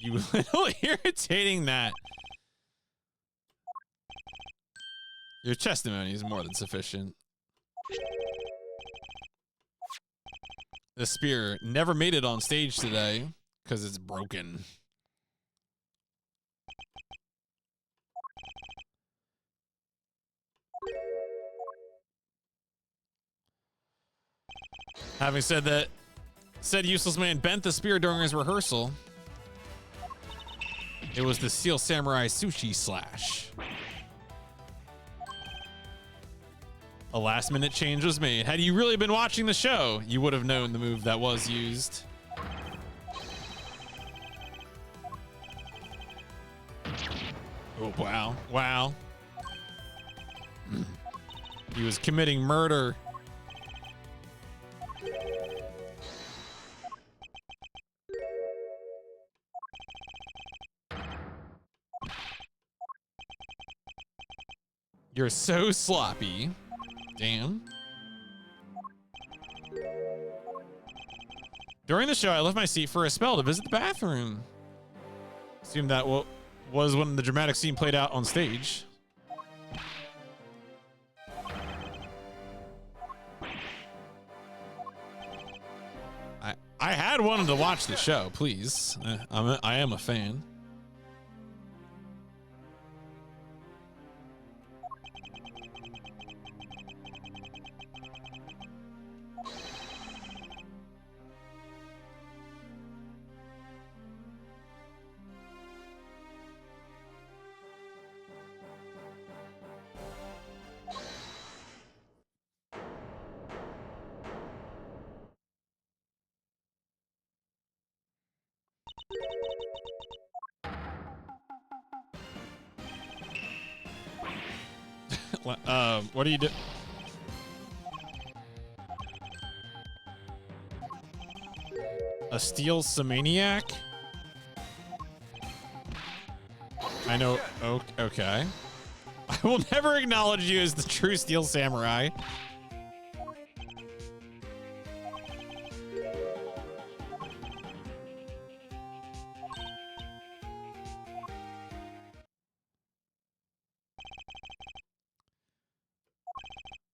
You little irritating that. Your testimony is more than sufficient. The spear never made it on stage today because it's broken. Having said that, said useless man bent the spear during his rehearsal. It was the Steel Samurai Sushi Slash. A last minute change was made. Had you really been watching the show, you would have known the move that was used. Oh, wow. Wow. He was committing murder. You're so sloppy. Damn. During the show, I left my seat for a spell to visit the bathroom. Assume that was when the dramatic scene played out on stage. I had wanted to watch the show, please. I am a fan. What do you do? A Steel Samaniac? I know. Okay. I will never acknowledge you as the true Steel Samurai.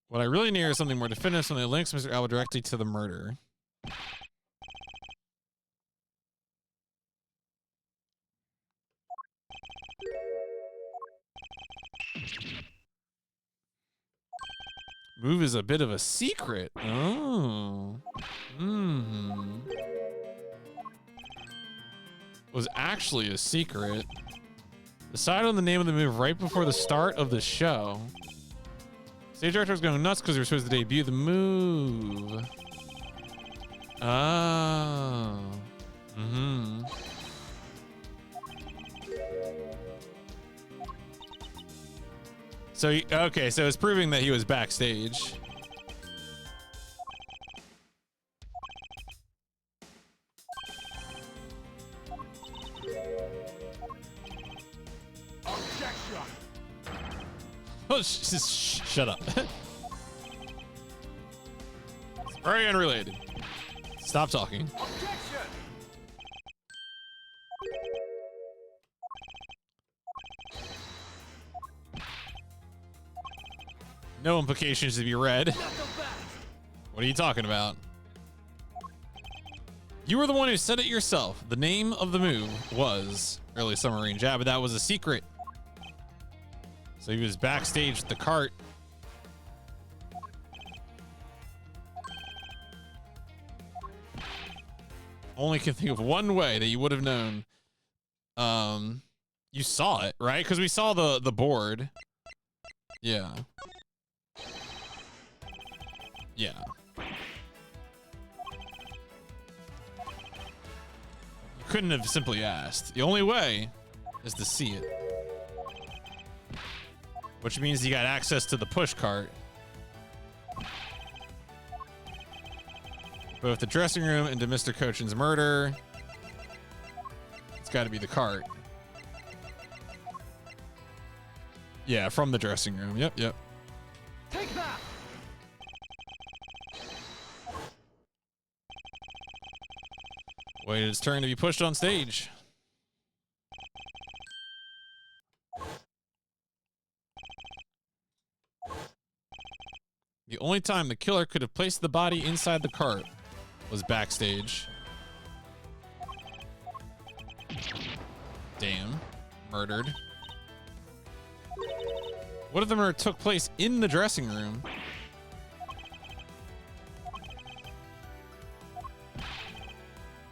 What I really need is something more definitive, something that links Mr. Alba directly to the murder. Move is a bit of a secret. Oh. Was actually a secret. Decide on the name of the move right before the start of the show. Stage director was going nuts because they were supposed to debut the move. Oh. So, okay, so it's proving that he was backstage. Objection! Oh, shut up. It's very unrelated. Stop talking. Objection! No implications to be read. What are you talking about? You were the one who said it yourself. The name of the move was early summer range. Yeah, but that was a secret. So he was backstage with the cart. Only can think of one way that you would have known. You saw it, right? Because we saw the board. Yeah. Yeah. You couldn't have simply asked. The only way is to see it. Which means you got access to the push cart. Both the dressing room and to Mr. Cochin's murder. It's got to be the cart. Yeah, from the dressing room. Yep, yep. Take that! Waited its turn to be pushed on stage. The only time the killer could have placed the body inside the cart was backstage. Damn. Murdered. What if the murder took place in the dressing room?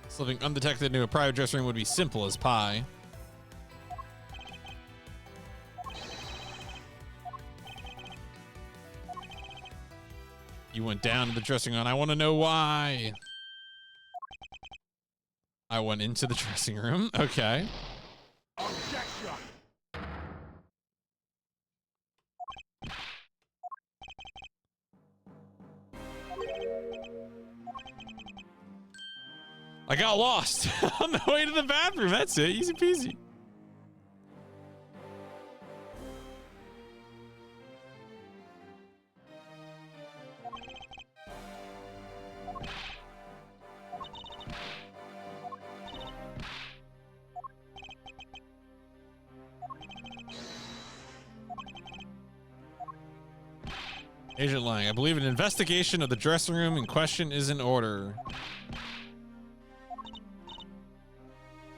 Slipping undetected into a private dressing room would be simple as pie. You went down to the dressing room. I want to know why. I went into the dressing room. Okay. Objection! I got lost on the way to the bathroom. That's it. Easy peasy. Agent Lang, I believe an investigation of the dressing room in question is in order.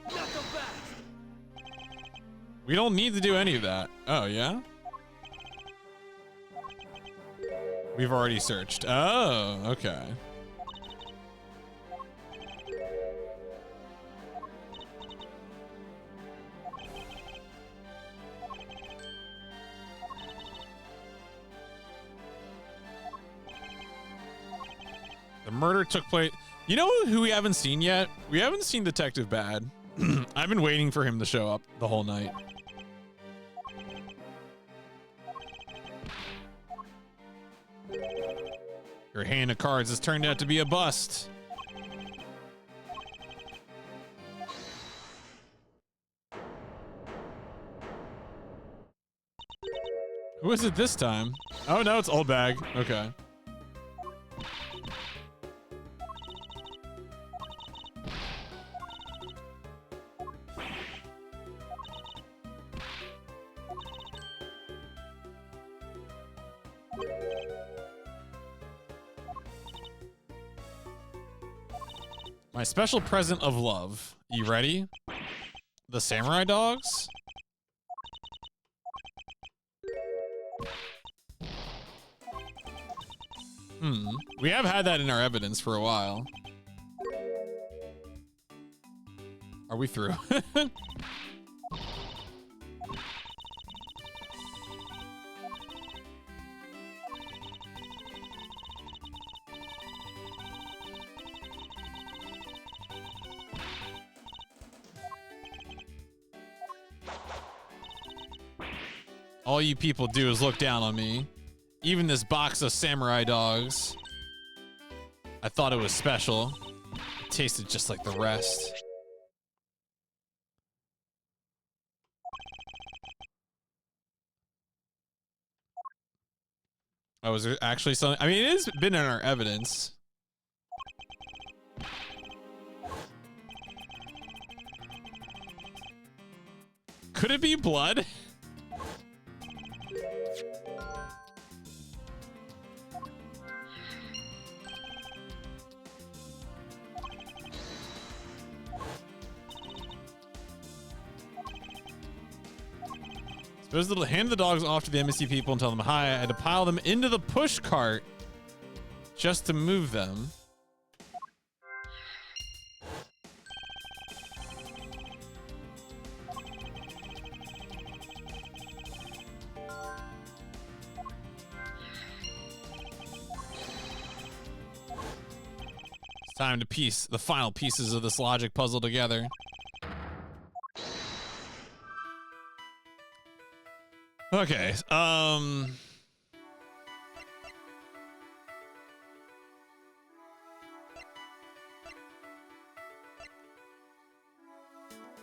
Not so fast! We don't need to do any of that. Oh, yeah? We've already searched. Oh, okay. The murder took place. You know who we haven't seen yet? We haven't seen Detective Bad. I've been waiting for him to show up the whole night. Your hand of cards has turned out to be a bust. Who is it this time? Oh no, it's Old Bag. Okay. My special present of love. You ready? The samurai dogs? We have had that in our evidence for a while. Are we through? All you people do is look down on me. Even this box of samurai dogs. I thought it was special. It tasted just like the rest. Oh, is there actually something? I mean, it has been in our evidence. Could it be blood? Supposed to hand the dogs off to the embassy people and tell them hi. I had to pile them into the push cart just to move them. It's time to piece the final pieces of this logic puzzle together. Okay, I'm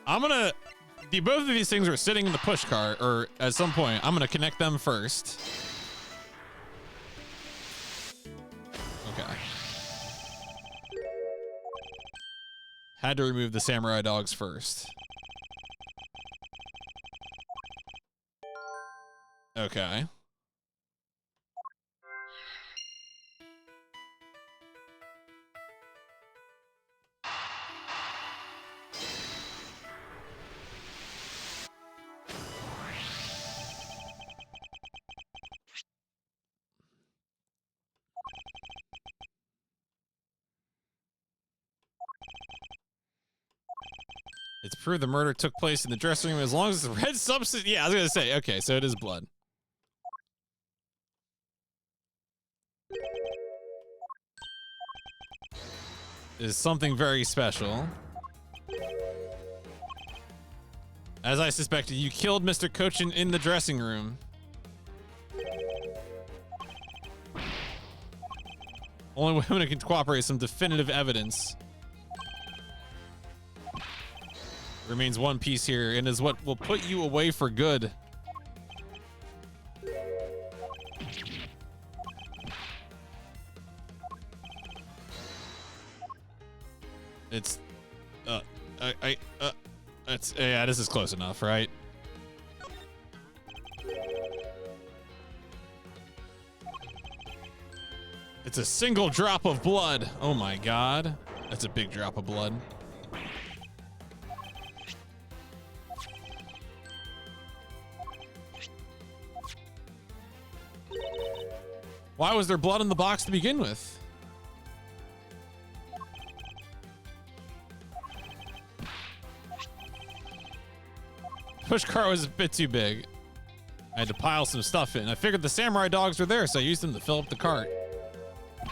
gonna both of these things are sitting in the push cart, or at some point I'm gonna connect them first. Okay. Had to remove the samurai dogs first. Okay. It's proved the murder took place in the dressing room as long as the red substance. Yeah, I was gonna say. Okay, so it is blood. Is something very special. As I suspected, you killed Mr. Cochin in the dressing room. Only women who can cooperate. Some definitive evidence. Remains one piece here, and is what will put you away for good. It's, yeah, this is close enough, right? It's a single drop of blood. Oh my God. That's a big drop of blood. Why was there blood in the box to begin with? Push cart was a bit too big. I had to pile some stuff in. I figured the samurai dogs were there, so I used them to fill up the cart. And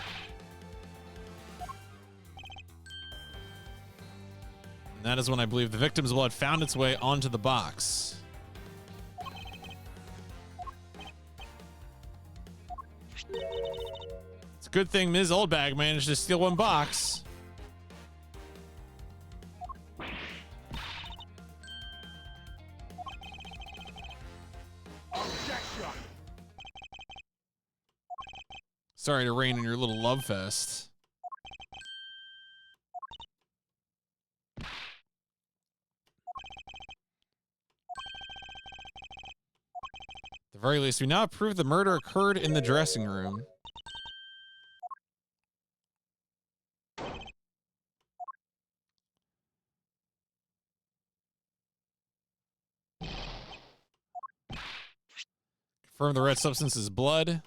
that is when I believe the victim's blood found its way onto the box. It's a good thing Ms. Oldbag managed to steal one box. Sorry to rain in your little love fest. At the very least, we now prove the murder occurred in the dressing room. Confirm the red substance is blood.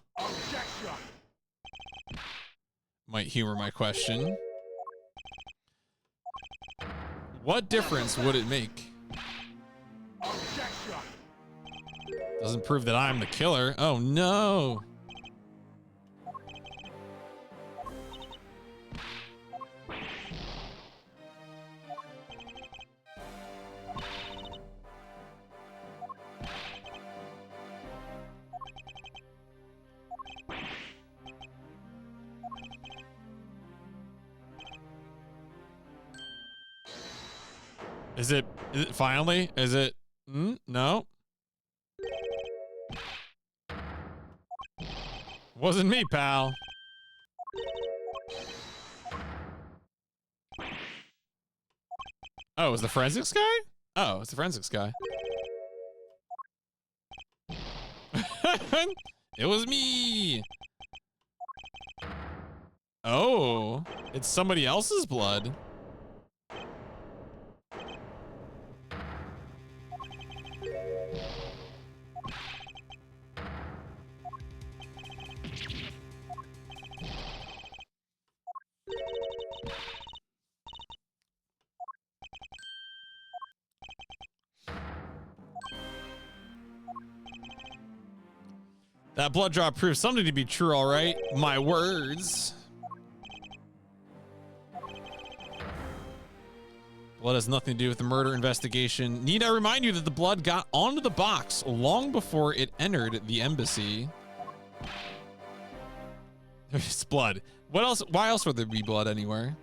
Might humor my question. What difference would it make? Doesn't prove that I'm the killer. Oh no. Is it finally? Is it? No. Wasn't me, pal. Oh, it was the forensics guy? Oh, it's the forensics guy. It was me. Oh, it's somebody else's blood. That blood drop proves something to be true, all right. My words. Blood has nothing to do with the murder investigation. Need I remind you that the blood got onto the box long before it entered the embassy? It's blood. What else? Why else would there be blood anywhere?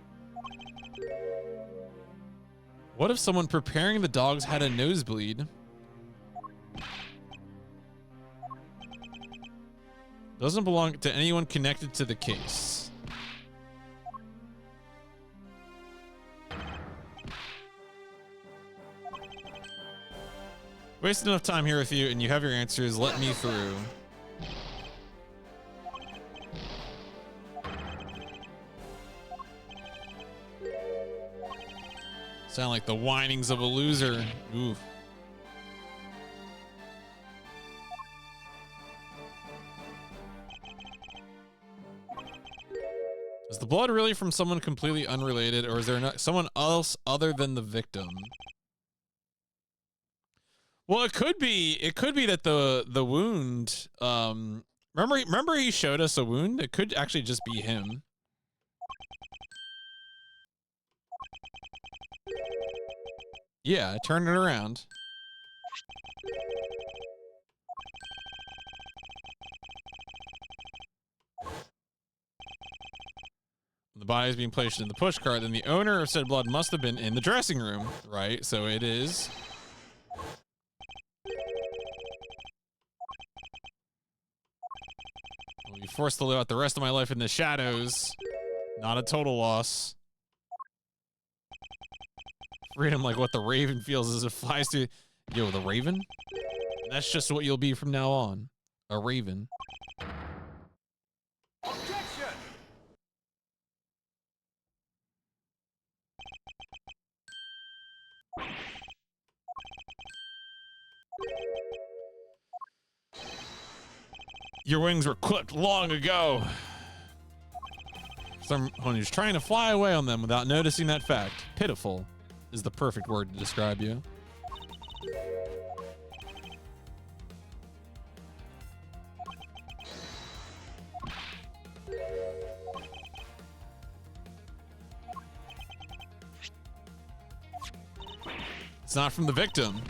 What if someone preparing the dogs had a nosebleed? Doesn't belong to anyone connected to the case. Wasted enough time here with you, and you have your answers. Let me through. Sound like the whinings of a loser. Oof. Is the blood really from someone completely unrelated, or is there not someone else other than the victim? Well, it could be. It could be that the wound. Remember he showed us a wound. It could actually just be him. Yeah, turn it around. The body is being placed in the push cart, then the owner of said blood must have been in the dressing room, right? So it is. I'll be forced to live out the rest of my life in the shadows. Not a total loss. Freedom, like what the raven feels as it flies through. Yo, the raven? That's just what you'll be from now on. A raven. Objection! Your wings were clipped long ago. Someone who's trying to fly away on them without noticing that fact. Pitiful is the perfect word to describe you. It's not from the victim.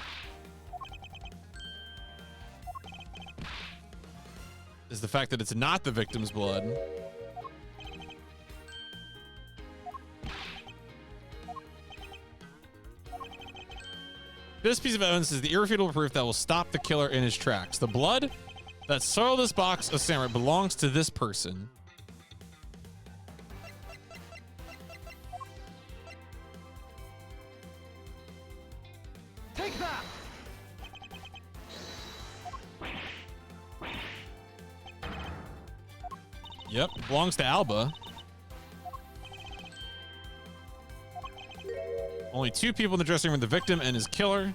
Is the fact that it's not the victim's blood. This piece of evidence is the irrefutable proof that will stop the killer in his tracks. The blood that soiled this box of samurai belongs to this person. Take that! Yep, belongs to Alba. Only two people in the dressing room, the victim and his killer.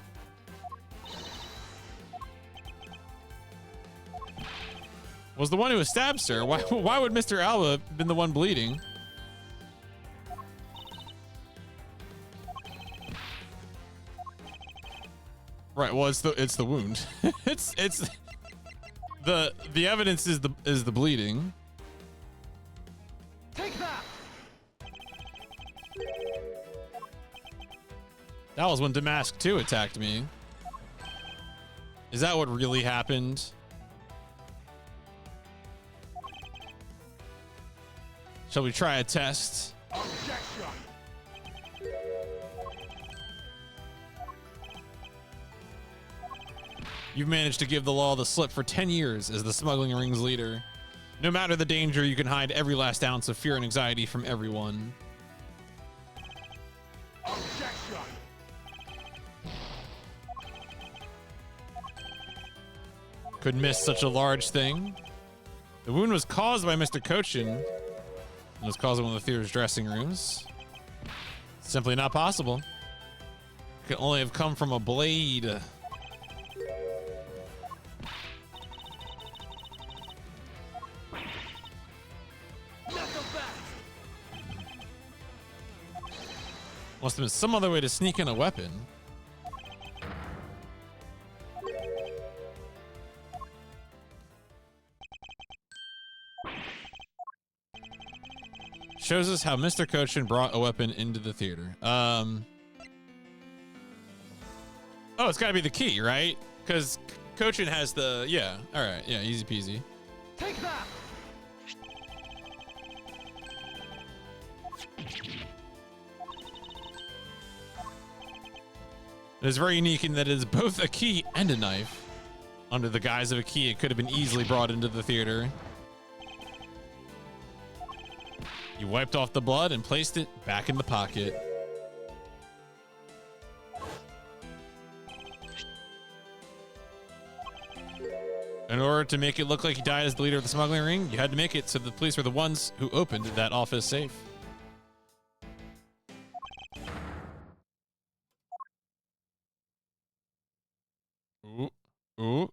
Was the one who was stabbed, sir? Why would Mr. Alba have been the one bleeding? Right, well, it's the wound. it's the evidence is the bleeding. Take that! That was when Damask 2 attacked me. Is that what really happened? Shall we try a test? Objection! You've managed to give the law the slip for 10 years as the smuggling ring's leader. No matter the danger, you can hide every last ounce of fear and anxiety from everyone. Objection! Could miss such a large thing. The wound was caused by Mr. Cochin. It was caused in one of the theater's dressing rooms. Simply not possible. Could only have come from a blade. Must have been some other way to sneak in a weapon. shows us how Mr. Kochin brought a weapon into the theater. Oh, it's got to be the key, right? Because Kochin has the, yeah. All right, yeah, easy peasy. Take that! It is very unique in that it is both a key and a knife. Under the guise of a key, it could have been easily brought into the theater. You wiped off the blood and placed it back in the pocket. In order to make it look like he died as the leader of the smuggling ring, you had to make it so the police were the ones who opened that office safe. Ooh, ooh,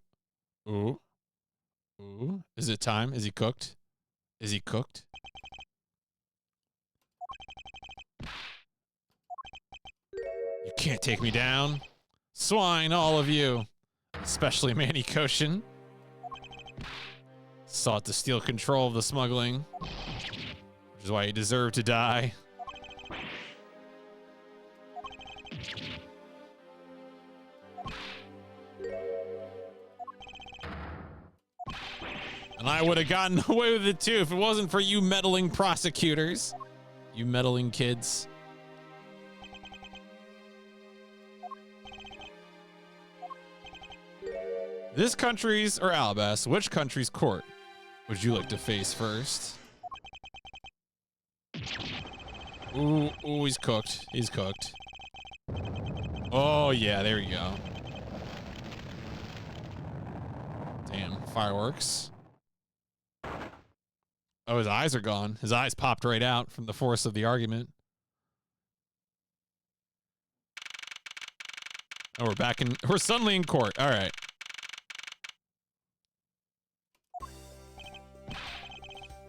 ooh, ooh. Is it time? Is he cooked? Is he cooked? You can't take me down. Swine, all of you. Especially Manny Koshin. Sought to steal control of the smuggling, which is why he deserved to die. And I would have gotten away with it too if it wasn't for you meddling prosecutors. You meddling kids. This country's or Alabas, which country's court would you like to face first? Ooh, ooh, he's cooked. He's cooked. Oh, yeah, there you go. Damn, fireworks. Oh, his eyes are gone. His eyes popped right out from the force of the argument. Oh, we're suddenly in court. All right.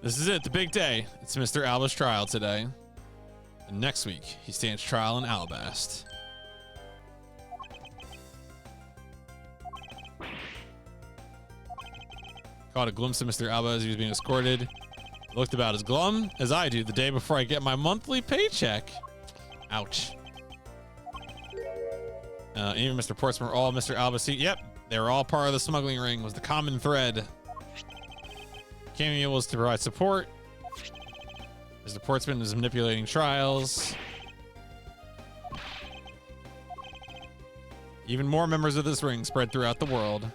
This is it, the big day. It's Mr. Alba's trial today. And next week, he stands trial in Alabast. Caught a glimpse of Mr. Alba as he was being escorted. Looked about as glum as I do the day before I get my monthly paycheck. Ouch. Even Mr. Portsmouth, all Mr. Alba see. Yep, they were all part of the smuggling ring, was the common thread. Cameo was to provide support. Mr. Portsman is manipulating trials. Even more members of this ring spread throughout the world.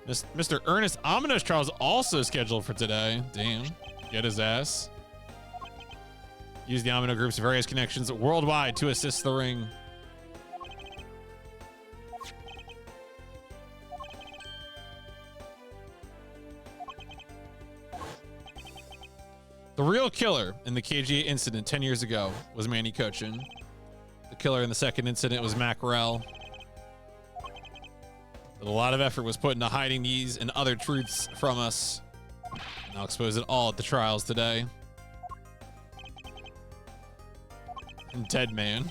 Mr. Ernest Ominous trial is also scheduled for today. Damn. Get his ass. Use the Amino Group's various connections worldwide to assist the ring. The real killer in the KGA incident 10 years ago was Manny Kochin. The killer in the second incident was Mackerel. But a lot of effort was put into hiding these and other truths from us. And I'll expose it all at the trials today. Dead man.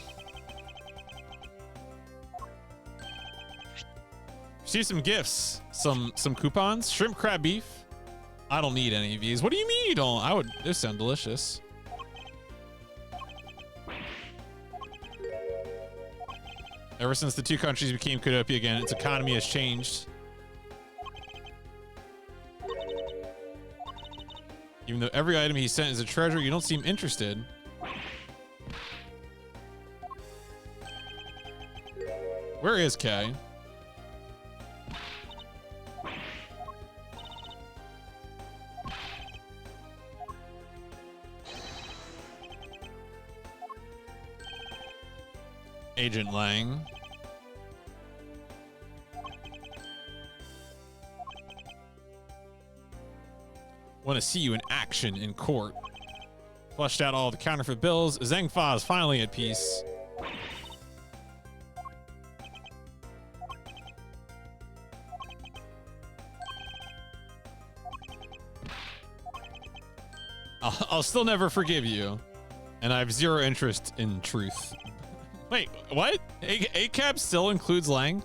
See some gifts, some coupons, shrimp crab beef. I don't need any of these. What do you mean you don't? Those sound delicious. Ever since the two countries became Kudopia again, its economy has changed. Even though every item he sent is a treasure, you don't seem interested. Where is Kay? Agent Lang. Want to see you in action in court. Flushed out all the counterfeit bills. Zheng Fa is finally at peace. I'll still never forgive you, and I have zero interest in truth. Wait, what? ACAB still includes Lang?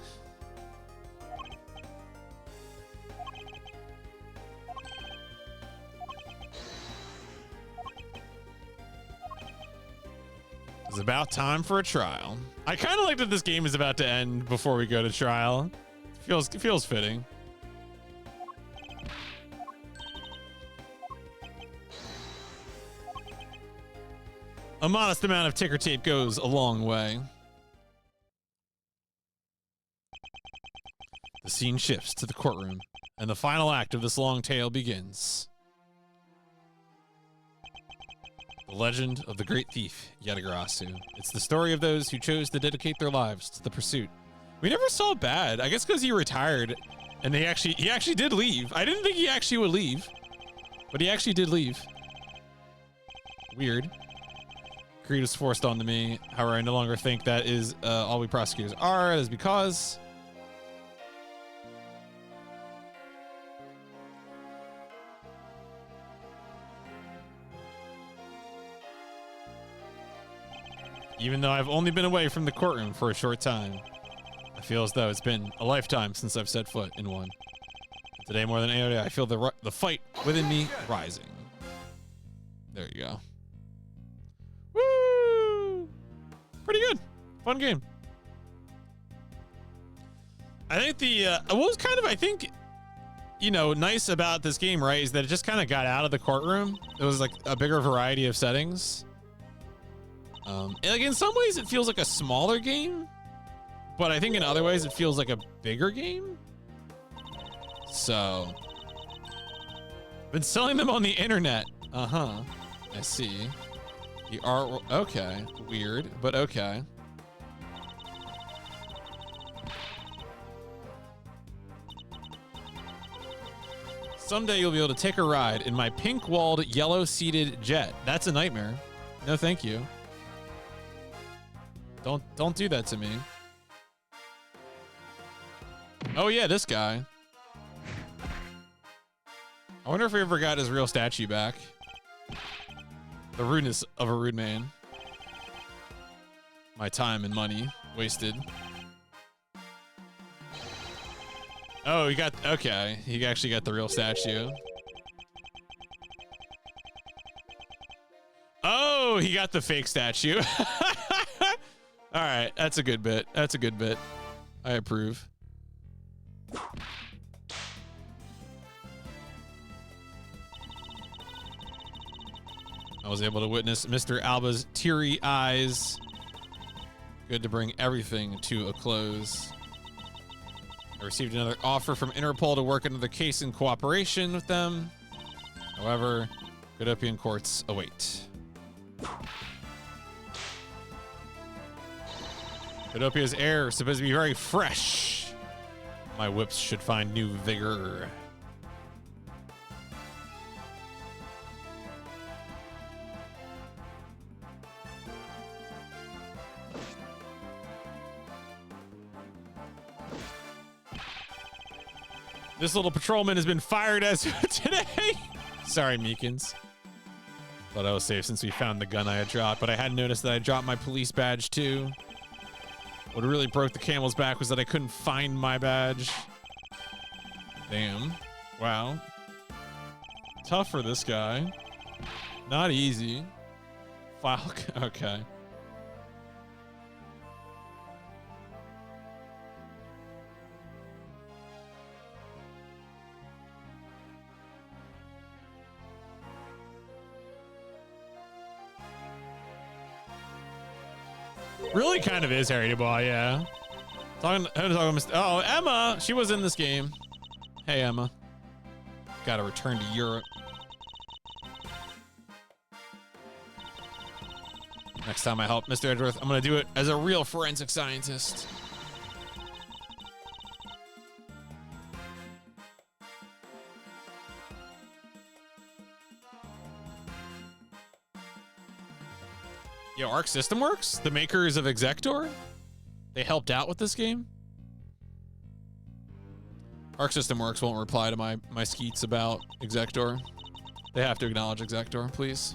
It's about time for a trial. I kind of like that this game is about to end before we go to trial. It feels fitting. A modest amount of ticker tape goes a long way. The scene shifts to the courtroom, and the final act of this long tale begins. The legend of the great thief, Yatagarasu. It's the story of those who chose to dedicate their lives to the pursuit. We never saw Bad. I guess because he retired, and he actually did leave. I didn't think he actually would leave, but he actually did leave. Weird. Greed was forced onto me. However, I no longer think that is all we prosecutors are. That is because even though I've only been away from the courtroom for a short time, I feel as though it's been a lifetime since I've set foot in one. And today, more than any other, I feel the fight within me rising. There you go. Woo! Pretty good. Fun game. I think what was kind of, I think, you know, nice about this game, right, is that it just kind of got out of the courtroom. It was like a bigger variety of settings. And like in some ways it feels like a smaller game, but I think in other ways it feels like a bigger game. So, been selling them on the internet. I see. The art, okay, weird, but okay. Someday you'll be able to take a ride in my pink-walled, yellow-seated jet. That's a nightmare. No, thank you. Don't do that to me. Oh yeah, this guy. I wonder if we ever got his real statue back. The rudeness of a rude man. My time and money wasted. Oh, he got, okay. He actually got the real statue. Oh, he got the fake statue. All right, that's a good bit. That's a good bit. I approve. I was able to witness Mr. Alba's teary eyes. Good to bring everything to a close. I received another offer from Interpol to work another case in cooperation with them. However, Godopian courts await. Godopia's air is supposed to be very fresh. My whips should find new vigor. This little patrolman has been fired as of today. Sorry, Meekins. Thought I was safe since we found the gun I had dropped, but I hadn't noticed that I dropped my police badge too. What really broke the camel's back was that I couldn't find my badge. Damn. Wow. Tough for this guy. Not easy. File. Okay. Really kind of is Harry Dubois, yeah. Oh, Emma! She was in this game. Hey, Emma. Gotta return to Europe. Next time I help Mr. Edgeworth, I'm gonna do it as a real forensic scientist. Yo, Arc System Works, the makers of Exector, they helped out with this game. Arc System Works won't reply to my skeets about Exector. They have to acknowledge Exector, please.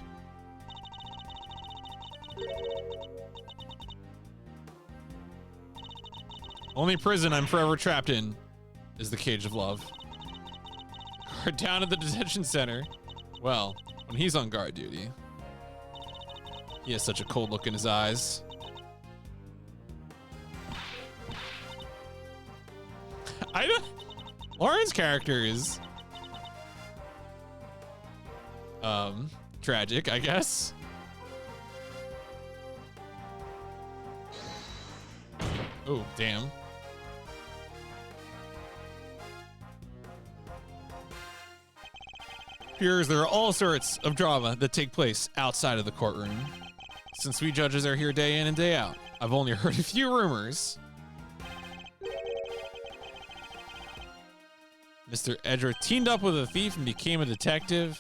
Only prison I'm forever trapped in is the cage of love. Guard down at the detention center. Well, when he's on guard duty. He has such a cold look in his eyes. I don't... Lauren's character is... tragic, I guess. Oh, damn. Appears there are all sorts of drama that take place outside of the courtroom. Since we judges are here day in and day out, I've only heard a few rumors. Mr. Edgeworth teamed up with a thief and became a detective.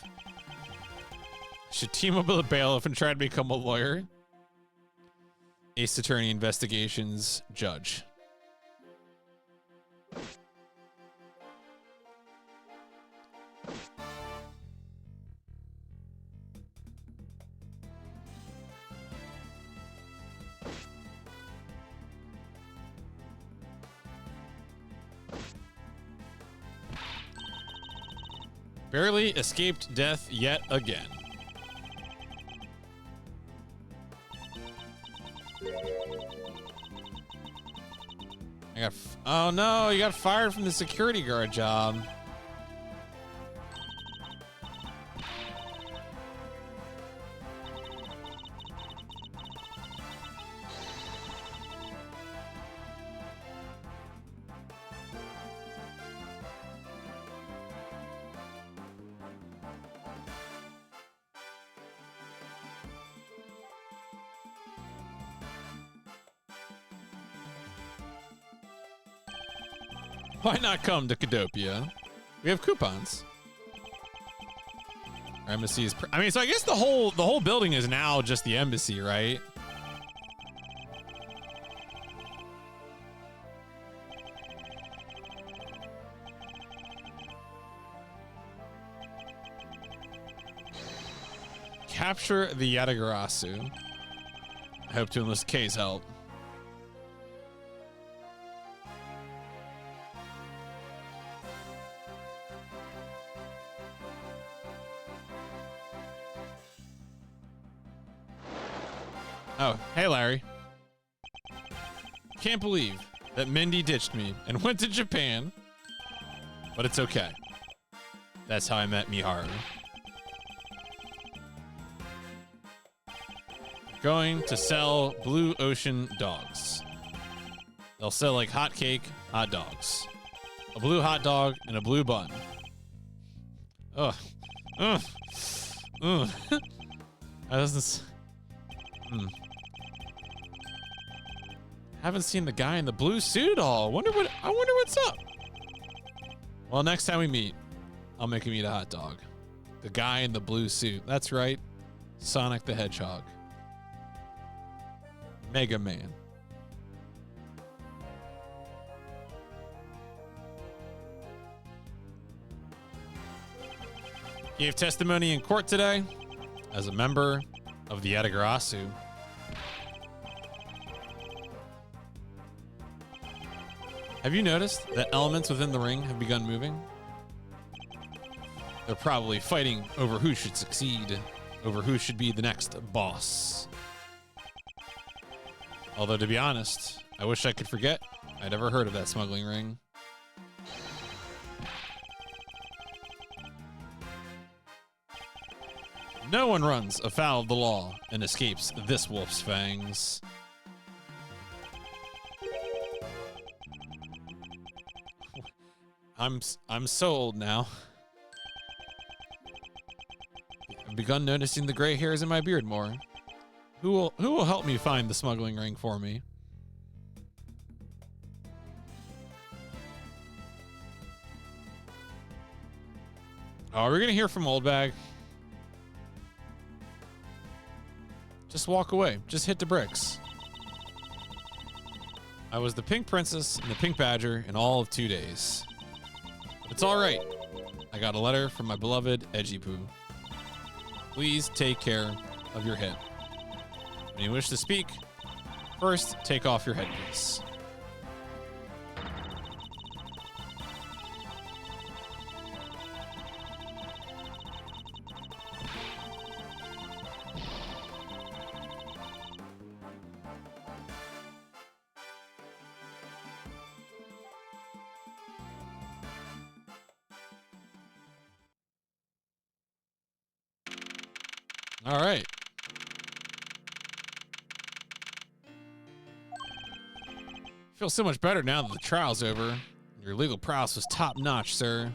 Should team up with a bailiff and try to become a lawyer. Ace Attorney Investigations Judge. Barely escaped death yet again. Oh no, you got fired from the security guard job. Why not come to Cadopia? We have coupons. Our embassy is. I mean, so I guess the whole building is now just the embassy, right? Capture the Yatagarasu. I hope to enlist K's help. Oh, hey Larry. Can't believe that Mindy ditched me and went to Japan. But it's okay. That's how I met Miharu. Going to sell Blue Ocean dogs. They'll sell like hotcake hot dogs. A blue hot dog and a blue bun. Ugh. Ugh. Ugh. That doesn't... Haven't seen the guy in the blue suit at all. I wonder what's up. Well, next time we meet, I'll make him eat a hot dog. The guy in the blue suit. That's right. Sonic the Hedgehog. Mega Man. Gave testimony in court today as a member of the Yatagarasu. Have you noticed that elements within the ring have begun moving? They're probably fighting over who should succeed, over who should be the next boss. Although, to be honest, I wish I could forget I'd ever heard of that smuggling ring. No one runs afoul of the law and escapes this wolf's fangs. I'm so old now. I've begun noticing the gray hairs in my beard more. Who will help me find the smuggling ring for me? Oh, are we gonna hear from Oldbag? Just walk away. Just hit the bricks. I was the Pink Princess and the Pink Badger in all of 2 days. But it's all right. I got a letter from my beloved Edgy Poo. Please take care of your head. When you wish to speak, first take off your headpiece. All right. Feel so much better now that the trial's over. Your legal prowess was top notch, sir.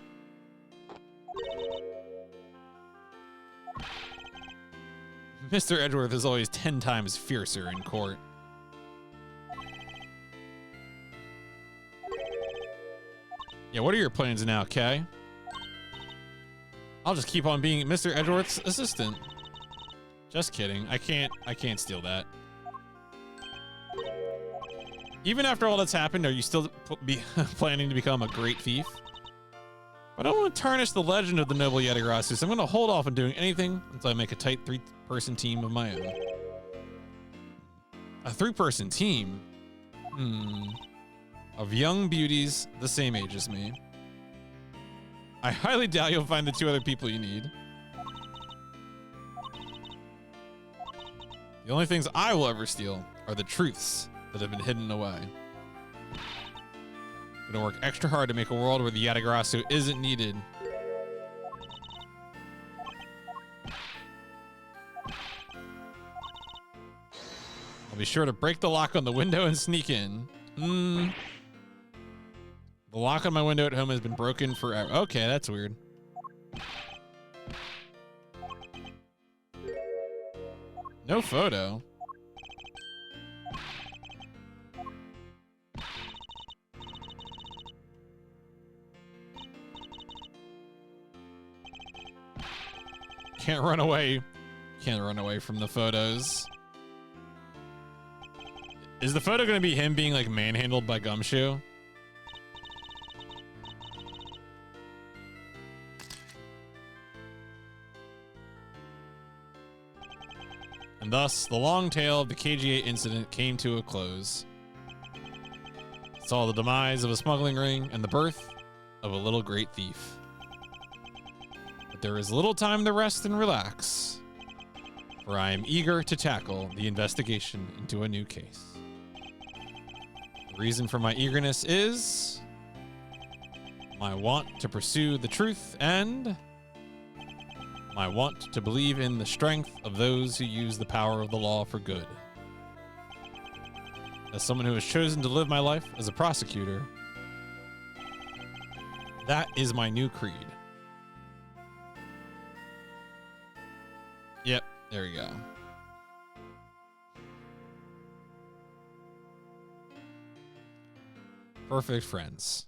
Mr. Edgeworth is always 10 times fiercer in court. Yeah, what are your plans now, Kay? I'll just keep on being Mr. Edgeworth's assistant. Just kidding. I can't steal that. Even after all that's happened, are you still planning to become a great thief? I don't want to tarnish the legend of the noble Yeti-Rasu, so I'm going to hold off on doing anything until I make a tight 3-person team of my own. A 3-person team? Of young beauties the same age as me. I highly doubt you'll find the 2 other people you need. The only things I will ever steal are the truths that have been hidden away. I'm gonna work extra hard to make a world where the Yeti-Rasu isn't needed. I'll be sure to break the lock on the window and sneak in. The lock on my window at home has been broken forever. Okay, that's weird. No photo. Can't run away. Can't run away from the photos. Is the photo gonna be him being like manhandled by Gumshoe? And thus, the long tale of the KGA incident came to a close. It saw the demise of a smuggling ring and the birth of a little great thief. But there is little time to rest and relax, for I am eager to tackle the investigation into a new case. The reason for my eagerness is my want to pursue the truth and my want to believe in the strength of those who use the power of the law for good. As someone who has chosen to live my life as a prosecutor, that is my new creed. Yep, there we go. Perfect friends.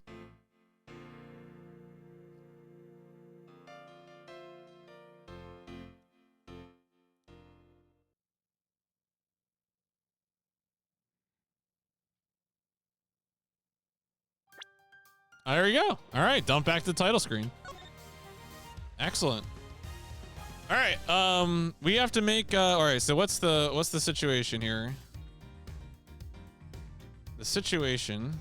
There you go. All right, dump back to the title screen. Excellent. All right, we have to make all right, so what's the situation here? The situation